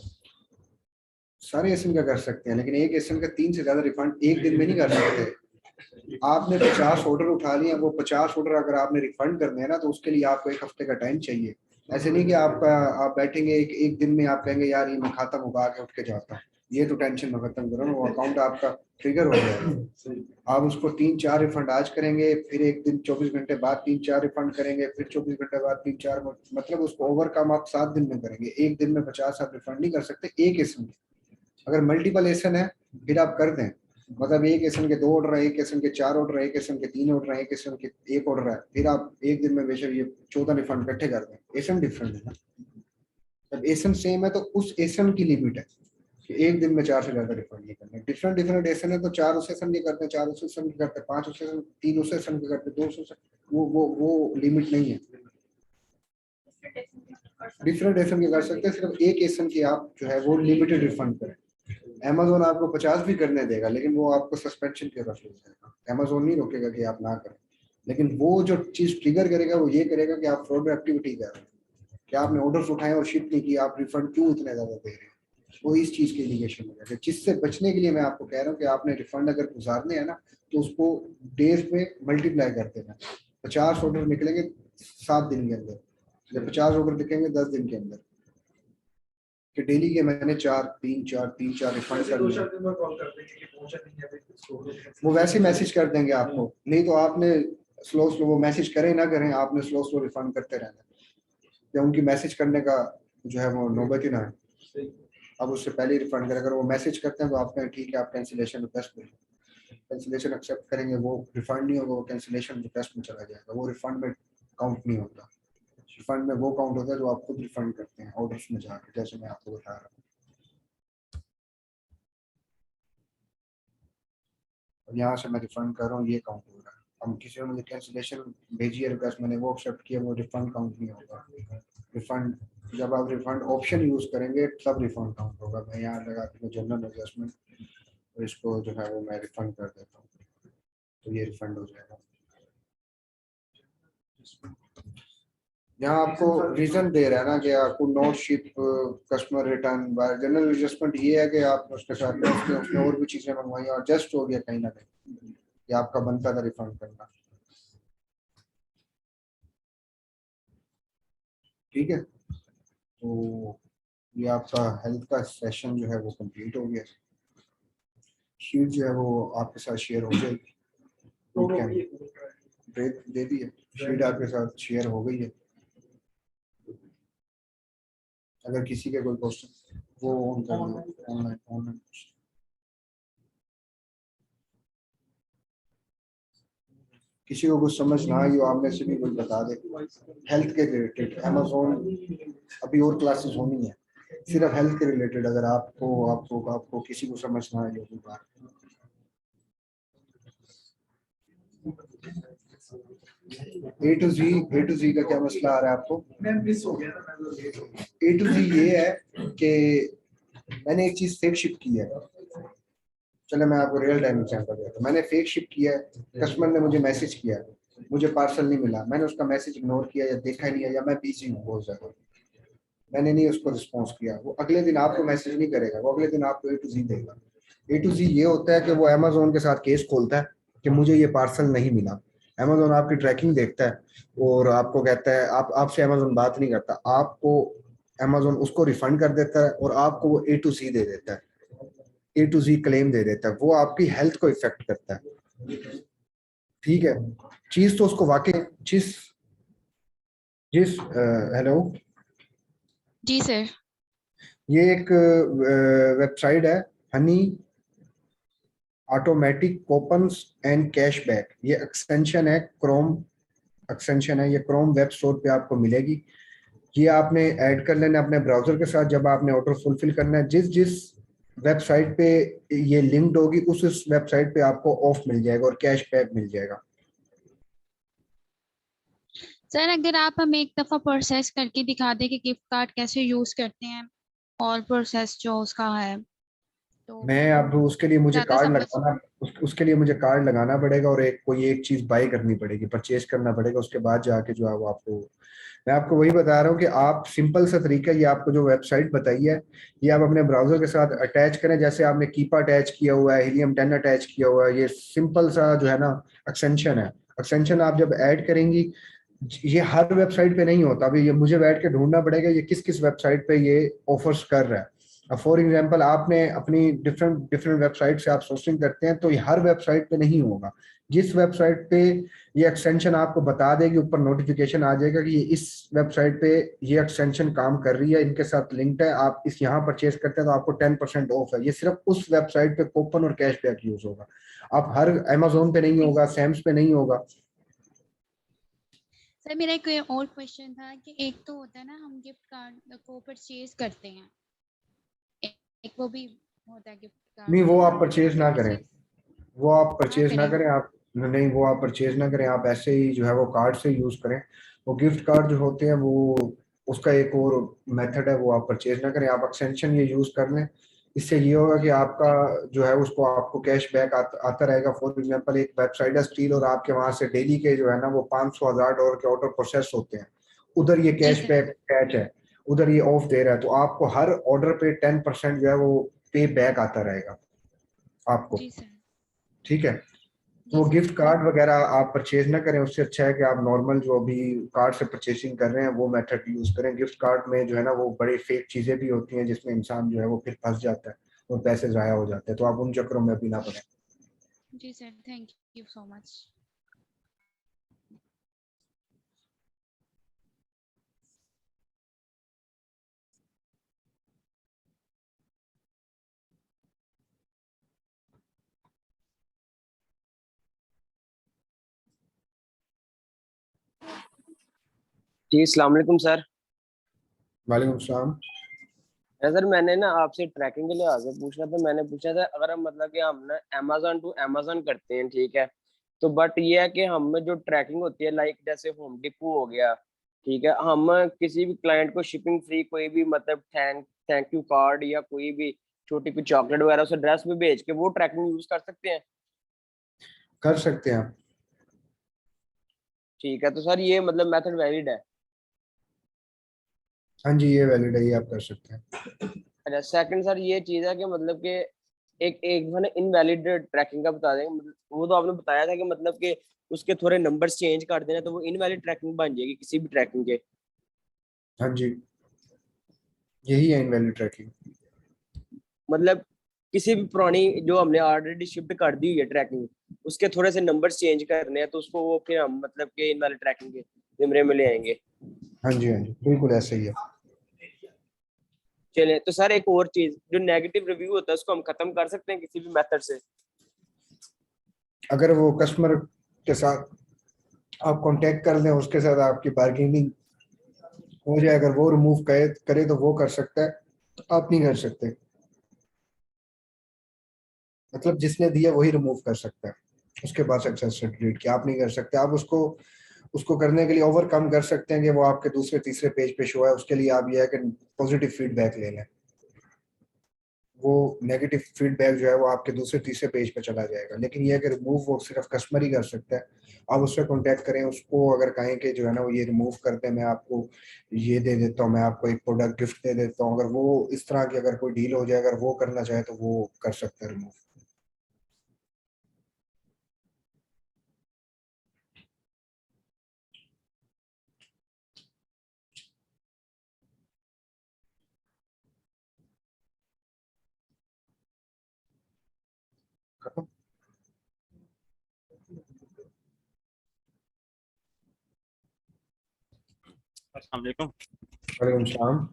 सारे एसएन का कर सकते हैं, लेकिन एक एसएन का 3 से ज्यादा रिफंड एक दिन में नहीं कर सकते। आपने 50 ऑर्डर उठा लिए, वो 50 ऑर्डर अगर आपने रिफंड करने हैं ना तो उसके लिए आपको 1 हफ्ते का टाइम चाहिए। ऐसे नहीं कि आप बैठेंगे एक दिन में आप कहेंगे यार ये मैं खाता मुका के उठ के जाता हूँ, ये तो टेंशन में खत्म करो ना, वो अकाउंट आपका ट्रिगर हो जाएगा। आप उसको 3-4 रिफंड आज करेंगे, फिर एक दिन 24 घंटे बाद 3-4 रिफंड करेंगे, फिर 24 घंटे बाद 3-4, मतलब उसको ओवरकम आप 7 दिन में करेंगे। एक दिन में 50 आप रिफंड नहीं कर सकते एक एसन में। अगर मल्टीपल एसन है फिर आप कर दें, मतलब एक एसन के 2 ऑर्डर है, एक एसन के 4 ऑर्डर है, एक एसन के 3 ऑर्डर है, एक एसन के 1 ऑर्डर है, फिर आप एक दिन में बेशक ये 14 रिफंड इकट्ठे कर दें, एसन डिफरेंट है ना। जब एसन सेम है तो उस एसन की लिमिट है कि एक दिन में 4 से ज्यादा रिफंड नहीं करने। डिफरेंट डिफरेंट एसन है तो 4 उस एसन के करते हैं, 4 उस एसन के करते हैं, 5 उस एसन, 3 उस एसन के करते हैं, 2 उस एसन, वो लिमिट नहीं है। डिफरेंट एसन के कर सकते हैं, सिर्फ एक एसन की आप जो है वो लिमिटेड रिफंड करें। Amazon आपको 50 भी करने देगा लेकिन वो आपको सस्पेंशन के तरफ ले जाएगा। Amazon नहीं रोकेगा कि आप ना करें, लेकिन वो जो चीज ट्रिगर करेगा वो ये करेगा कि आप फ्रॉड एक्टिविटी कर रहे हैं, कि आपने ऑर्डर्स उठाए और शिप नहीं किया, आप रिफंड क्यों इतने ज्यादा दे रहे हैं, वो इस चीज की इंडिकेशन हो जाएगा। जिससे बचने के लिए मैं आपको कह रहा हूँ कि आपने रिफंड अगर गुजारने हैं ना तो उसको डेज में मल्टीप्लाई कर देना। 50 ऑर्डर निकलेंगे 7 दिन के अंदर, जब 50 ऑर्डर दिखेंगे 10 दिन के अंदर, कि डेली के मैंने 3-4 रिफंड ऐसे दो करने चार हैं। दिन बाद कॉल कर देंगे कि पहुंचा नहीं है अभी कुछ। वो वैसे मैसेज कर देंगे आपको, नहीं तो आपने स्लो वो मैसेज करें ना करें, आपने स्लो रिफंड करते रहना या उनकी मैसेज करने का जो है वो नौबत ही ना है। अब उससे पहले ही रिफंड करें। अगर वो मैसेज करते हैं तो आप कहें ठीक है आप कैंसिलेशन रिक्वेस्ट भेजें, कैंसिलेशन एक्सेप्ट करेंगे, वो रिफंड नहीं होगा, वो कैंसिलेशन रिक्वेस्ट में चला जाएगा, वो रिफंड में काउंट नहीं होता। रिफंड में वो काउंट होता है जो आप खुद रिफंड करते हैं ऑर्डर्स में जाकर, जैसे मैं आपको बता रहा हूँ। और यहाँ से मैं रिफंड कर रहा हूँ, ये काउंट हो रहा है। अब किसी ने मुझे कैंसिलेशन भेजी है रिक्वेस्ट, मैंने वो एक्सेप्ट किया, वो रिफंड काउंट नहीं होगा। रिफंड जब आप रिफंड ऑप्शन यूज करेंगे तब रिफंड काउंट होगा। मैं यहाँ लगा के जनरल एडजस्टमेंट और इसको जो है वो मैं रिफंड कर देता हूँ, तो ये रिफंड हो जाएगा। यहाँ आपको रीजन दे रहा है ना कि आपको note ship customer return bye general adjustment, ये है कि आप उसके साथ उसने और भी चीजें मंगवाई और जस्ट हो गया कहीं ना कहीं, ये आपका बनता था रिफंड करना। ठीक है, तो ये आपका हेल्थ का सेशन जो है वो कंप्लीट हो गया। शीट जो है वो आपके साथ शेयर हो जाएगी, दे दी है शीट आपके साथ शेयर हो गई है। अगर किसी के कोई क्वेश्चन वो ऑन कर लो, ऑनलाइन किसी को कुछ समझ ना आई हो आप में से भी कोई बता दे हेल्थ के रिलेटेड। अमेज़न अभी और क्लासेस होनी है सिर्फ हेल्थ के रिलेटेड, अगर आपको आपको आपको किसी को समझ ना आई हो कोई बात। ए टू जी का क्या मसला आ रहा है आपको? मैं मिस हो गया था, मैं लेट हो गया। ए टू जी ये है कि मैंने एक चीज फेक शिप की है। चलो मैं आपको रियल टाइम एग्जांपल देता हूँ। मैंने फेक शिप किया है, कस्टमर ने मुझे मैसेज किया, मुझे पार्सल नहीं मिला, मैंने उसका मैसेज इग्नोर किया या देखा नहीं है, या मैं बिजी हूँ बहुत ज्यादा, मैंने नहीं उसको रिस्पॉन्स किया। वो अगले दिन आपको मैसेज नहीं करेगा, वो अगले दिन आपको ए टू जी देगा। ए टू जी ये होता है कि वो अमेजोन के साथ केस खोलता है कि मुझे ये पार्सल नहीं मिला। अमेजोन आपकी ट्रैकिंग देखता है और आपको कहता है, आपसे अमेजोन बात नहीं करता, आपको अमेजोन उसको रिफंड कर देता है और आपको वो ए टू सी दे देता है, ए टू जी क्लेम दे देता है। वो आपकी हेल्थ को इफेक्ट करता है। ठीक है, चीज तो उसको वाकई चीज जिस हेलो, जी सर। ये एक वेबसाइट है Honey automatic coupons and cashback, ये एक्सटेंशन है क्रोम, एक्सटेंशन है ये क्रोम वेब स्टोर पे आपको मिलेगी। ये आपने ऐड कर लेना अपने ब्राउजर के साथ। जब आपने ऑर्डर फुलफिल करना है, जिस जिस वेबसाइट पे ये लिंक्ड होगी उस वेबसाइट पे आपको ऑफ मिल जाएगा और कैशबैक मिल जाएगा। सर अगर आप हमें एक दफा प्रोसेस करके दिखा दें कि गिफ्ट कार्ड कैसे यूज करते हैं और प्रोसेस जो उसका है, तो मैं अब उसके लिए मुझे ज्यादा कार्ड समझ। लगाना, उसके लिए मुझे कार्ड लगाना पड़ेगा और कोई एक चीज बाय करनी पड़ेगी, परचेज करना पड़ेगा, उसके बाद जाके जो है वो आपको, मैं आपको वही बता रहा हूँ कि आप सिंपल सा तरीका, ये आपको जो वेबसाइट बताई है ये आप अपने ब्राउजर के साथ अटैच करें। जैसे आपने कीपा अटैच किया हुआ है, हीलियम 10 अटैच किया हुआ है, ये सिंपल सा जो है ना एक्सटेंशन है। एक्सटेंशन आप जब ऐड करेंगी, ये हर वेबसाइट पे नहीं होता, अभी ये मुझे बैठ के ढूंढना पड़ेगा ये किस किस वेबसाइट पे ये ऑफर्स कर रहा है। अब फॉर एग्जांपल आपने अपनी डिफरेंट डिफरेंट वेबसाइट से आप सोर्सिंग करते हैं तो ये हर वेबसाइट पे नहीं होगा। जिस वेबसाइट पे ये एक्सटेंशन आपको बता देगी, ऊपर नोटिफिकेशन आ जाएगा कि ये इस वेबसाइट पे ये एक्सटेंशन काम कर रही है, इनके साथ लिंक्ड है, आप इस यहाँ परचेज करते हैं तो आपको 10% ऑफ है। ये सिर्फ उस वेबसाइट पे कूपन और कैशबैक यूज होगा। आप हर अमेजोन पे नहीं होगा, सैम्स पे नहीं होगा। सर मेरा एक और क्वेश्चन था कि एक तो होता है ना हम गिफ्ट कार्ड को परचेज करते हैं, एक वो भी होता है गिफ्ट कार्ड नहीं, वो जो आप परचेज मतलब ना करें, किसी वो आप ना परचेज ना करें। करें आप। नहीं, वो आप परचेज ना करें, आप ऐसे ही जो है वो कार्ड से यूज करें। वो गिफ्ट कार्ड जो होते हैं वो, उसका एक और मेथड है, वो आप परचेज ना करें, आप एक्सटेंशन ये यूज कर लें। इससे ये होगा कि आपका जो है उसको आपको कैश बैक आता रहेगा। फॉर एग्जांपल एक वेबसाइट है स्टील, और आपके वहां से डेली के जो है ना वो 500,000 डॉलर के ऑर्डर प्रोसेस होते हैं, उधर ये जी कैश सर। बैक कैच है, उधर ये ऑफ दे रहा है, तो आपको हर ऑर्डर पे 10% जो है वो पे बैक आता रहेगा आपको। जी सर। ठीक है, तो जी वो सर। गिफ्ट कार्ड वगैरह आप परचेज ना करें, उससे अच्छा है कि आप नॉर्मल जो अभी कार्ड से परचेसिंग कर रहे हैं वो मेथड यूज करें। गिफ्ट कार्ड में जो है ना वो बड़ी फेक चीजें भी होती हैं जिसमें इंसान जो है वो फिर फंस जाता है और पैसे जाया हो जाते हैं, तो आप उन चक्करों में भी ना पड़े। जी sir, thank you so much. जी अस्सलाम वालेकुम सर। वालेकुम सलाम। सर मैंने ना आपसे ट्रैकिंग के लिहाज से पूछना था। मैंने पूछा था अगर हम मतलब कि हम ना अमेजोन टू अमेजोन करते हैं, ठीक है, तो बट ये है कि हम में जो ट्रैकिंग होती है लाइक जैसे होम डिपो हो गया, ठीक है, हम किसी भी क्लाइंट को शिपिंग फ्री कोई भी मतलब थैंक यू कार्ड या कोई भी छोटी कोई चॉकलेट वगैरह उसे ड्रेस में भेज के वो ट्रैकिंग यूज कर सकते हैं। कर सकते हैं आप। ठीक है, तो सर ये मतलब मेथड वैलिड है। हाँ जी, ये वैलिड है, ये आप कर सकते हैं। अच्छा, सेकंड सर ये चीज है कि मतलब कि एक एक मैंने इनवैलिड ट्रैकिंग का बता देंगे, वो तो आपने बताया था कि मतलब कि उसके थोड़े नंबर्स चेंज कर देना तो वो इनवैलिड ट्रैकिंग बन जाएगी किसी भी ट्रैकिंग के। हाँ जी, यही है इनवैलिड ट्रैकिंग। मतलब किसी भी पुरानी जो हमने ऑलरेडी शिफ्ट कर दी हुई है ट्रैकिंग, उसके थोड़े से नंबर्स चेंज करने हैं तो उसको वो फिर हम मतलब कि इनवैलिड ट्रैकिंग के जिम्मे में ले आएंगे। हाँ जी, हाँ जी, बिल्कुल ऐसे ही है। चले तो सर एक और चीज, जो नेगेटिव रिव्यू होता है उसको हम खत्म कर सकते हैं किसी भी मेथड से। अगर वो कस्टमर के साथ आप कांटेक्ट कर लें, उसके साथ आपकी बार्गेनिंग हो जाए, अगर वो रिमूव करे करे तो वो कर सकता है, आप नहीं कर सकते। मतलब जिसने दिया वही रिमूव कर सकता है, उसके पास एक्सेस है डिलीट की, आप नहीं कर सकते। आप उसको उसको करने के लिए ओवरकम कर सकते हैं कि वो आपके दूसरे तीसरे पेज पे शो है, उसके लिए आप ये है कि पॉजिटिव फीडबैक ले लें। वो नेगेटिव फीडबैक जो है वो आपके दूसरे तीसरे पेज पे चला जाएगा, लेकिन ये है कि रिमूव वो सिर्फ कस्टमर ही कर सकता है। आप उससे कांटेक्ट करें, उसको अगर कहें कि जो है ना वो ये रिमूव करते हैं, मैं आपको ये दे देता हूँ, मैं आपको एक प्रोडक्ट गिफ्ट दे देता हूँ, अगर वो इस तरह की अगर कोई डील हो जाए, अगर वो करना चाहे तो वो कर सकते हैं रिमूव। खत्म। अस्सलाम वालेकुम। वालेकुम सलाम।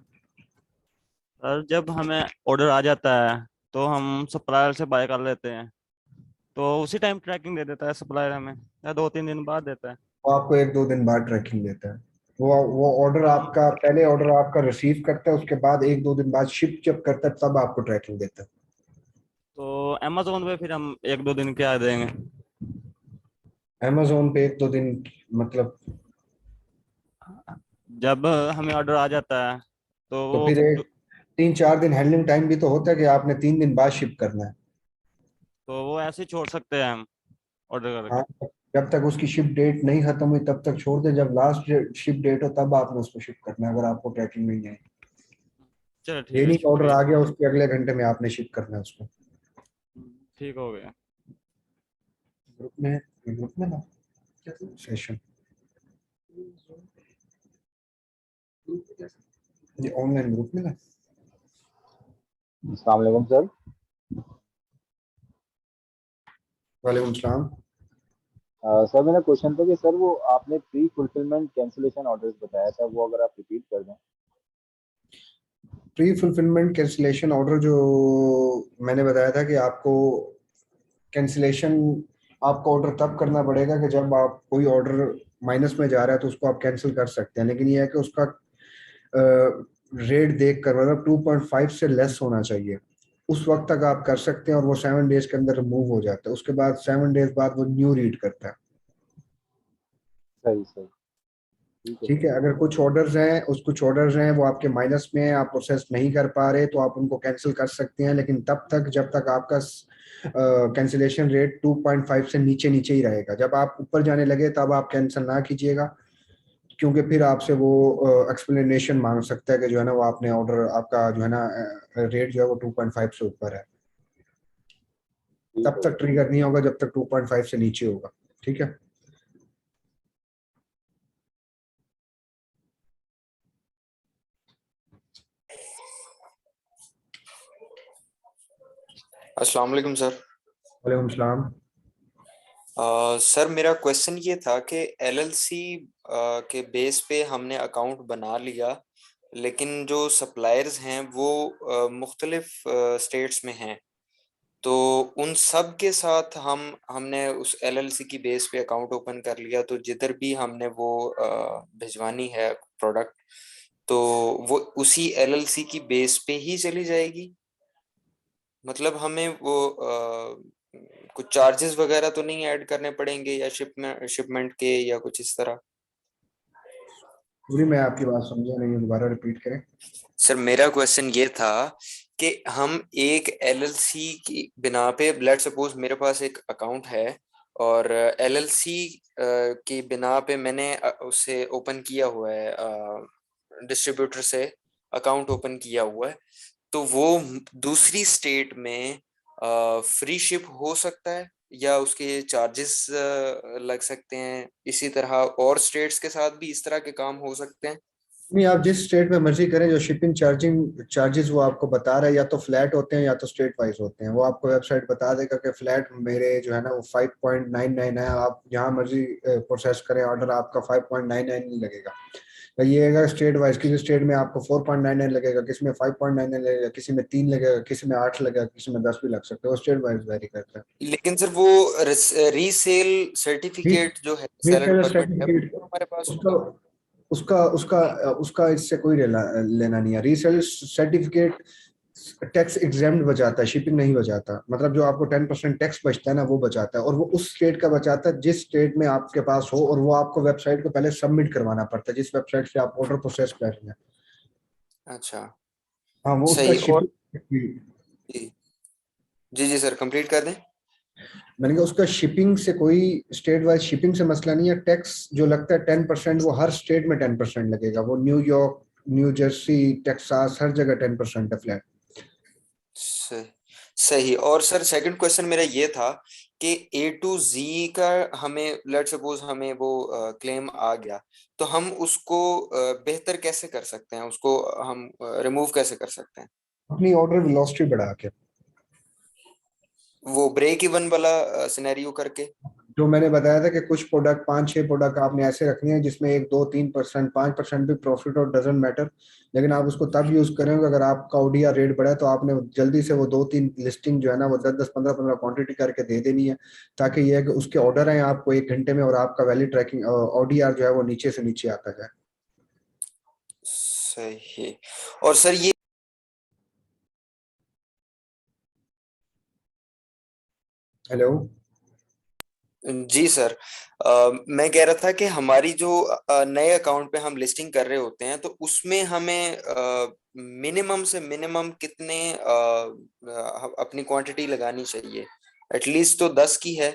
सर जब हमें ऑर्डर आ जाता है तो हम सप्लायर से बाय कर लेते हैं, तो उसी टाइम ट्रैकिंग दे देता है सप्लायर हमें या 2-3 दिन बाद देता है? वो आपको 1-2 दिन बाद ट्रैकिंग देता है। वो ऑर्डर आपका, पहले ऑर्डर आपका रिसीव करता है, उसके बाद 1-2 दिन बाद शिप जब करता है तब आपको ट्रैकिंग देता है। तो अमेजोन पे फिर हम 1-2 दिन क्या देंगे? अमेजोन पे 1-2 दिन मतलब, जब हमें ऑर्डर आ जाता है तो तो वो फिर एक 3-4 दिन हैंडलिंग टाइम भी तो होता है कि आपने 3 दिन बाद शिप करना है। वो ऐसे ही छोड़ सकते हैं हम ऑर्डर करके? हाँ, जब तक उसकी शिप डेट नहीं खत्म हुई तब तक छोड़ दे, जब लास्ट शिप डेट हो तब आपने उसको शिप करना है, अगर आपको ट्रैकिंग नहीं है। चलो ठीक ये है, नहीं ऑर्डर शुक्रिया। आ गया उसके अगले घंटे में आपने शिप करना है उसको। ठीक हो गया। ग्रुप में, ग्रुप में ना सेशन, ये ऑनलाइन ग्रुप में ना। अस्सलाम वालेकुम सर। वालेकुम सलाम। सर मेरा क्वेश्चन था कि सर वो आपने प्री फुलफिलमेंट कैंसिलेशन ऑर्डर्स बताया था, वो अगर आप रिपीट कर दें। प्री फुलफिलमेंट कैंसिलेशन ऑर्डर जो मैंने बताया था कि आपको कैंसिलेशन, आपको ऑर्डर तब करना पड़ेगा कि जब आप कोई ऑर्डर माइनस में जा रहा है तो उसको आप कैंसिल कर सकते हैं, लेकिन ये है कि उसका रेट देख कर मतलब 2.5 से लेस होना चाहिए, उस वक्त तक आप कर सकते हैं और वो 7 डेज के अंदर रिमूव हो जाता है। उसके बाद 7 डेज बाद वो न्यू रीड करता है। सही सही, ठीक है ठीक सर। है, अगर कुछ ऑर्डर्स हैं वो आपके माइनस में हैं, आप प्रोसेस नहीं कर पा रहे, तो आप उनको कैंसिल कर सकते हैं, लेकिन तब तक जब तक आपका कैंसिलेशन रेट 2.5 से नीचे नीचे ही रहेगा। जब आप ऊपर जाने लगे तब आप कैंसिल ना कीजिएगा, क्योंकि फिर आपसे वो एक्सप्लेनेशन मांग सकता है कि जो है ना वो आपने ऑर्डर, आपका जो है ना रेट जो है वो 2.5 से ऊपर है। ठीक तब है तक सर। ट्रिगर नहीं होगा जब तक 2.5 से नीचे होगा। ठीक है। अस्सलाम वालेकुम सर। वालेकुम सलाम। सर मेरा क्वेश्चन ये था कि एलएलसी के बेस पे हमने अकाउंट बना लिया, लेकिन जो सप्लायर्स हैं वो मुख्तलिफ स्टेट्स में हैं, तो उन सब के साथ हमने उस एलएलसी की बेस पे अकाउंट ओपन कर लिया, तो जिधर भी हमने वो भिजवानी है प्रोडक्ट, तो वो उसी एलएलसी की बेस पे ही चली जाएगी। मतलब हमें वो कुछ चार्जेस वगैरह तो नहीं ऐड करने पड़ेंगे या शिपमेंट के या कुछ इस तरह? पूरी मैं आपकी बात समझा नहीं हूँ, दोबारा रिपीट करें। सर मेरा क्वेश्चन ये था कि हम एक एलएलसी की बिना पे, लेट सपोज मेरे पास एक अकाउंट है और एलएलसी की बिना पे मैंने उसे ओपन किया हुआ है, डिस्ट्रीब्यूटर से अकाउंट ओपन किया हुआ है, तो वो दूसरी स्टेट में फ्री शिप हो सकता है या उसके चार्जेस लग सकते हैं? इसी तरह और स्टेट्स के साथ भी इस तरह के काम हो सकते हैं? नहीं, आप जिस स्टेट में मर्जी करें, जो शिपिंग चार्जेस वो आपको बता रहा है, या तो फ्लैट होते हैं या तो स्टेट वाइज होते हैं। वो आपको वेबसाइट बता देगा कि फ्लैट मेरे जो है ना वो 5.99 है, आप जहां मर्जी प्रोसेस करें ऑर्डर, आपका 5.99 नहीं लगेगा। तो ये अगर स्टेट वाइज, किसी स्टेट में आपको 4.99 लगेगा, किसी में 5.99 लगेगा, किसी में 3 लगेगा, किसी में 8 लगेगा, किसी में 10 भी लग सकते हैं, वो स्टेट वाइज वेरी करता है। लेकिन सर वो रीसेल सर्टिफिकेट जो है, सेलर रीसेलर परमिट है, सर्टिफिकेट, वो हमारे पास उसका होगा? उसका उसका उसका इससे कोई लेना नहीं है। रीसेल सर्टिफिकेट टैक्स एग्जेम्प्ट बचाता है, शिपिंग नहीं बचाता। मतलब जो आपको 10% टैक्स बचता है ना, वो बचाता है, और वो उस स्टेट का बचाता है जिस स्टेट में आपके पास हो, और वो आपको वेबसाइट को पहले सबमिट करवाना पड़ता है, जिस वेबसाइट से आप ऑर्डर प्रोसेस कर रहे हैं। अच्छा, हाँ, वो उसका सही। और शिपिंग, जी जी जी सर, कंप्लीट कर दें। मैंने कहा उसका शिपिंग से कोई, स्टेट वाइज शिपिंग से मसला नहीं है। टैक्स जो लगता है 10%, वो हर स्टेट में 10% लगेगा। वो न्यूयॉर्क, न्यू जर्सी, टेक्सास, हर जगह 10% है फ्लैट। सही सही। और सर सेकंड क्वेश्चन मेरा ये था कि ए टू जी का हमें, लेट सपोज हमें वो क्लेम आ गया, तो हम उसको बेहतर कैसे कर सकते हैं, उसको हम रिमूव कैसे कर सकते हैं? अपनी ऑर्डर वेलोसिटी बढ़ा के, वो ब्रेक इवन वाला सिनेरियो करके? जो मैंने बताया था कि कुछ प्रोडक्ट, 5-6 प्रोडक्ट आपने ऐसे रखने हैं जिसमें 1, 2, 3%, 5% भी प्रॉफिट और डजेंट मैटर, लेकिन आप उसको तब यूज करेंगे अगर आपका ओडीआर रेट बढ़ा है, तो आपने जल्दी से वो 2-3 लिस्टिंग जो है ना वो 10-10, 15-15 क्वांटिटी करके दे देनी है, ताकि ये है कि उसके ऑर्डर आए आपको 1 घंटे में, और आपका वैल्यू ट्रैकिंग ओडीआर जो है वो नीचे से नीचे आता जाए। सही। और सर ये, हेलो। जी सर, मैं कह रहा था कि हमारी जो नए अकाउंट पे हम लिस्टिंग कर रहे होते हैं, तो उसमें हमें मिनिमम से मिनिमम कितने अपनी क्वांटिटी लगानी चाहिए? एटलीस्ट तो 10 की है,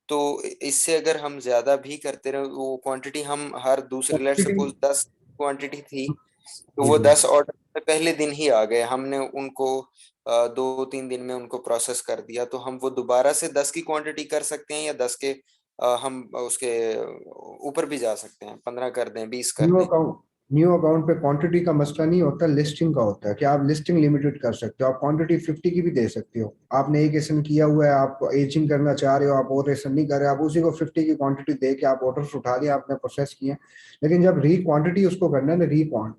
तो इससे अगर हम ज्यादा भी करते रहे, वो क्वांटिटी हम हर दूसरे, लेट क्वांटिटी, सपोज 10 क्वांटिटी थी, तो जी वो जी, 10 ऑर्डर पहले दिन ही आ गए, हमने उनको 2-3 दिन में उनको प्रोसेस कर दिया, तो हम वो दोबारा से 10 की क्वांटिटी कर सकते हैं या 10 के हम उसके ऊपर भी जा सकते हैं, 15 कर दें, 20 कर न्यू दें? अकाउंट न्यू अकाउंट पे क्वांटिटी का मसला नहीं होता, लिस्टिंग का होता है कि आप लिस्टिंग लिमिटेड कर सकते हो। आप क्वांटिटी 50 की भी दे सकते हो। आपने एक एसन किया हुआ है, आप एजिंग करना चाह रहे हो, आप और एसन नहीं कर रहे, आप उसी को 50 की क्वांटिटी दे के आप ऑर्डर उठा लिया, आपने प्रोसेस किया। लेकिन जब री क्वांटिटी उसको करना है ना, री क्वांट,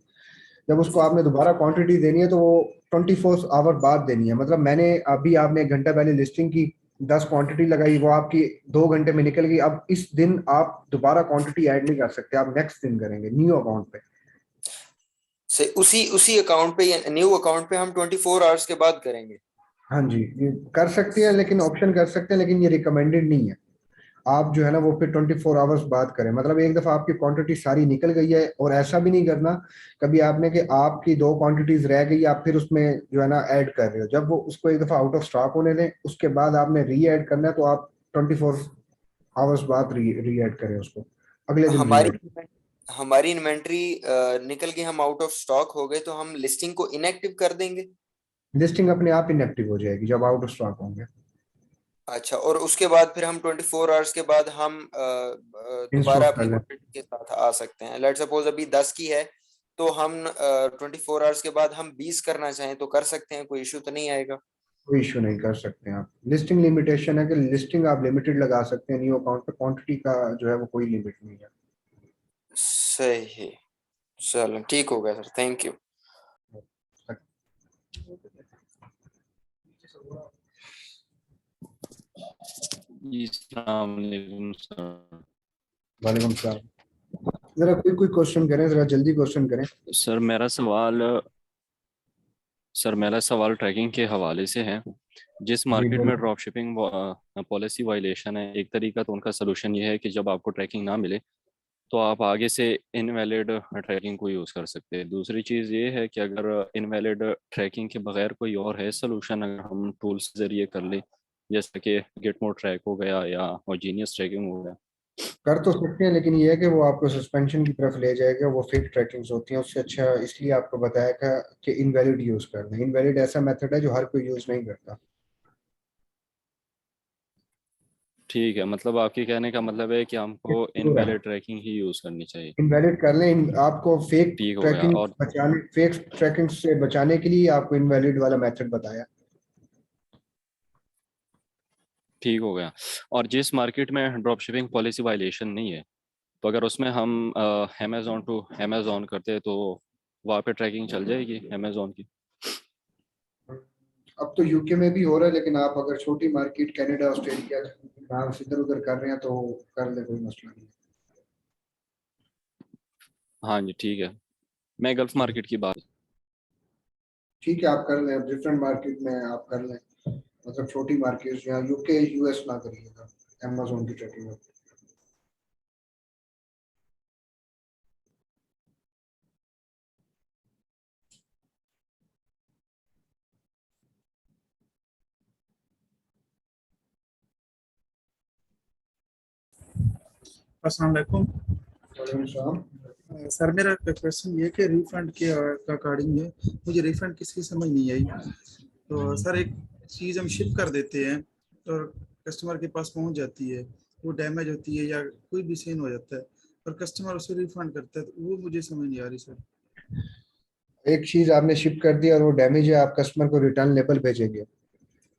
जब उसको आपने दोबारा क्वांटिटी देनी है, तो वो 24 आवर बाद देनी है। मतलब मैंने अभी, आपने 1 घंटा पहले लिस्टिंग की, 10 क्वांटिटी लगाई, वो आपकी 2 घंटे में निकल गई। अब इस दिन आप दोबारा क्वांटिटी ऐड नहीं कर सकते, आप नेक्स्ट दिन करेंगे न्यू अकाउंट पे। से उसी उसी अकाउंट पे, न्यू अकाउंट पे हम 24 आवर्स के बाद करेंगे? हाँ जी, ये कर सकते हैं, लेकिन ऑप्शन कर सकते हैं, लेकिन ये रिकमेंडेड नहीं है। आप जो है ना वो फिर 24 आवर्स बाद करें, मतलब एक दफा आपकी क्वांटिटी सारी निकल गई है, और ऐसा भी नहीं करना कभी आपने कि आपकी 2 क्वांटिटीज रह गई, आप फिर उसमें जो है ना ऐड कर रहे हो। जब वो उसको एक दफा आउट ऑफ स्टॉक होने दें, उसके बाद आपने री ऐड करना है, तो आप 24 आवर्स बाद री ऐड करें उसको, अगले दिन री हमारी ऐड। हमारी इन्वेंट्री निकल के हम आउट ऑफ स्टॉक हो गए तो हम लिस्टिंग को इनएक्टिव कर देंगे? लिस्टिंग अपने आप इनएक्टिव हो जाएगी जब आउट ऑफ स्टॉक होंगे। अच्छा, और उसके बाद फिर हम 24 आवर्स के बाद हम इन दोबारा स्टॉक कर अपनी लें। क्वांटिटी के साथ आ सकते हैं। लेट सपोज अभी 10 की है, तो हम 24 आवर्स के बाद हम 20 करना चाहें तो कर सकते हैं, कोई इशू तो नहीं आएगा? कोई इशू नहीं, कर सकते हैं आप। लिस्टिंग लिमिटेशन है कि लिस्टिंग आप लिमिटेड लगा सकते हैं, न्यू अकाउंट पे क्वांटिटी का जो है वो कोई लिमिट नहीं है। सही, चलो ठीक हो गया सर, थैंक यू। जी, अस्सलाम वालेकुम सर। वालेकुम सलाम। जरा कोई क्वेश्चन करें, जरा जल्दी क्वेश्चन करें। सर मेरा सवाल ट्रैकिंग के हवाले से है। जिस जी मार्केट में बोलो। ड्रॉप शिपिंग पॉलिसी वायलेशन है, एक तरीका तो उनका सलूशन ये है कि जब आपको ट्रैकिंग ना मिले तो आप आगे से इनवैलिड ट्रैकिंग को यूज़ कर सकते हैं। दूसरी चीज़ ये है कि अगर इनवैलिड ट्रैकिंग के बगैर कोई और है सलूशन, अगर हम टूल्स ज़रिए कर ले, जैसे कि गिटमो ट्रैक हो गया या होजीनियस ट्रैकिंग हो गया। कर तो सकते हैं, लेकिन ये है कि वो आपको सस्पेंशन की तरफ ले जाएगा, वो फेक ट्रैकिंग्स होती हैं। उससे अच्छा इसलिए आपको बताया कि इनवैलिड यूज करना। इनवैलिड ऐसा मेथड है जो हर कोई यूज नहीं करता। ठीक है, मतलब आपके कहने का मतलब है कि हमको इनवैलिड ट्रैकिंग ही यूज़ करनी चाहिए। इनवैलिड कर लें, आपको फेक ठीक हो गया। ट्रैकिंग और बचाने, फेक ट्रैकिंग से बचाने के लिए आपको इनवैलिड वाला मेथड बताया। ठीक हो गया। और जिस मार्केट में ड्रॉप शिपिंग पॉलिसी वायलेशन नहीं है, तो अगर उसमें हम अमेजोन टू अमेजोन करते हैं तो वहाँ पे ट्रैकिंग चल जाएगी अमेजोन की? अब तो यूके में भी हो रहा है, लेकिन आप अगर छोटी मार्केट कनाडा ऑस्ट्रेलिया फ्रांस इधर उधर कर रहे हैं तो कर ले, कोई मसला नहीं। हाँ जी, ठीक है। मैं गल्फ मार्केट की बात। ठीक है, आप कर लें, डिफरेंट मार्केट में आप कर लें, मतलब छोटी मार्केट यहाँ यूके यूएस ना करिएगा अमेजोन की ट्रैकिंग में। अस्सलाम वालेकुम। वालेकुम सलाम। सर मेरा क्वेश्चन ये कि रिफंड के अकॉर्डिंग है, मुझे रिफंड किसकी समझ नहीं आई। तो सर एक चीज़ हम शिप कर देते हैं और कस्टमर के पास पहुंच जाती है, वो डैमेज होती है या कोई भी सीन हो जाता है और कस्टमर उसे रिफंड करता है, तो वो मुझे समझ नहीं आ रही सर। एक चीज आपने शिप कर दिया और वो डैमेज है, आप कस्टमर को रिटर्न लेबल भेजेंगे।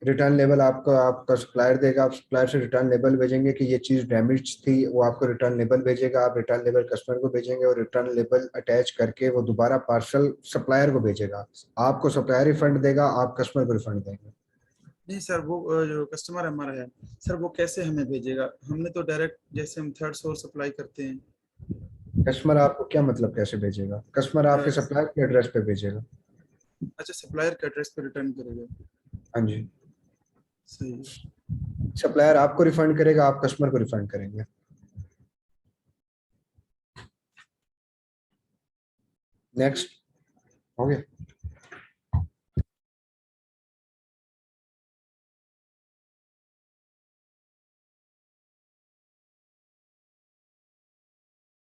रिटर्न लेबल आपका सप्लायर देगा, आप सप्लायर से रिटर्न लेबल भेजेंगे कि ये चीज़ डैमेज थी, वो आपको रिटर्न लेबल भेजेगा। आप रिटर्न लेबल कस्टमर को भेजेंगे और रिटर्न लेबल अटैच करके वो दोबारा पार्सल सप्लायर को भेजेगा। आपको सप्लायर रिफंड देगा, आप कस्टमर को रिफंड देंगे। नहीं सर, वो जो कस्टमर हमारा है सर, वो कैसे हमें भेजेगा? हमने तो डायरेक्ट जैसे हम थर्ड सोर्स सप्लाई करते हैं। कस्टमर आपको क्या मतलब कैसे भेजेगा? कस्टमर आपके सप्लायर के एड्रेस पे भेजेगा। अच्छा, सप्लायर के एड्रेस पे रिटर्न करेगा। हाँ जी, सही है। सप्लायर आपको रिफंड करेगा, आप कस्टमर को रिफंड करेंगे। नेक्स्ट, हो गया।